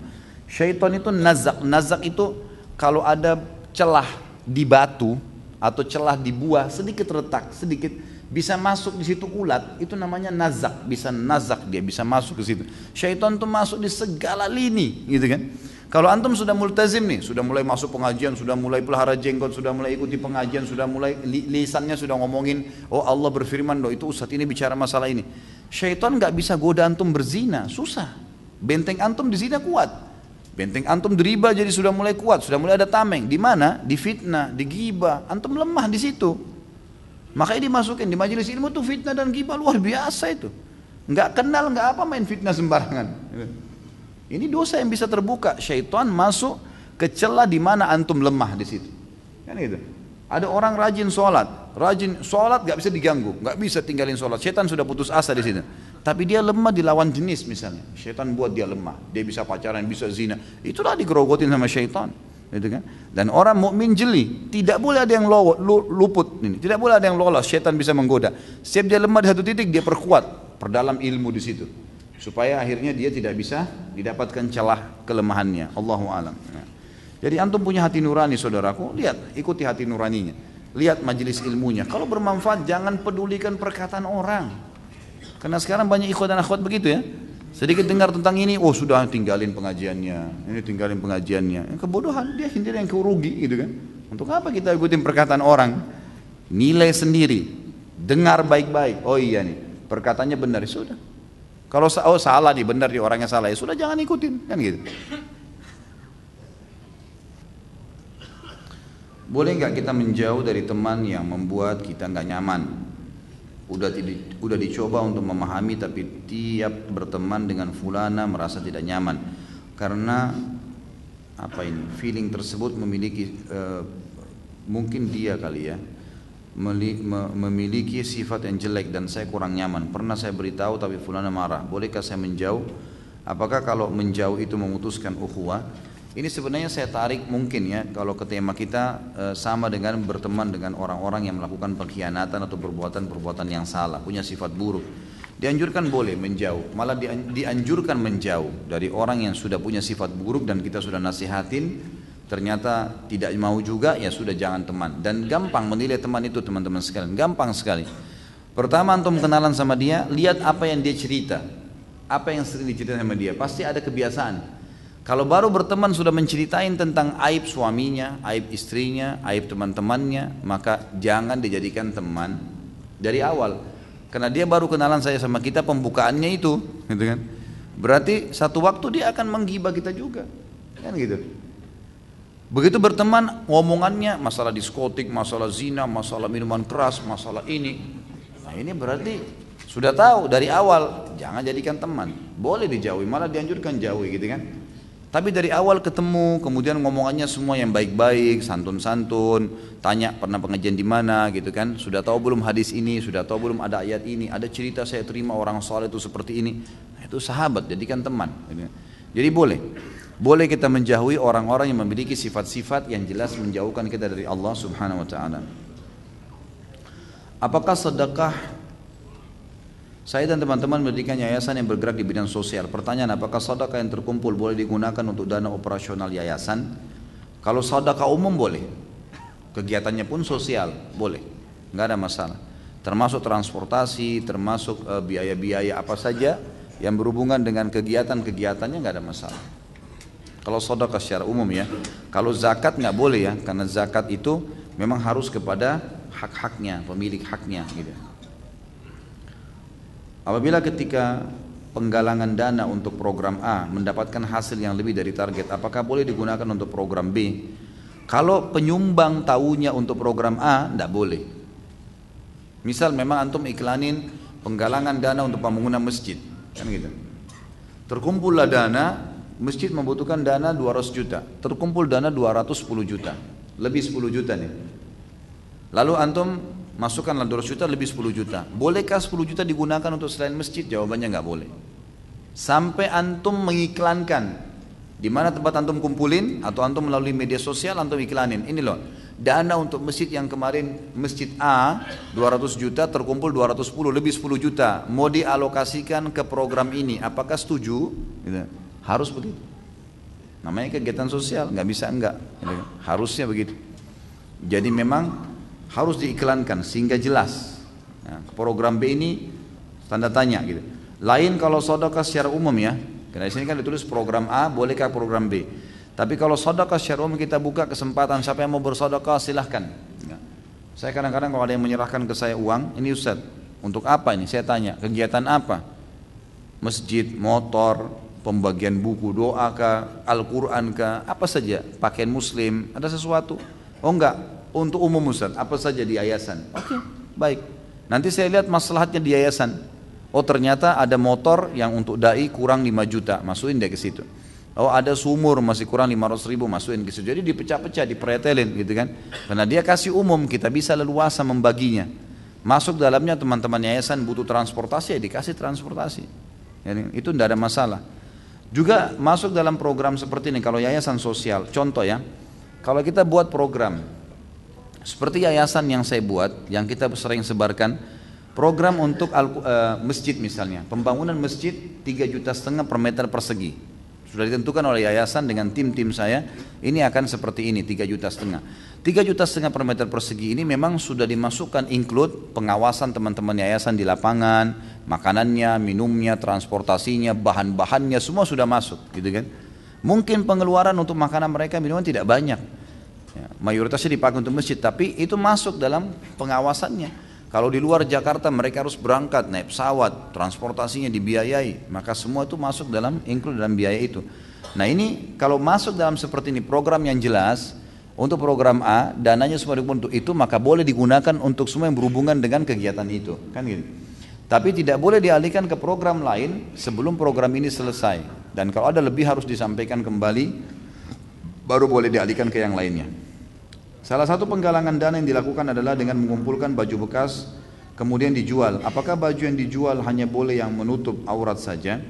Syaitan itu nazak. Nazak itu kalau ada celah di batu atau celah di buah, sedikit retak, sedikit bisa masuk di situ ulat, itu namanya nazak. Bisa nazak, dia bisa masuk ke situ. Syaitan itu masuk di segala lini, gitu kan. Kalau antum sudah multazim nih, sudah mulai masuk pengajian, sudah mulai pelihara jenggot, sudah mulai ikuti pengajian, sudah mulai lisannya sudah ngomongin, oh Allah berfirman, loh itu ustadz ini bicara masalah ini. Syaitan nggak bisa goda antum berzina, susah. Benteng antum di zina kuat. Benteng antum di riba jadi sudah mulai kuat, sudah mulai ada tameng. Di mana? Di fitnah, di ghibah. Antum lemah di situ. Makanya dimasukin di majelis ilmu tuh fitnah dan ghibah luar biasa itu. Enggak kenal, enggak apa main fitnah sembarangan. Ini dosa yang bisa terbuka. Syaitan masuk ke celah di mana antum lemah di situ. Kan gitu. Ada orang rajin sholat nggak bisa diganggu, nggak bisa tinggalin sholat. Syaitan sudah putus asa di situ. Tapi dia lemah di lawan jenis misalnya. Syaitan buat dia lemah. Dia bisa pacaran, bisa zina. Itulah digerogotin sama syaitan. Gitu kan? Dan orang mukmin jeli, tidak boleh ada yang luput ini. Tidak boleh ada yang lolos. Syaitan bisa menggoda. Setiap dia lemah di satu titik, dia perkuat, perdalam ilmu di situ. Supaya akhirnya dia tidak bisa didapatkan celah kelemahannya. Allahu a'lam. Jadi antum punya hati nurani saudaraku, lihat, ikuti hati nuraninya. Lihat majelis ilmunya. Kalau bermanfaat jangan pedulikan perkataan orang. Karena sekarang banyak ikhwan dan akhwat begitu ya. Sedikit dengar tentang ini, oh sudah tinggalin pengajiannya. Ini tinggalin pengajiannya. Kebodohan, dia sendiri yang rugi gitu kan. Untuk apa kita ikutin perkataan orang? Nilai sendiri. Dengar baik-baik. Oh iya nih, perkataannya benar, sudah. Kalau salah nih, benar nih orangnya salah, ya sudah jangan ikutin, kan gitu. Boleh nggak kita menjauh dari teman yang membuat kita nggak nyaman? Udah dicoba untuk memahami, tapi tiap berteman dengan fulana merasa tidak nyaman karena apa ini? Feeling tersebut memiliki mungkin dia kali ya memiliki sifat yang jelek dan saya kurang nyaman. Pernah saya beritahu tapi fulana marah. Bolehkah saya menjauh? Apakah kalau menjauh itu memutuskan ukhuwah? Ini sebenarnya saya tarik mungkin ya, kalau ke tema kita sama dengan berteman dengan orang-orang yang melakukan pengkhianatan atau perbuatan-perbuatan yang salah, punya sifat buruk. Dianjurkan boleh menjauh, malah dianjurkan menjauh dari orang yang sudah punya sifat buruk dan kita sudah nasihatin, ternyata tidak mau juga, ya sudah jangan teman. Dan gampang menilai teman itu teman-teman sekalian, gampang sekali. Pertama antum kenalan sama dia, lihat apa yang dia cerita, apa yang sering diceritakan sama dia, pasti ada kebiasaan. Kalau baru berteman sudah menceritain tentang aib suaminya, aib istrinya, aib teman-temannya, maka jangan dijadikan teman dari awal. Karena dia baru kenalan saya sama kita, pembukaannya itu, gitu kan? Berarti satu waktu dia akan menggibah kita juga, kan gitu. Begitu berteman, ngomongannya masalah diskotik, masalah zina, masalah minuman keras, masalah ini. Nah ini berarti sudah tahu dari awal, jangan jadikan teman. Boleh dijauhi, malah dianjurkan jauhi, gitu kan? Tapi dari awal ketemu, kemudian ngomongannya semua yang baik-baik, santun-santun, tanya pernah pengajian di mana gitu kan, sudah tahu belum hadis ini, sudah tahu belum ada ayat ini, ada cerita saya terima orang saleh itu seperti ini, nah, itu sahabat, jadikan teman. Jadi boleh kita menjauhi orang-orang yang memiliki sifat-sifat yang jelas menjauhkan kita dari Allah Subhanahu Wa Taala. Apakah sedekah Saya dan teman-teman mendirikan yayasan yang bergerak di bidang sosial. Pertanyaan, apakah sedekah yang terkumpul boleh digunakan untuk dana operasional yayasan? Kalau sedekah umum boleh, kegiatannya pun sosial, boleh, nggak ada masalah. Termasuk transportasi, termasuk biaya-biaya apa saja yang berhubungan dengan kegiatan-kegiatannya nggak ada masalah. Kalau sedekah secara umum ya. Kalau zakat nggak boleh ya, karena zakat itu memang harus kepada hak-haknya, pemilik haknya gitu. Apabila ketika penggalangan dana untuk program A mendapatkan hasil yang lebih dari target, apakah boleh digunakan untuk program B? Kalau penyumbang tahunya untuk program A, tidak boleh. Misal memang antum iklanin penggalangan dana untuk pembangunan masjid, kan gitu. Terkumpullah dana, masjid membutuhkan dana 200 juta, terkumpul dana 210 juta, lebih 10 juta nih. Lalu antum masukkanlah 200 juta lebih 10 juta. Bolehkah 10 juta digunakan untuk selain masjid? Jawabannya nggak boleh. Sampai antum mengiklankan di mana tempat antum kumpulin, atau antum melalui media sosial antum iklanin. Ini loh, dana untuk masjid yang kemarin masjid A 200 juta terkumpul 210 lebih 10 juta. Mau dialokasikan ke program ini. Apakah setuju? Gitu. Harus begitu. Namanya kegiatan sosial, nggak bisa enggak. Gitu. Harusnya begitu. Jadi memang harus diiklankan sehingga jelas. Nah, program B ini tanda tanya gitu. Lain kalau sedekah secara umum ya. Karena di sini kan ditulis program A, bolehkah program B? Tapi kalau sedekah secara umum kita buka kesempatan, siapa yang mau bersedekah silahkan. Ya. Saya kadang-kadang kalau ada yang menyerahkan ke saya uang, ini Ustaz, untuk apa ini? Saya tanya, kegiatan apa? Masjid, motor, pembagian buku, doa kah, Al-Quran kah, apa saja, pakaian muslim, ada sesuatu? Oh enggak, untuk umum Ustaz, apa saja di yayasan. Oke, baik. Nanti saya lihat maslahatnya di yayasan. Oh ternyata ada motor yang untuk dai kurang 5 juta, masukin dia ke situ. Oh ada sumur masih kurang 500 ribu, masukin ke situ. Jadi dipecah-pecah, dipretelin gitu kan. Karena dia kasih umum, kita bisa leluasa membaginya. Masuk dalamnya teman-teman yayasan butuh transportasi, ya dikasih transportasi. Jadi, itu tidak ada masalah. Juga masuk dalam program seperti ini, kalau yayasan sosial, contoh ya, kalau kita buat program seperti yayasan yang saya buat, yang kita sering sebarkan, program untuk masjid misalnya, pembangunan masjid 3,5 juta per meter persegi. Sudah ditentukan oleh yayasan dengan tim-tim saya, ini akan seperti ini 3,5 juta. 3,5 juta per meter persegi ini memang sudah dimasukkan include pengawasan teman-teman yayasan di lapangan, makanannya, minumnya, transportasinya, bahan-bahannya semua sudah masuk, gitu kan. Mungkin pengeluaran untuk makanan mereka, minuman tidak banyak. Ya, mayoritasnya dipakai untuk masjid, tapi itu masuk dalam pengawasannya. Kalau di luar Jakarta mereka harus berangkat naik pesawat, transportasinya dibiayai, maka semua itu masuk dalam include dalam biaya itu. Nah ini kalau masuk dalam seperti ini program yang jelas untuk program A, dananya semua untuk itu, maka boleh digunakan untuk semua yang berhubungan dengan kegiatan itu, kan gitu. Tapi tidak boleh dialihkan ke program lain sebelum program ini selesai. Dan kalau ada lebih harus disampaikan kembali, baru boleh dialihkan ke yang lainnya. Salah satu penggalangan dana yang dilakukan adalah dengan mengumpulkan baju bekas kemudian dijual. Apakah baju yang dijual hanya boleh yang menutup aurat saja?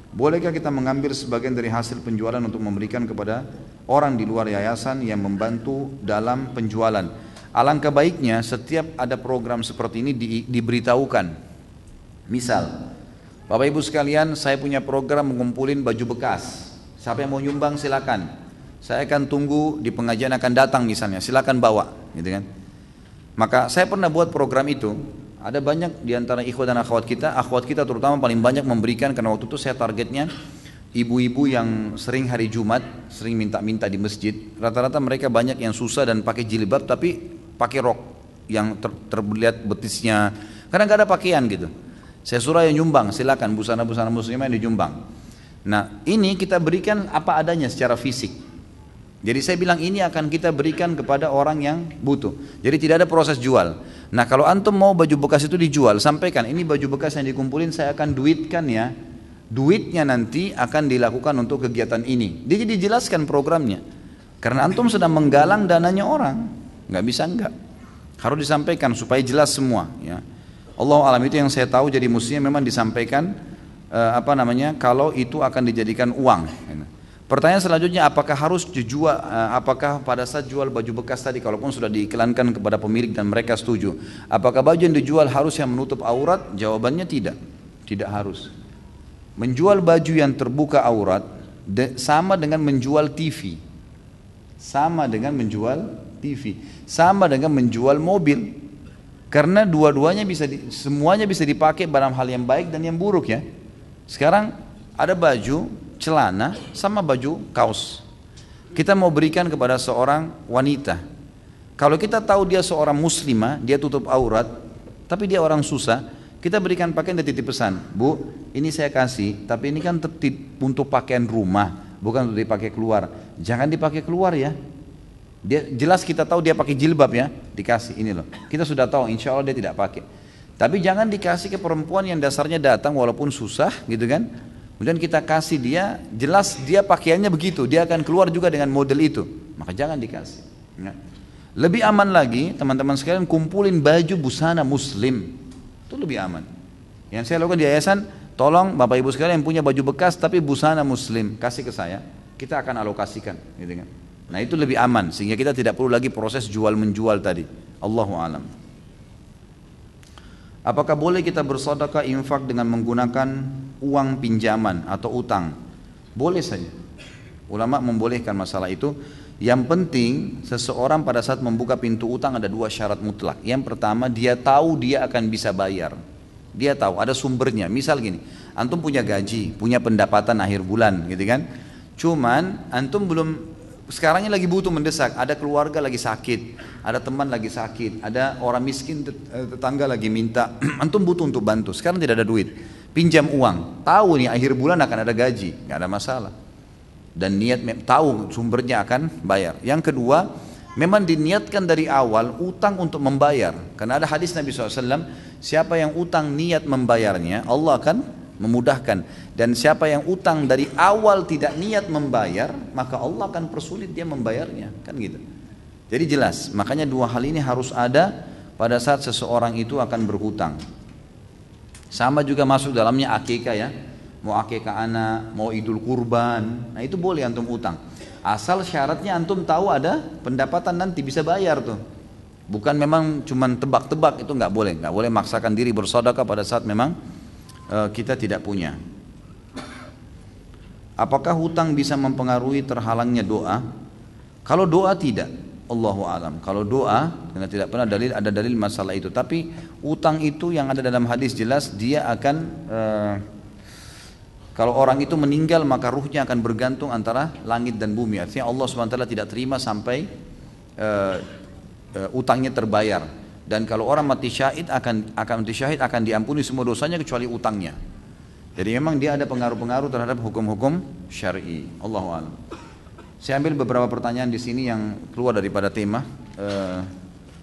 Bolehkah kita mengambil sebagian dari hasil penjualan untuk memberikan kepada orang di luar yayasan yang membantu dalam penjualan? Alangkah baiknya setiap ada program seperti ini diberitahukan. Misal, Bapak Ibu sekalian, saya punya program mengumpulin baju bekas. Siapa yang mau nyumbang silakan. Saya akan tunggu di pengajian akan datang misalnya, silakan bawa, gitu kan. Maka saya pernah buat program itu, ada banyak di antara ikhwat dan akhwat kita terutama paling banyak memberikan, karena waktu itu saya targetnya ibu-ibu yang sering hari Jumat, sering minta-minta di masjid, rata-rata mereka banyak yang susah dan pakai jilbab tapi pakai rok yang terlihat betisnya, karena nggak ada pakaian gitu. Saya suruh yang nyumbang, silakan busana-busana muslimah yang dijumbang. Nah ini kita berikan apa adanya secara fisik. Jadi saya bilang ini akan kita berikan kepada orang yang butuh. Jadi tidak ada proses jual. Nah kalau antum mau baju bekas itu dijual, sampaikan ini baju bekas yang dikumpulin saya akan duitkan ya. Duitnya nanti akan dilakukan untuk kegiatan ini. Dia jadi jelaskan programnya. Karena antum sedang menggalang dananya orang, nggak bisa enggak. Harus disampaikan supaya jelas semua. Ya. Allah alam itu yang saya tahu. Jadi mestinya memang disampaikan kalau itu akan dijadikan uang. Pertanyaan selanjutnya, apakah harus dijual, apakah pada saat jual baju bekas tadi, kalaupun sudah diiklankan kepada pemilik dan mereka setuju, apakah baju yang dijual harus yang menutup aurat? Jawabannya tidak. Tidak harus. Menjual baju yang terbuka aurat sama dengan menjual TV. Sama dengan menjual TV. Sama dengan menjual mobil. Karena dua-duanya semuanya bisa dipakai dalam hal yang baik dan yang buruk ya. Sekarang ada baju, celana sama baju kaos. Kita mau berikan kepada seorang wanita. Kalau kita tahu dia seorang muslimah, dia tutup aurat, tapi dia orang susah, kita berikan pakaian dan titip pesan, Bu, ini saya kasih, tapi ini kan untuk pakaian rumah, bukan untuk dipakai keluar. Jangan dipakai keluar ya. Dia jelas kita tahu dia pakai jilbab ya, dikasih ini loh. Kita sudah tahu, insya Allah dia tidak pakai. Tapi jangan dikasih ke perempuan yang dasarnya datang walaupun susah, gitu kan? Kemudian kita kasih dia, jelas dia pakaiannya begitu, dia akan keluar juga dengan model itu. Maka jangan dikasih. Ya. Lebih aman lagi, teman-teman sekalian kumpulin baju busana muslim. Itu lebih aman. Yang saya lakukan di yayasan, tolong Bapak Ibu sekalian yang punya baju bekas tapi busana muslim, kasih ke saya, kita akan alokasikan, gitu kan. Nah itu lebih aman, sehingga kita tidak perlu lagi proses jual menjual tadi. Allahu a'lam. Apakah boleh kita bersedekah infak dengan menggunakan uang pinjaman atau utang? Boleh saja. Ulama membolehkan masalah itu. Yang penting seseorang pada saat membuka pintu utang ada dua syarat mutlak. Yang pertama dia tahu dia akan bisa bayar. Dia tahu ada sumbernya. Misal gini, antum punya gaji, punya pendapatan akhir bulan gitu kan. Cuman antum belum, sekarang ini lagi butuh mendesak. Ada keluarga lagi sakit, ada teman lagi sakit, ada orang miskin tetangga lagi minta. Antum butuh untuk bantu, sekarang tidak ada duit. Pinjam uang, tahu nih akhir bulan akan ada gaji, nggak ada masalah. Dan niat tahu sumbernya akan bayar. Yang kedua, memang diniatkan dari awal utang untuk membayar. Karena ada hadis Nabi SAW, siapa yang utang niat membayarnya, Allah akan memudahkan. Dan siapa yang utang dari awal tidak niat membayar, maka Allah akan persulit dia membayarnya. Kan gitu. Jadi jelas, makanya dua hal ini harus ada pada saat seseorang itu akan berhutang. Sama juga masuk dalamnya akikah ya. Mau akikah anak, mau idul kurban, nah itu boleh antum utang. Asal syaratnya antum tahu ada pendapatan nanti bisa bayar tuh. Bukan memang cuman tebak-tebak, itu nggak boleh maksakan diri bersedekah pada saat memang kita tidak punya. Apakah hutang bisa mempengaruhi terhalangnya doa? Kalau doa tidak, Allahu a'lam. Kalau doa, karena tidak pernah ada dalil masalah itu. Tapi utang itu yang ada dalam hadis jelas dia akan kalau orang itu meninggal maka ruhnya akan bergantung antara langit dan bumi. Artinya Allah SWT tidak terima sampai utangnya terbayar. Dan kalau orang mati syahid akan diampuni semua dosanya kecuali utangnya. Jadi memang dia ada pengaruh-pengaruh terhadap hukum-hukum syar'i. Allahu a'lam. Saya ambil beberapa pertanyaan di sini yang keluar daripada tema.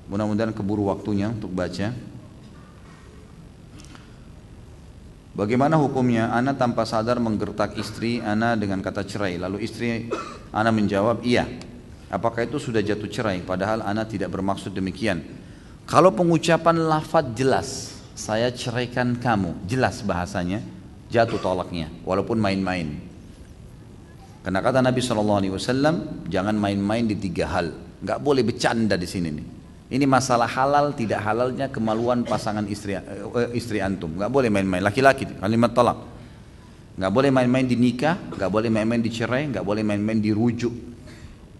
Mudah-mudahan keburu waktunya untuk baca. Bagaimana hukumnya ana tanpa sadar menggertak istri ana dengan kata cerai, lalu istri ana menjawab iya. Apakah itu sudah jatuh cerai padahal ana tidak bermaksud demikian? Kalau pengucapan lafaz jelas, saya ceraikan kamu, jelas bahasanya, jatuh tolaknya walaupun main-main. Karena kata Nabi SAW, jangan main-main di tiga hal. Enggak boleh bercanda di sini nih. Ini masalah halal tidak halalnya kemaluan pasangan istri antum. Nggak boleh main-main. Laki-laki kalimat talak. Nggak boleh main-main di nikah, nggak boleh main-main di cerai, nggak boleh main-main di rujuk.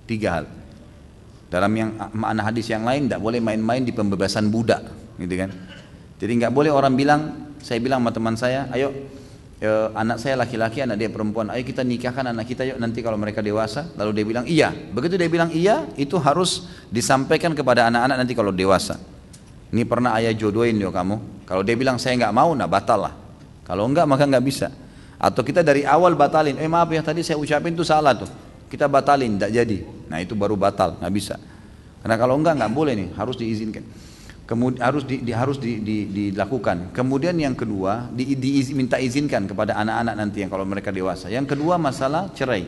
Tiga hal. Dalam yang makna hadis yang lain, nggak boleh main-main di pembebasan budak, gitu kan? Jadi nggak boleh orang bilang, saya bilang sama teman saya, ayo anak saya laki-laki, anak dia perempuan, ayo kita nikahkan anak kita yuk nanti kalau mereka dewasa. Lalu dia bilang iya. Begitu dia bilang iya, itu harus disampaikan kepada anak-anak nanti kalau dewasa. Ini pernah ayah jodohin yuk kamu. Kalau dia bilang saya nggak mau, nah batal lah. Kalau enggak maka nggak bisa. Atau kita dari awal batalin. Maaf ya tadi saya ucapin itu salah tuh. Kita batalin, tidak jadi. Nah itu baru batal, nggak bisa. Karena kalau enggak boleh nih, harus diizinkan. Kemudian harus dilakukan. Kemudian yang kedua minta izinkan kepada anak-anak nanti yang kalau mereka dewasa. Yang kedua masalah cerai.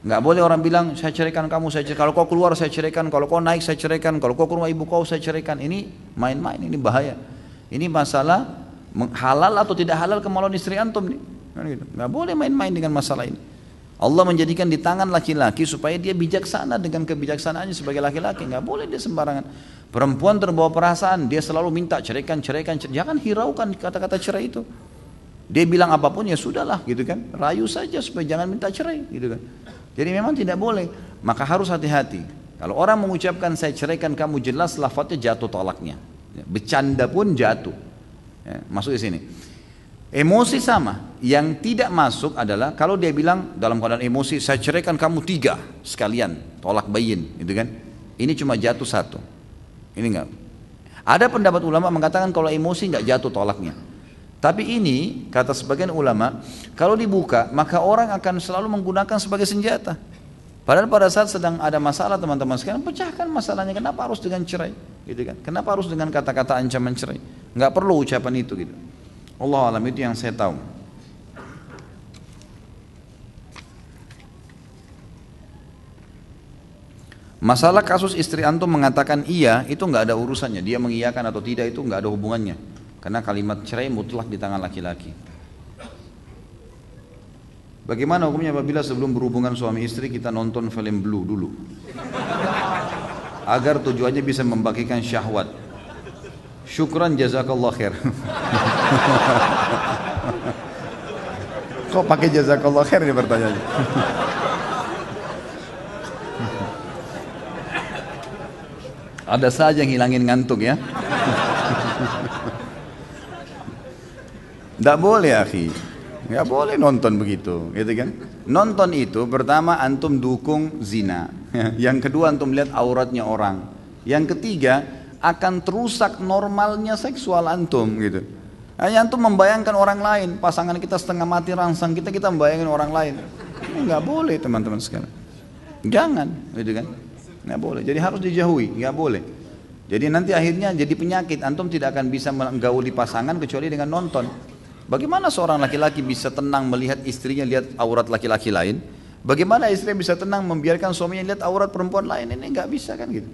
Nggak boleh orang bilang saya ceraikan kamu, kalau kau keluar saya ceraikan, kalau kau naik saya ceraikan, kalau kau ke rumah ibu kau saya ceraikan. Ini main-main, ini bahaya. Ini masalah halal atau tidak halal kemaluan istri antum nih. Nggak boleh main-main dengan masalah ini. Allah menjadikan di tangan laki-laki supaya dia bijaksana dengan kebijaksanaannya sebagai laki-laki. Nggak boleh dia sembarangan. Perempuan terbawa perasaan, dia selalu minta ceraikan. Jangan hiraukan kata-kata cerai itu. Dia bilang apapun ya sudahlah gitu kan, rayu saja supaya jangan minta cerai gitu kan. Jadi memang tidak boleh, maka harus hati-hati. Kalau orang mengucapkan saya ceraikan kamu, jelas lafadznya jatuh tolaknya. Bercanda pun jatuh. Ya, masuk di sini. Emosi sama. Yang tidak masuk adalah kalau dia bilang dalam keadaan emosi, saya ceraikan kamu 3 sekalian, tolak bayin, gitu kan? Ini cuma jatuh 1. Ini enggak. Ada pendapat ulama mengatakan kalau emosi enggak jatuh tolaknya. Tapi ini kata sebagian ulama, kalau dibuka maka orang akan selalu menggunakan sebagai senjata. Padahal pada saat sedang ada masalah teman-teman sekalian, pecahkan masalahnya. Kenapa harus dengan cerai? Gitu kan? Kenapa harus dengan kata-kata ancaman cerai? Enggak perlu ucapan itu gitu. Allah alam, itu yang saya tahu. Masalah kasus istri antum mengatakan iya, itu nggak ada urusannya. Dia mengiyakan atau tidak itu nggak ada hubungannya. Karena kalimat cerai mutlak di tangan laki-laki. Bagaimana hukumnya apabila sebelum berhubungan suami istri kita nonton film Blue dulu? Agar tujuannya bisa membagikan syahwat. Syukran jazakallah khair. Kok pakai jazakallah khair ini pertanyaannya? Ada saja yang hilangin ngantuk ya. Tidak boleh akhi, nggak boleh nonton begitu, gitu kan? Nonton itu pertama antum dukung zina, yang kedua antum lihat auratnya orang, yang ketiga akan terusak normalnya seksual antum, gitu. Hanya antum membayangkan orang lain, pasangan kita setengah mati rangsang kita membayangkan orang lain, ini nggak boleh teman-teman sekalian. Jangan, gitu kan? Nggak boleh. Jadi harus dijauhi, nggak boleh. Jadi nanti akhirnya jadi penyakit, antum tidak akan bisa menggauli pasangan kecuali dengan nonton. Bagaimana seorang laki-laki bisa tenang melihat istrinya lihat aurat laki-laki lain? Bagaimana istri bisa tenang membiarkan suaminya lihat aurat perempuan lain? Ini nggak bisa kan gitu.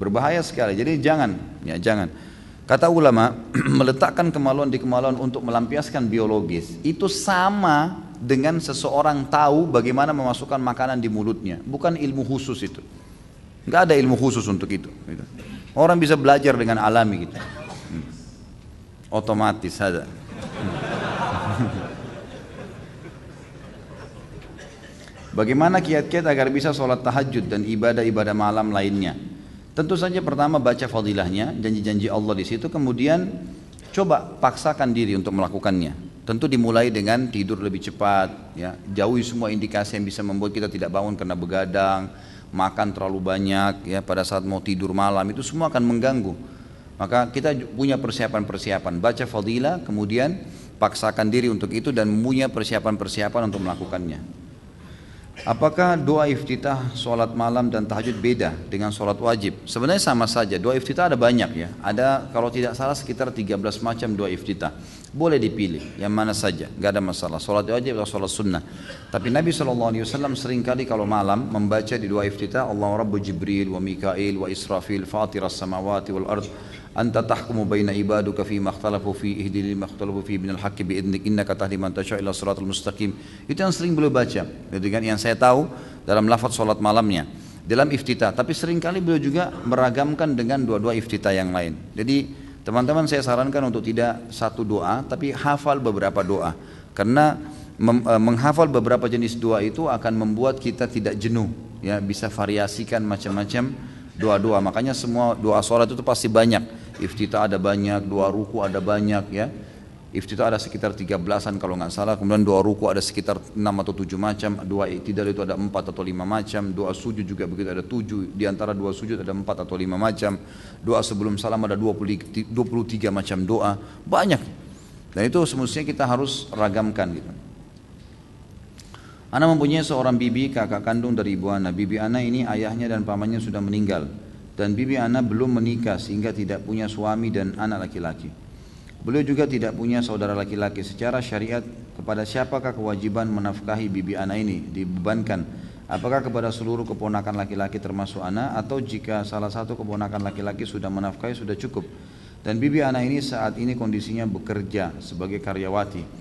Berbahaya sekali. Jadi jangan, ya jangan. Kata ulama, meletakkan kemaluan di kemaluan untuk melampiaskan biologis itu sama dengan seseorang tahu bagaimana memasukkan makanan di mulutnya. Bukan ilmu khusus itu. Nggak ada ilmu khusus untuk itu. Gitu. Orang bisa belajar dengan alami gitu. Otomatis ada. Bagaimana kiat-kiat agar bisa sholat tahajud dan ibadah-ibadah malam lainnya? Tentu saja pertama baca fadilahnya, janji-janji Allah di situ, kemudian coba paksakan diri untuk melakukannya. Tentu dimulai dengan tidur lebih cepat, ya, jauhi semua indikasi yang bisa membuat kita tidak bangun karena begadang, makan terlalu banyak, ya, pada saat mau tidur malam itu semua akan mengganggu. Maka kita punya persiapan-persiapan, baca fadilah, kemudian paksakan diri untuk itu dan punya persiapan-persiapan untuk melakukannya. Apakah doa iftitah sholat malam dan tahajud beda dengan sholat wajib? Sebenarnya sama saja, doa iftitah ada banyak ya. Ada kalau tidak salah sekitar 13 macam doa iftitah. Boleh dipilih, yang mana saja, gak ada masalah. Sholat wajib atau sholat sunnah. Tapi Nabi SAW seringkali kalau malam membaca di doa iftitah, Allah Rabbu Jibril wa Mikail wa Israfil fatiras samawati wal ard. Anta tahkumu baina ibaduka fi makhtalafu fi ihdili makhtalafu fi binal haqqi biidnik innaka tahdi man tasha' ila siratal mustaqim. Itu yang sering beliau baca, gitu kan, yang saya tahu dalam lafaz salat malamnya dalam iftitah, tapi seringkali beliau juga meragamkan dengan doa-doa iftitah yang lain. Jadi teman-teman saya sarankan untuk tidak satu doa tapi hafal beberapa doa, karena menghafal beberapa jenis doa itu akan membuat kita tidak jenuh, ya, bisa variasikan macam-macam doa-doa. Makanya semua doa sholat itu pasti banyak. Iftitah ada banyak, doa ruku ada banyak, ya. Iftitah ada sekitar 13-an kalau nggak salah. Kemudian doa ruku ada sekitar 6 atau 7 macam. Doa i'tidal itu ada 4 atau 5 macam. Doa sujud juga begitu, ada 7. Di antara doa sujud ada 4 atau 5 macam. Doa sebelum salam ada 23 macam doa. Banyak. Dan itu semestinya kita harus ragamkan gitu. Ana mempunyai seorang bibi, kakak kandung dari ibu ana. Bibi ana ini ayahnya dan pamannya sudah meninggal, dan bibi ana belum menikah sehingga tidak punya suami dan anak laki-laki. Beliau juga tidak punya saudara laki-laki. Secara syariat, kepada siapakah kewajiban menafkahi bibi ana ini dibebankan? Apakah kepada seluruh keponakan laki-laki termasuk ana, atau jika salah satu keponakan laki-laki sudah menafkahi sudah cukup? Dan bibi ana ini saat ini kondisinya bekerja sebagai karyawati.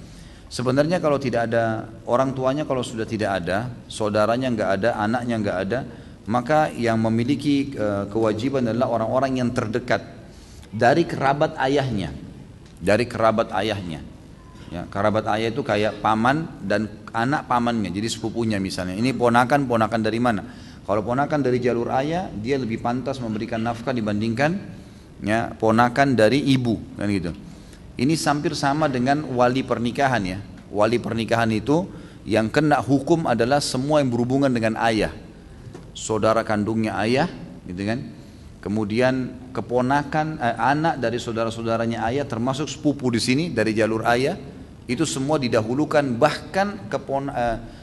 Sebenarnya kalau tidak ada orang tuanya, kalau sudah tidak ada, saudaranya nggak ada, anaknya nggak ada, maka yang memiliki kewajiban adalah orang-orang yang terdekat dari kerabat ayahnya, Ya, kerabat ayah itu kayak paman dan anak pamannya, jadi sepupunya misalnya. Ini ponakan dari mana? Kalau ponakan dari jalur ayah, dia lebih pantas memberikan nafkah dibandingkan ya ponakan dari ibu, kan gitu. Ini hampir sama dengan wali pernikahan ya. Wali pernikahan itu yang kena hukum adalah semua yang berhubungan dengan ayah, saudara kandungnya ayah, gitu kan. Kemudian keponakan anak dari saudara-saudaranya ayah, termasuk sepupu di sini dari jalur ayah. Itu semua didahulukan, bahkan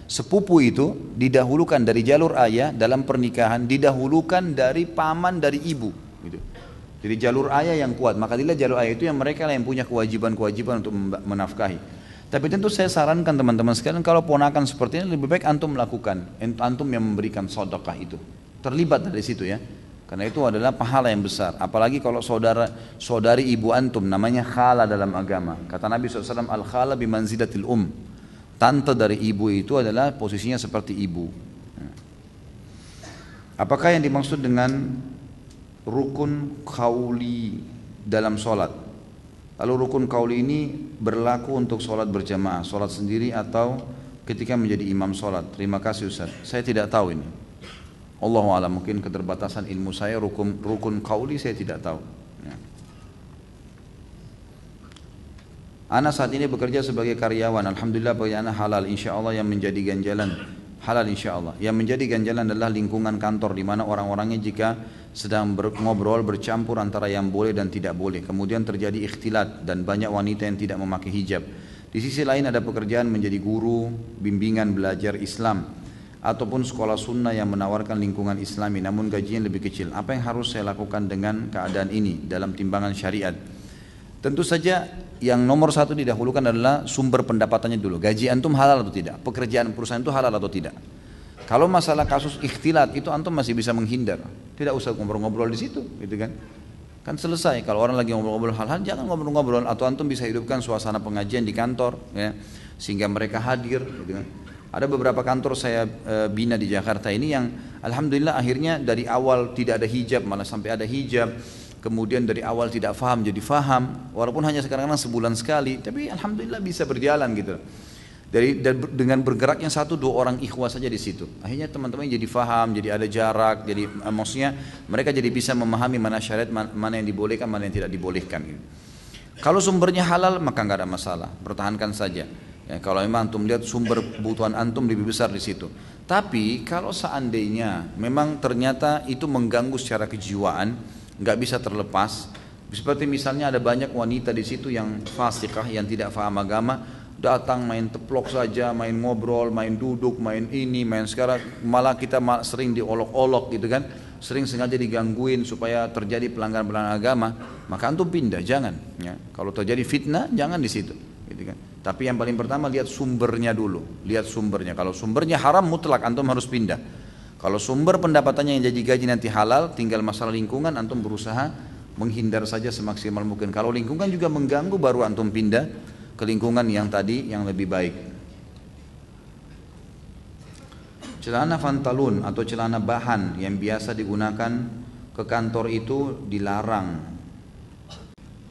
sepupu itu didahulukan dari jalur ayah dalam pernikahan, didahulukan dari paman dari ibu gitu. Jadi jalur ayah yang kuat, maka dilihat jalur ayah itu yang mereka yang punya kewajiban-kewajiban untuk menafkahi. Tapi tentu saya sarankan teman-teman sekalian, kalau ponakan seperti ini lebih baik antum melakukan, antum yang memberikan sedekah itu, terlibat dari situ ya. Karena itu adalah pahala yang besar. Apalagi kalau saudari ibu antum, namanya khala dalam agama. Kata Nabi SAW, al-khala bimanzilatil Tante dari ibu itu adalah posisinya seperti ibu. Apakah yang dimaksud dengan rukun qauli dalam sholat? Lalu rukun qauli ini berlaku untuk sholat berjamaah, sholat sendiri atau ketika menjadi imam sholat? Terima kasih Ustaz. Saya tidak tahu ini. Allahu a'lam, mungkin keterbatasan ilmu saya, rukun qauli saya tidak tahu ya. Ana saat ini bekerja sebagai karyawan, alhamdulillah bagi ana halal insyaallah. Yang menjadi ganjalan halal insyaallah, yang menjadi ganjalan adalah lingkungan kantor di mana orang-orangnya jika sedang ngobrol bercampur antara yang boleh dan tidak boleh, kemudian terjadi ikhtilat dan banyak wanita yang tidak memakai hijab. Di sisi lain ada pekerjaan menjadi guru bimbingan belajar Islam ataupun sekolah sunnah yang menawarkan lingkungan islami namun gajinya lebih kecil. Apa yang harus saya lakukan dengan keadaan ini dalam timbangan syariat? Tentu saja yang nomor satu didahulukan adalah sumber pendapatannya dulu. Gaji antum halal atau tidak? Pekerjaan perusahaan itu halal atau tidak? Kalau masalah kasus ikhtilat itu antum masih bisa menghindar. Tidak usah ngobrol-ngobrol di situ, gitu kan? Kan selesai. Kalau orang lagi ngobrol-ngobrol hal-hal, jangan ngobrol-ngobrol. Atau antum bisa hidupkan suasana pengajian di kantor, ya, sehingga mereka hadir, gitu kan? Ada beberapa kantor saya bina di Jakarta ini yang alhamdulillah akhirnya dari awal tidak ada hijab malah sampai ada hijab. Kemudian dari awal tidak faham jadi faham, walaupun hanya sekarang sebulan sekali, tapi alhamdulillah bisa berjalan gitu. Dengan bergeraknya 1-2 orang ikhwah saja di situ, akhirnya teman-teman jadi faham, jadi ada jarak, jadi maksudnya mereka jadi bisa memahami mana syariat, mana yang dibolehkan, mana yang tidak dibolehkan gitu. Kalau sumbernya halal maka nggak ada masalah, pertahankan saja. Ya, kalau memang antum lihat sumber kebutuhan antum lebih besar di situ. Tapi kalau seandainya memang ternyata itu mengganggu secara kejiwaan, nggak bisa terlepas. Seperti misalnya ada banyak wanita di situ yang fasikah, yang tidak paham agama, datang main teplok saja, main ngobrol, main duduk, main ini, main sekarang. Malah kita sering diolok-olok gitu kan, sering sengaja digangguin supaya terjadi pelanggaran-pelanggaran agama. Maka antum pindah, jangan. Ya. Kalau terjadi fitnah, jangan di situ. Gitu kan. Tapi yang paling pertama lihat sumbernya dulu, lihat sumbernya. Kalau sumbernya haram mutlak antum harus pindah. Kalau sumber pendapatannya yang jadi gaji nanti halal, tinggal masalah lingkungan antum berusaha menghindar saja semaksimal mungkin. Kalau lingkungan juga mengganggu baru antum pindah ke lingkungan yang tadi yang lebih baik. Celana fantalun atau celana bahan yang biasa digunakan ke kantor itu dilarang.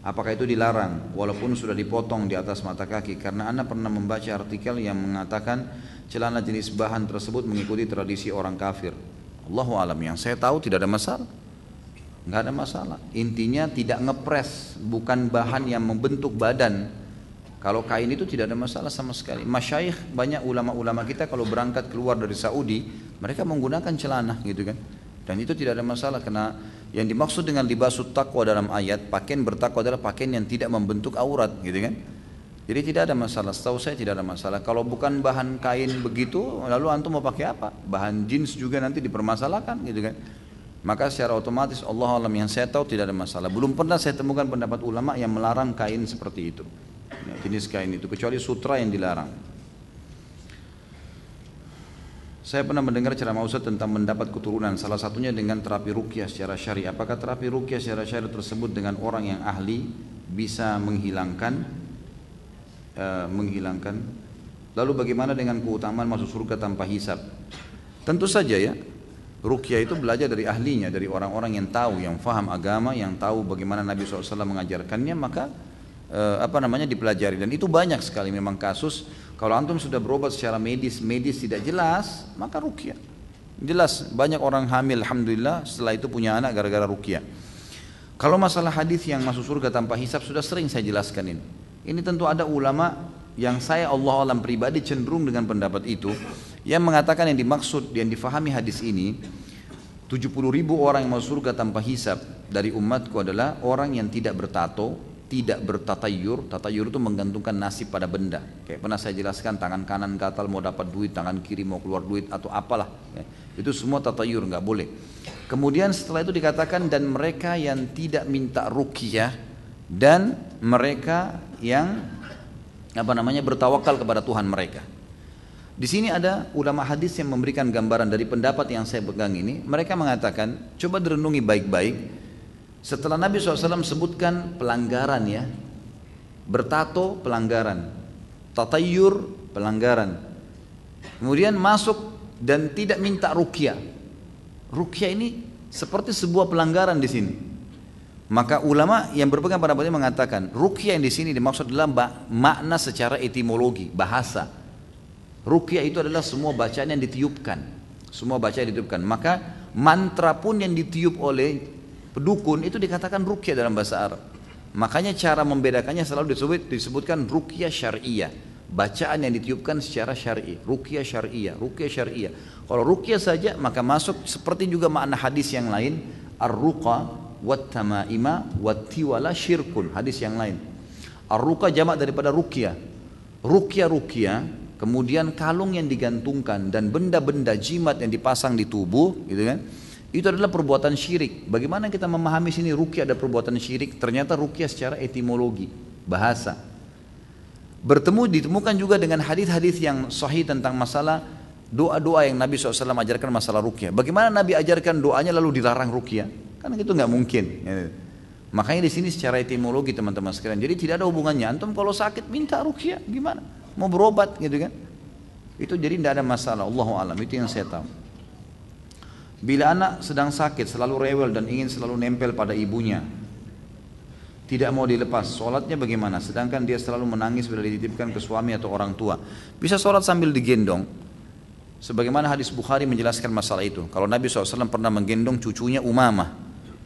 Apakah itu dilarang walaupun sudah dipotong di atas mata kaki? Karena Anda pernah membaca artikel yang mengatakan celana jenis bahan tersebut mengikuti tradisi orang kafir. Allahu alam, yang saya tahu tidak ada masalah. Enggak ada masalah. Intinya tidak ngepres, bukan bahan yang membentuk badan. Kalau kain itu tidak ada masalah sama sekali. Masyayikh, banyak ulama-ulama kita kalau berangkat keluar dari Saudi, mereka menggunakan celana gitu kan. Dan itu tidak ada masalah karena yang dimaksud dengan libasut taqwa dalam ayat, pakaian bertakwa adalah pakaian yang tidak membentuk aurat gitu kan. Jadi tidak ada masalah, setahu saya tidak ada masalah. Kalau bukan bahan kain begitu, lalu antum mau pakai apa? Bahan jeans juga nanti dipermasalahkan gitu kan. Maka secara otomatis Allah alam, yang saya tahu tidak ada masalah. Belum pernah saya temukan pendapat ulama yang melarang kain seperti itu. Ya, jenis kain itu, kecuali sutra yang dilarang. Saya pernah mendengar ceramah Ustaz tentang mendapat keturunan, salah satunya dengan terapi ruqyah secara syar'i. Apakah terapi ruqyah secara syar'i tersebut dengan orang yang ahli bisa menghilangkan? Lalu bagaimana dengan keutamaan masuk surga tanpa hisab? Tentu saja ya, ruqyah itu belajar dari ahlinya, dari orang-orang yang tahu, yang faham agama, yang tahu bagaimana Nabi SAW mengajarkannya, maka dipelajari, dan itu banyak sekali memang kasus. Kalau antum sudah berobat secara medis tidak jelas, maka ruqyah. Jelas banyak orang hamil alhamdulillah setelah itu punya anak gara-gara ruqyah. Kalau masalah hadis yang masuk surga tanpa hisab sudah sering saya jelaskan ini. Ini tentu ada ulama yang saya Allah alam pribadi cenderung dengan pendapat itu, yang mengatakan yang dimaksud, yang difahami hadis ini 70.000 orang yang masuk surga tanpa hisab dari umatku adalah orang yang tidak bertato, tidak bertatayur. Tatayur itu menggantungkan nasib pada benda. Kayak pernah saya jelaskan, tangan kanan gatal mau dapat duit, tangan kiri mau keluar duit atau apalah. Itu semua tatayur, nggak boleh. Kemudian setelah itu dikatakan dan mereka yang tidak minta ruqyah dan mereka yang bertawakal kepada Tuhan mereka. Di sini ada ulama hadis yang memberikan gambaran dari pendapat yang saya pegang ini. Mereka mengatakan, coba direnungi baik-baik. Setelah Nabi SAW sebutkan pelanggaran ya, bertato pelanggaran, tatayur pelanggaran, kemudian masuk dan tidak minta ruqyah. Ruqyah ini seperti sebuah pelanggaran di sini. Maka ulama yang berpegang pada pendapat ini mengatakan ruqyah yang di sini dimaksud adalah makna secara etimologi, bahasa. Ruqyah itu adalah semua bacaan yang ditiupkan, semua bacaan yang ditiupkan. Maka mantra pun yang ditiup oleh pedukun itu dikatakan ruqyah dalam bahasa Arab. Makanya cara membedakannya selalu disebutkan ruqyah syar'iyah, bacaan yang ditiupkan secara syar'i, ruqyah syar'iyah, ruqyah syar'iyah. Kalau ruqyah saja maka masuk seperti juga makna hadis yang lain, ar-ruqa wat-tamaima wat-tiwala syirkun, hadis yang lain. Ar-ruqa jamak daripada ruqyah. Ruqyah, kemudian kalung yang digantungkan dan benda-benda jimat yang dipasang di tubuh, gitu kan? Itu adalah perbuatan syirik. Bagaimana kita memahami sini ruqyah ada perbuatan syirik? Ternyata ruqyah secara etimologi, bahasa. Ditemukan juga dengan hadis-hadis yang sahih tentang masalah doa-doa yang Nabi SAW ajarkan masalah ruqyah. Bagaimana Nabi ajarkan doanya lalu dilarang ruqyah? Karena itu nggak mungkin. Makanya di sini secara etimologi teman-teman sekalian. Jadi tidak ada hubungannya. Antum kalau sakit minta ruqyah gimana? Mau berobat gitu kan? Itu jadi tidak ada masalah. Allahu a'lam, itu yang saya tahu. Bila anak sedang sakit selalu rewel dan ingin selalu nempel pada ibunya, tidak mau dilepas, sholatnya bagaimana? Sedangkan dia selalu menangis bila dititipkan ke suami atau orang tua. Bisa sholat sambil digendong. Sebagaimana hadis Bukhari menjelaskan masalah itu. Kalau Nabi SAW pernah menggendong cucunya Umamah,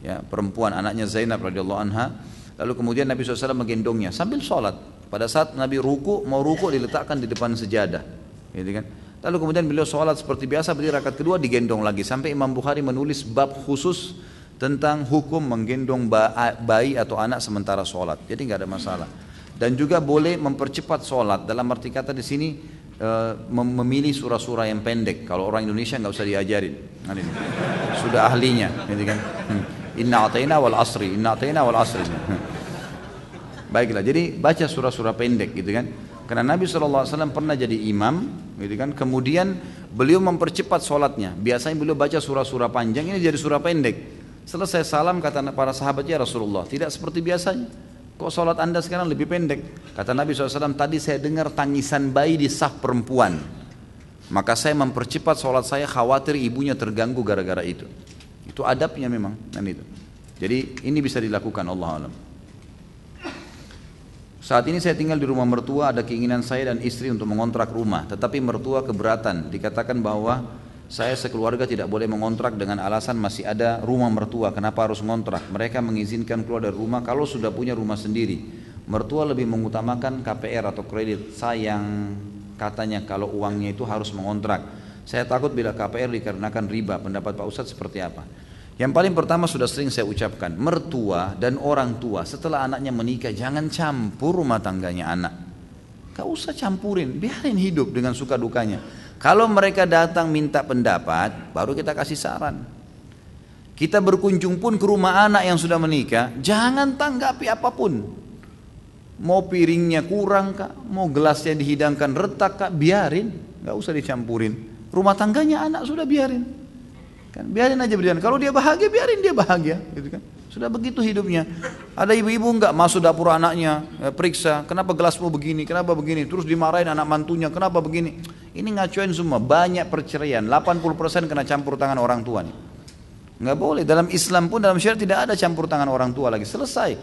ya, perempuan anaknya Zainab radhiyallahu anha. Lalu kemudian Nabi SAW menggendongnya sambil sholat. Pada saat Nabi mau ruku diletakkan di depan sejadah, gitu kan? Lalu kemudian beliau sholat seperti biasa, berdiri rakaat kedua digendong lagi. Sampai Imam Bukhari menulis bab khusus tentang hukum menggendong bayi atau anak sementara sholat. Jadi nggak ada masalah. Dan juga boleh mempercepat sholat. Dalam arti kata di sini memilih surah-surah yang pendek. Kalau orang Indonesia nggak usah diajarin. Nah, ini sudah ahlinya, gitu kan? Inna atayna wal asri, inna atayna wal asri. Baiklah, jadi baca surah-surah pendek, gitu kan? Karena Nabi SAW pernah jadi imam, gitu kan? Kemudian beliau mempercepat sholatnya. Biasanya beliau baca surah-surah panjang, ini jadi surah pendek. Selesai salam kata para sahabatnya, Rasulullah, tidak seperti biasanya. Kok sholat anda sekarang lebih pendek? Kata Nabi SAW, tadi saya dengar tangisan bayi di saf perempuan. Maka saya mempercepat sholat saya, khawatir ibunya terganggu gara-gara itu. Itu adabnya memang, kan itu. Jadi ini bisa dilakukan, Allah alam. Saat ini saya tinggal di rumah mertua, ada keinginan saya dan istri untuk mengontrak rumah, tetapi mertua keberatan. Dikatakan bahwa saya sekeluarga tidak boleh mengontrak dengan alasan masih ada rumah mertua, kenapa harus mengontrak? Mereka mengizinkan keluar dari rumah kalau sudah punya rumah sendiri. Mertua lebih mengutamakan KPR atau kredit. Sayang, katanya kalau uangnya itu harus mengontrak. Saya takut bila KPR dikarenakan riba. Pendapat Pak Ustadz seperti apa? Yang paling pertama sudah sering saya ucapkan, mertua dan orang tua setelah anaknya menikah jangan campur rumah tangganya anak. Gak usah campurin, biarin hidup dengan suka dukanya. Kalau mereka datang minta pendapat, baru kita kasih saran. Kita berkunjung pun ke rumah anak yang sudah menikah, jangan tanggapi apapun. Mau piringnya kurang kak, mau gelasnya dihidangkan retak kak, biarin, gak usah dicampurin. Rumah tangganya anak sudah biarin. Kan, biarin aja berjalan. Kalau dia bahagia, biarin dia bahagia, gitu kan? Sudah begitu hidupnya. Ada ibu-ibu enggak masuk dapur anaknya, periksa, kenapa gelasmu begini, kenapa begini, terus dimarahin anak mantunya, kenapa begini. Ini ngacuin semua, banyak perceraian, 80% kena campur tangan orang tua nih. Enggak boleh, dalam Islam pun dalam syariat tidak ada campur tangan orang tua lagi, selesai.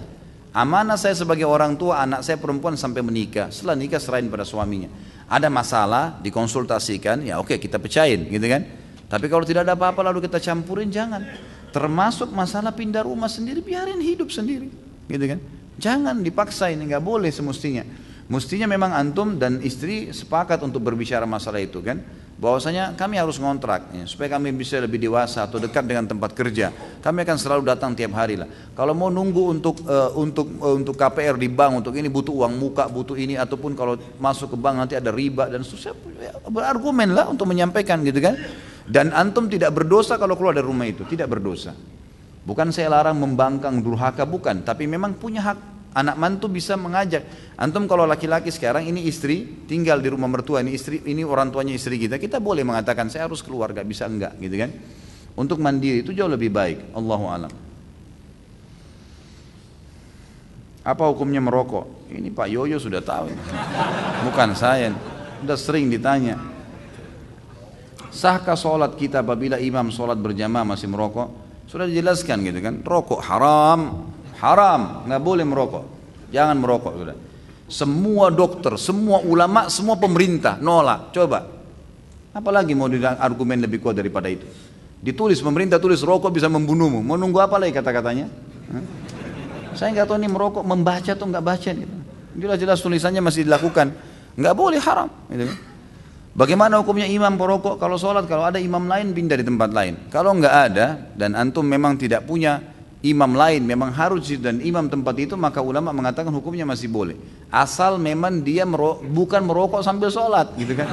Amanah saya sebagai orang tua, anak saya perempuan sampai menikah. Setelah nikah serahin pada suaminya. Ada masalah, dikonsultasikan, ya oke kita pecahin gitu kan. Tapi kalau tidak ada apa-apa lalu kita campurin, jangan. Termasuk masalah pindah rumah sendiri, biarin hidup sendiri gitu kan. Jangan dipaksain, nggak boleh semestinya. Mestinya memang antum dan istri sepakat untuk berbicara masalah itu kan, bahwasanya kami harus ngontrak ya, supaya kami bisa lebih dewasa atau dekat dengan tempat kerja. Kami akan selalu datang tiap hari lah. Kalau mau nunggu untuk KPR di bank, untuk ini butuh uang muka, butuh ini, ataupun kalau masuk ke bank nanti ada riba dan susah, berargumen lah untuk menyampaikan gitu kan. Dan antum tidak berdosa kalau keluar dari rumah itu, tidak berdosa. Bukan saya larang membangkang durhaka, bukan, tapi memang punya hak. Anak mantu bisa mengajak. Antum kalau laki-laki sekarang ini istri tinggal di rumah mertua, ini istri, ini orang tuanya istri kita, kita boleh mengatakan saya harus keluar, gak bisa enggak gitu kan. Untuk mandiri itu jauh lebih baik. Allahu a'lam. Apa hukumnya merokok? Ini Pak Yoyo sudah tahu. Bukan saya, sudah sering ditanya. Sahkah sholat kita apabila imam sholat berjamaah masih merokok? Sudah dijelaskan gitu kan. Rokok haram. Haram, nggak boleh merokok. Jangan merokok sudah. Semua dokter, semua ulama, semua pemerintah nolak. Coba. Apalagi mau argumen lebih kuat daripada itu? Ditulis pemerintah tulis rokok bisa membunuhmu. Mau nunggu apa lagi kata-katanya? Saya nggak tahu nih merokok membaca atau nggak baca gitu. Jelas-jelas tulisannya masih dilakukan. Nggak boleh, haram. Gitu. Bagaimana hukumnya imam perokok kalau sholat? Kalau ada imam lain pindah di tempat lain. Kalau nggak ada dan antum memang tidak punya imam lain, memang harus dan imam tempat itu, maka ulama mengatakan hukumnya masih boleh. Asal memang dia bukan merokok sambil sholat gitu kan.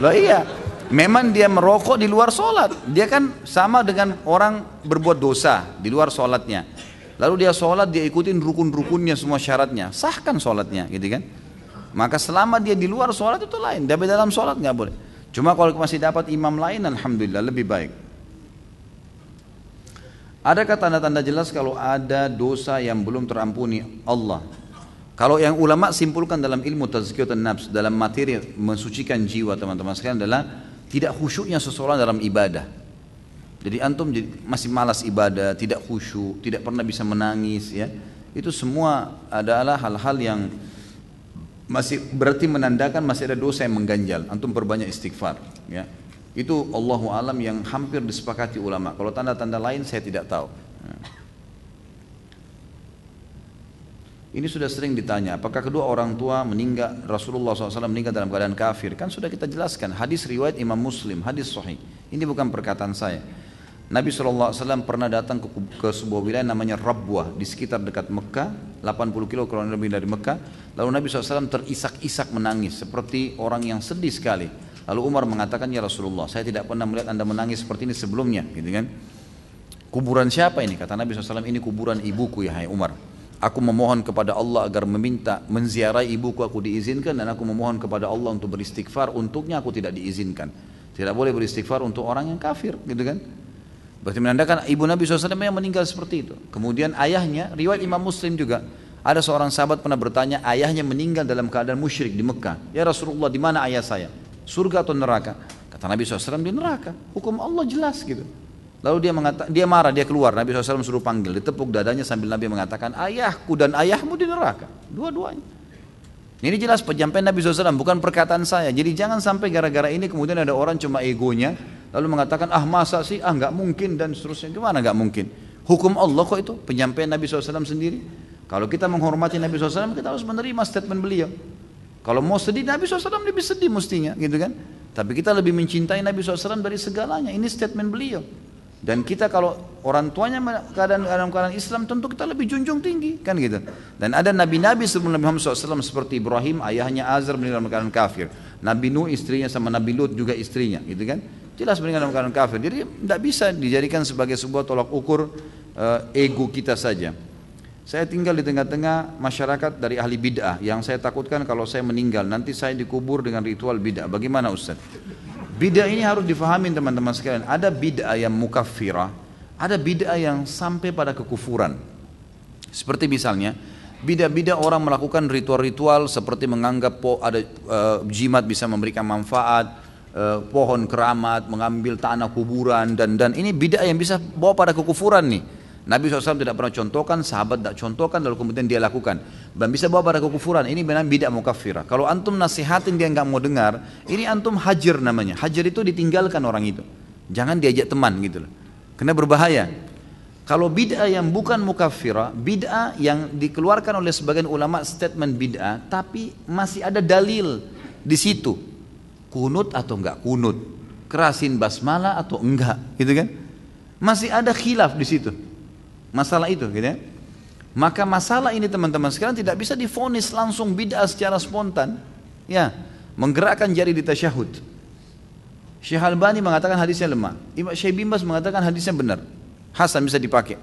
Loh iya, memang dia merokok di luar sholat. Dia kan sama dengan orang berbuat dosa di luar sholatnya. Lalu dia sholat, dia ikutin rukun-rukunnya semua syaratnya, sahkan sholatnya gitu kan. Maka selama dia di luar sholat itu lain, tapi dalam sholat nggak boleh. Cuma kalau masih dapat imam lain, alhamdulillah lebih baik. Adakah tanda-tanda jelas kalau ada dosa yang belum terampuni Allah? Kalau yang ulama simpulkan dalam ilmu tazkiyatun nafs, dalam materi mensucikan jiwa teman-teman sekalian adalah tidak khusyuknya seseorang dalam ibadah. Jadi antum masih malas ibadah, tidak khusyuk, tidak pernah bisa menangis ya. Itu semua adalah hal-hal yang masih berarti menandakan masih ada dosa yang mengganjal. Antum perbanyak istighfar ya. Itu Allahu alam yang hampir disepakati ulama. Kalau tanda-tanda lain saya tidak tahu. Ini sudah sering ditanya, apakah kedua orang tua meninggal, Rasulullah SAW meninggal dalam keadaan kafir? Kan sudah kita jelaskan, hadis riwayat Imam Muslim, hadis sahih. Ini bukan perkataan saya. Nabi SAW pernah datang ke sebuah wilayah namanya Rabwah, di sekitar dekat Mekah, 80 kilo kurang lebih dari Mekah. Lalu Nabi SAW terisak-isak menangis, seperti orang yang sedih sekali. Lalu Umar mengatakan, ya Rasulullah, saya tidak pernah melihat anda menangis seperti ini sebelumnya, gitu kan? Kuburan siapa ini? Kata Nabi SAW, ini kuburan ibuku ya hai Umar. Aku memohon kepada Allah agar menziarahi ibuku, aku diizinkan, dan aku memohon kepada Allah untuk beristighfar, untuknya aku tidak diizinkan. Tidak boleh beristighfar untuk orang yang kafir, gitu kan? Berarti menandakan ibu Nabi SAW yang meninggal seperti itu. Kemudian ayahnya, riwayat Imam Muslim juga, ada seorang sahabat pernah bertanya, ayahnya meninggal dalam keadaan musyrik di Mekah. Ya Rasulullah, di mana ayah saya? Surga atau neraka? Kata Nabi SAW, di neraka. Hukum Allah jelas gitu. Lalu dia marah, dia keluar. Nabi SAW suruh panggil, ditepuk dadanya sambil Nabi mengatakan, ayahku dan ayahmu di neraka, dua-duanya. Ini jelas penyampaian Nabi SAW, bukan perkataan saya. Jadi jangan sampai gara-gara ini kemudian ada orang cuma egonya, lalu mengatakan, masa sih, nggak mungkin dan seterusnya. Gimana nggak mungkin? Hukum Allah kok itu, penyampaian Nabi SAW sendiri. Kalau kita menghormati Nabi SAW, kita harus menerima statement beliau. Kalau mau sedih, Nabi SAW lebih sedih mestinya, gitu kan? Tapi kita lebih mencintai Nabi SAW dari segalanya. Ini statement beliau. Dan kita kalau orang tuanya dalam keadaan Islam, tentu kita lebih junjung tinggi, kan gitu. Dan ada nabi-nabi sebelum Nabi Muhammad SAW seperti Ibrahim, ayahnya Azar meninggal dalam keadaan kafir. Nabi Nuh istrinya sama Nabi Lut juga istrinya, gitu kan? Jelas meninggal dalam keadaan kafir. Jadi tidak bisa dijadikan sebagai sebuah tolak ukur ego kita saja. Saya tinggal di tengah-tengah masyarakat dari ahli bid'ah yang saya takutkan kalau saya meninggal nanti saya dikubur dengan ritual bid'ah. Bagaimana Ustaz? Bid'ah ini harus difahami teman-teman sekalian. Ada bid'ah yang mukaffirah, ada bid'ah yang sampai pada kekufuran. Seperti misalnya bid'ah orang melakukan ritual-ritual seperti menganggap ada jimat bisa memberikan manfaat, pohon keramat, mengambil tanah kuburan dan ini bid'ah yang bisa bawa pada kekufuran nih. Nabi SAW tidak pernah contohkan, sahabat tidak contohkan, lalu kemudian dia lakukan. Dan bisa bawa pada kekufuran, ini benar bid'ah mukaffirah. Kalau antum nasihatin dia nggak mau dengar, ini antum hajar namanya. Hajar itu ditinggalkan orang itu. Jangan diajak teman gitu loh. Karena berbahaya. Kalau bid'ah yang bukan mukaffirah, bid'ah yang dikeluarkan oleh sebagian ulama statement bid'ah, tapi masih ada dalil di situ. Kunut atau enggak kunut, kerasin basmalah atau enggak, gitu kan? Masih ada khilaf di situ. Masalah itu gitu ya. Maka masalah ini teman-teman sekalian tidak bisa divonis langsung bid'ah secara spontan. Ya, menggerakkan jari di tasyahud. Syekh Albani mengatakan hadisnya lemah. Imam Syekh bin Baz mengatakan hadisnya benar. Hasan bisa dipakai.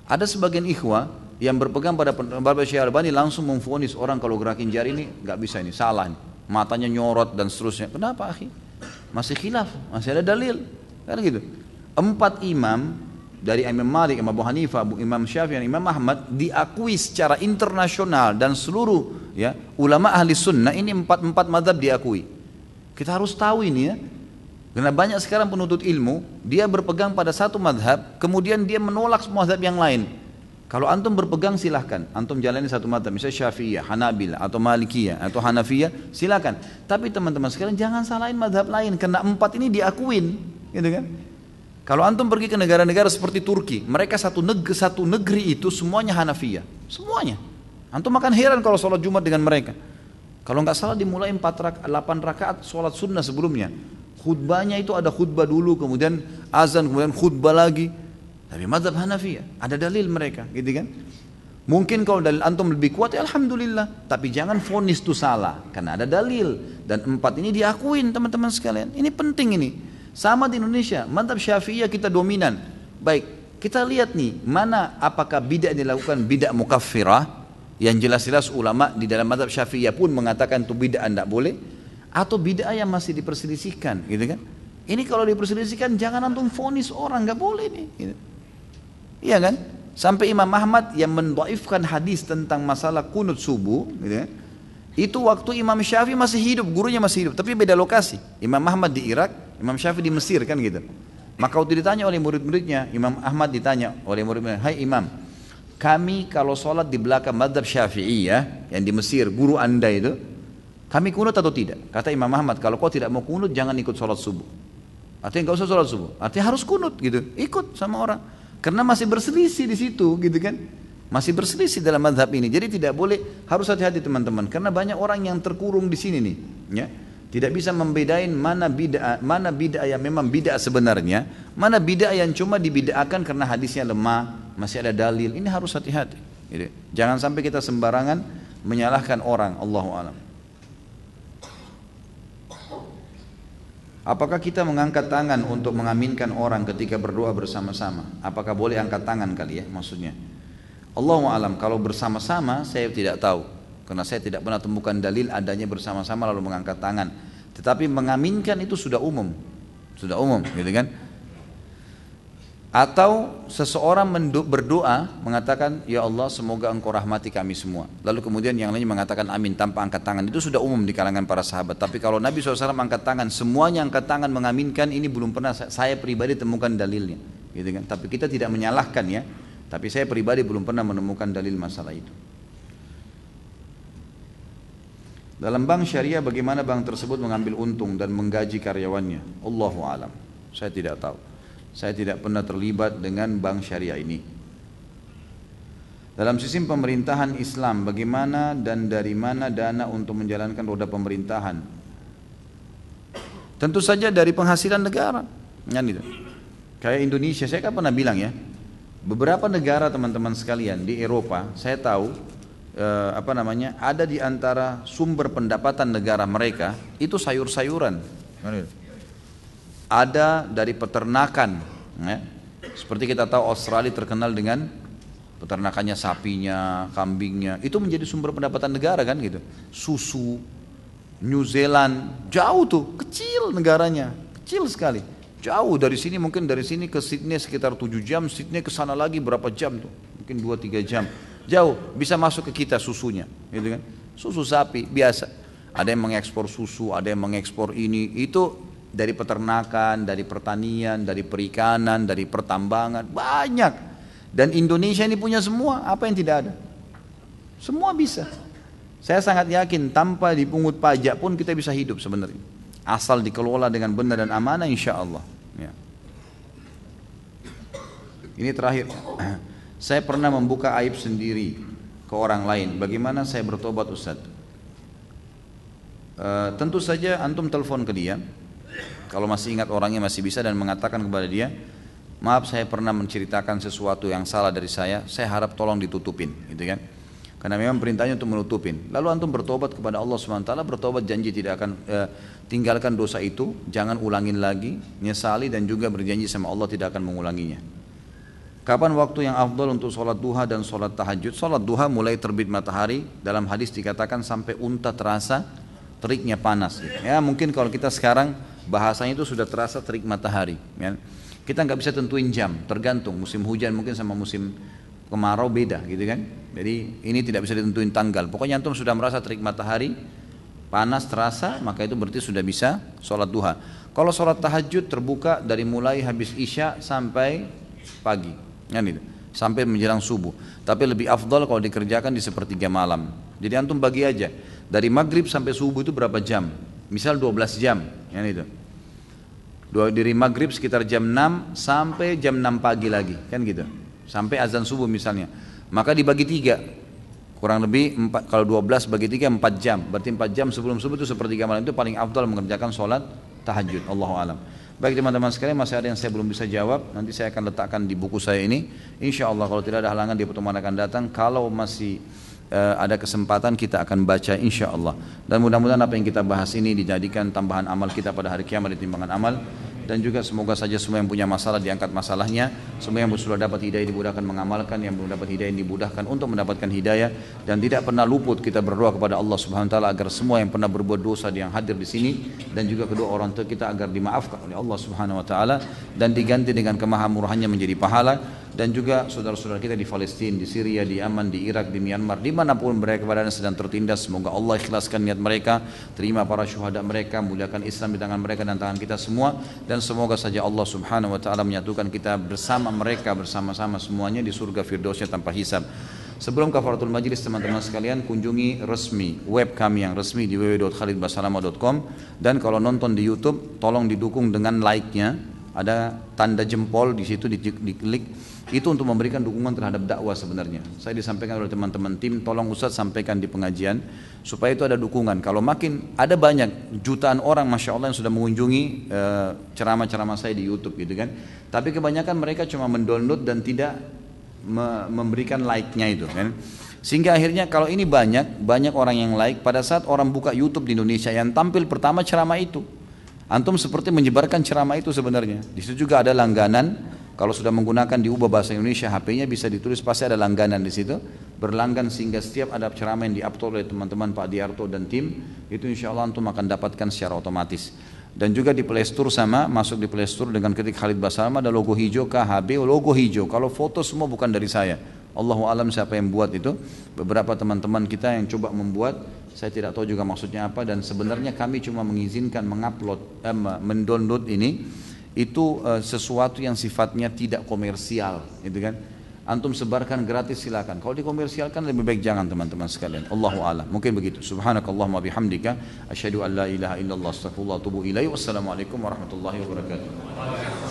Ada sebagian ikhwah yang berpegang pada pendapat Syekh Albani langsung memvonis orang kalau gerakin jari ini nggak bisa, ini salah ini. Matanya nyorot dan seterusnya. Kenapa akhi? Masih khilaf, masih ada dalil. Kan gitu. 4 imam dari Imam Malik, Imam Abu Hanifah, Imam Syafi'i, dan Imam Ahmad diakui secara internasional dan seluruh ya ulama ahli sunnah ini 4 mazhab diakui. Kita harus tahu ini ya. Karena banyak sekarang penuntut ilmu dia berpegang pada satu mazhab, kemudian dia menolak semua mazhab yang lain. Kalau antum berpegang silahkan, antum jalani satu mazhab, misalnya Syafi'iyah, Hanabilah, atau Malikiyah, atau Hanafiyah, silahkan. Tapi teman-teman sekalian jangan salahin mazhab lain, karena 4 ini diakuin, gitu kan? Kalau antum pergi ke negara-negara seperti Turki, mereka satu negeri itu semuanya Hanafiyah, semuanya. Antum akan heran kalau sholat Jumat dengan mereka. Kalau nggak salah dimulai 8 rakaat sholat sunnah sebelumnya. Khutbahnya itu ada khutbah dulu, kemudian azan, kemudian khutbah lagi. Tapi mazhab Hanafiyah, ada dalil mereka, gitu kan? Mungkin kalau dalil antum lebih kuat, ya alhamdulillah. Tapi jangan vonis itu salah, karena ada dalil. Dan 4 ini diakuin teman-teman sekalian. Ini penting ini. Sama di Indonesia, mazhab Syafi'iyah kita dominan. Baik, kita lihat nih, mana apakah bid'ah dilakukan bid'ah mukaffirah, yang jelas-jelas ulama di dalam mazhab Syafi'iyah pun mengatakan itu bid'ah tidak boleh, atau bid'ah yang masih diperselisihkan, gitu kan? Ini kalau diperselisihkan jangan antum vonis orang, nggak boleh nih. Gitu. Iya kan? Sampai Imam Ahmad yang mendhaifkan hadis tentang masalah kunut subuh, gitu kan? Itu waktu Imam Syafi'i masih hidup, gurunya masih hidup, tapi beda lokasi. Imam Ahmad di Irak, Imam Syafi'i di Mesir, kan gitu. Maka waktu ditanya oleh murid-muridnya, Imam Ahmad ditanya oleh murid-muridnya, "Hai Imam, kami kalau sholat di belakang mazhab Syafi'i ya, yang di Mesir, guru anda itu, kami kunut atau tidak?" Kata Imam Ahmad, "Kalau kau tidak mau kunut, jangan ikut sholat subuh." Artinya nggak usah sholat subuh, artinya harus kunut gitu, ikut sama orang. Karena masih berselisih di situ, gitu kan? Masih berselisih dalam mazhab ini. Jadi tidak boleh, harus hati-hati teman-teman. Karena banyak orang yang terkurung di sini nih, ya. Tidak bisa membedain mana bid'ah yang memang bid'ah sebenarnya, mana bid'ah yang cuma dibid'ahkan karena hadisnya lemah, masih ada dalil. Ini harus hati-hati. Gitu. Jangan sampai kita sembarangan menyalahkan orang. Allahu a'lam. Apakah kita mengangkat tangan untuk mengaminkan orang ketika berdoa bersama-sama? Apakah boleh angkat tangan kali ya maksudnya? Allahu a'lam. Kalau bersama-sama saya tidak tahu, karena saya tidak pernah temukan dalil adanya bersama-sama lalu mengangkat tangan. Tetapi mengaminkan itu sudah umum, gitu kan? Atau seseorang berdoa mengatakan, "Ya Allah, semoga Engkau rahmati kami semua." Lalu kemudian yang lainnya mengatakan amin tanpa angkat tangan. Itu sudah umum di kalangan para sahabat. Tapi kalau Nabi SAW angkat tangan, semuanya angkat tangan mengaminkan, ini belum pernah saya pribadi temukan dalilnya, gitu kan? Tapi kita tidak menyalahkan ya. Tapi saya pribadi belum pernah menemukan dalil masalah itu. Dalam bank syariah bagaimana bank tersebut mengambil untung dan menggaji karyawannya? Allahu a'lam. Saya tidak tahu. Saya tidak pernah terlibat dengan bank syariah ini. Dalam sistem pemerintahan Islam, bagaimana dan dari mana dana untuk menjalankan roda pemerintahan? Tentu saja dari penghasilan negara. Kan gitu. Kayak Indonesia, saya kan pernah bilang ya, beberapa negara teman-teman sekalian di Eropa, saya tahu ada di antara sumber pendapatan negara mereka itu sayur-sayuran. Ada dari peternakan, ya. Seperti kita tahu Australia terkenal dengan peternakannya sapinya, kambingnya, itu menjadi sumber pendapatan negara kan gitu. Susu, New Zealand, jauh tuh, kecil negaranya, kecil sekali. Jauh dari sini, mungkin dari sini ke Sydney sekitar 7 jam, Sydney ke sana lagi berapa jam tuh? Mungkin 2-3 jam. Jauh, bisa masuk ke kita susunya, gitu kan? Susu sapi biasa. Ada yang mengekspor susu, ada yang mengekspor ini, itu dari peternakan, dari pertanian, dari perikanan, dari pertambangan, banyak. Dan Indonesia ini punya semua, apa yang tidak ada? Semua bisa. Saya sangat yakin tanpa dipungut pajak pun kita bisa hidup sebenarnya. Asal dikelola dengan benar dan amanah, insya Allah. Ya. Ini terakhir. Saya pernah membuka aib sendiri ke orang lain. Bagaimana saya bertobat, Ustaz? Tentu saja antum telepon ke dia. Kalau masih ingat orangnya masih bisa, dan mengatakan kepada dia, maaf saya pernah menceritakan sesuatu yang salah dari saya harap tolong ditutupin, gitu kan? Karena memang perintahnya untuk menutupin. Lalu antum bertobat kepada Allah SWT, bertobat janji tidak akan tinggalkan dosa itu, jangan ulangin lagi, nyesali dan juga berjanji sama Allah tidak akan mengulanginya. Kapan waktu yang afdal untuk sholat duha dan sholat tahajud? Sholat duha mulai terbit matahari, dalam hadis dikatakan sampai unta terasa teriknya panas. Gitu. Ya mungkin kalau kita sekarang bahasanya itu sudah terasa terik matahari. Ya. Kita nggak bisa tentuin jam, tergantung musim hujan mungkin sama musim kemarau beda gitu kan. Jadi ini tidak bisa ditentuin tanggal. Pokoknya antum sudah merasa terik matahari, panas terasa, maka itu berarti sudah bisa sholat duha. Kalau sholat tahajud terbuka dari mulai habis isya sampai pagi, kan gitu, sampai menjelang subuh. Tapi lebih afdal kalau dikerjakan di sepertiga malam. Jadi antum bagi aja dari maghrib sampai subuh itu berapa jam? Misal 12 jam, kan itu. Dari maghrib sekitar jam 6 sampai jam 6 pagi lagi, kan gitu. Sampai azan subuh misalnya, maka dibagi 3, kurang lebih 4, kalau 12 bagi 3 4 jam, berarti 4 jam sebelum subuh itu sepertiga malam, itu paling afdal mengerjakan sholat tahajud. Allahu alam. Baik teman-teman sekalian, masih ada yang saya belum bisa jawab, nanti saya akan letakkan di buku saya ini, insya Allah kalau tidak ada halangan di pertemuan akan datang, kalau masih ada kesempatan kita akan baca insya Allah. Dan mudah-mudahan apa yang kita bahas ini dijadikan tambahan amal kita pada hari kiamat di timbangan amal. Dan juga semoga saja semua yang punya masalah diangkat masalahnya, semua yang sudah dapat hidayah dimudahkan mengamalkan, yang belum dapat hidayah dimudahkan untuk mendapatkan hidayah, dan tidak pernah luput kita berdoa kepada Allah Subhanahu wa taala agar semua yang pernah berbuat dosa yang hadir di sini dan juga kedua orang tua kita agar dimaafkan oleh Allah Subhanahu wa taala dan diganti dengan kemahamurahannya menjadi pahala. Dan juga saudara-saudara kita di Palestina, di Syria, di Yaman, di Irak, di Myanmar, dimanapun mereka berada sedang tertindas, semoga Allah ikhlaskan niat mereka, terima para syuhada mereka, muliakan Islam di tangan mereka dan tangan kita semua, dan semoga saja Allah Subhanahu wa taala menyatukan kita bersama mereka, bersama-sama semuanya di surga firdausnya tanpa hisab. Sebelum kafaratul majlis, teman-teman sekalian, kunjungi resmi web kami yang resmi di www.khalidbasalamah.com, dan kalau nonton di YouTube tolong didukung dengan like-nya, ada tanda jempol di situ, diklik. Itu untuk memberikan dukungan terhadap dakwah sebenarnya. Saya disampaikan oleh teman-teman tim, tolong Ustaz sampaikan di pengajian supaya itu ada dukungan. Kalau makin ada banyak jutaan orang Masya Allah yang sudah mengunjungi ceramah-ceramah saya di YouTube gitu kan. Tapi kebanyakan mereka cuma mendownload dan tidak memberikan like-nya itu kan. Sehingga akhirnya kalau ini banyak orang yang like, pada saat orang buka YouTube di Indonesia yang tampil pertama ceramah itu. Antum seperti menyebarkan ceramah itu sebenarnya. Di situ juga ada langganan. Kalau sudah menggunakan diubah bahasa Indonesia, HP-nya bisa ditulis pasti ada langganan di situ. Berlanggan sehingga setiap ada ceramah yang di-upload oleh teman-teman Pak Diarto dan tim, itu insya Allah antum akan dapatkan secara otomatis. Dan juga di Play Store sama, masuk di Play Store dengan ketik Khalid Basalamah, ada logo hijau KHB, logo hijau. Kalau foto semua bukan dari saya. Allahu alam siapa yang buat itu. Beberapa teman-teman kita yang coba membuat, saya tidak tahu juga maksudnya apa, dan sebenarnya kami cuma mengizinkan mendownload ini. Itu sesuatu yang sifatnya tidak komersial, gitu kan? Antum sebarkan gratis silakan. Kalau dikomersialkan lebih baik jangan teman-teman sekalian. Allahu a'lam. Mungkin begitu. Subhanakallahumma bihamdika asyhadu an la ilaha illallah astaghfirullah wa atubu ilaih. Wassalamualaikum warahmatullahi wabarakatuh.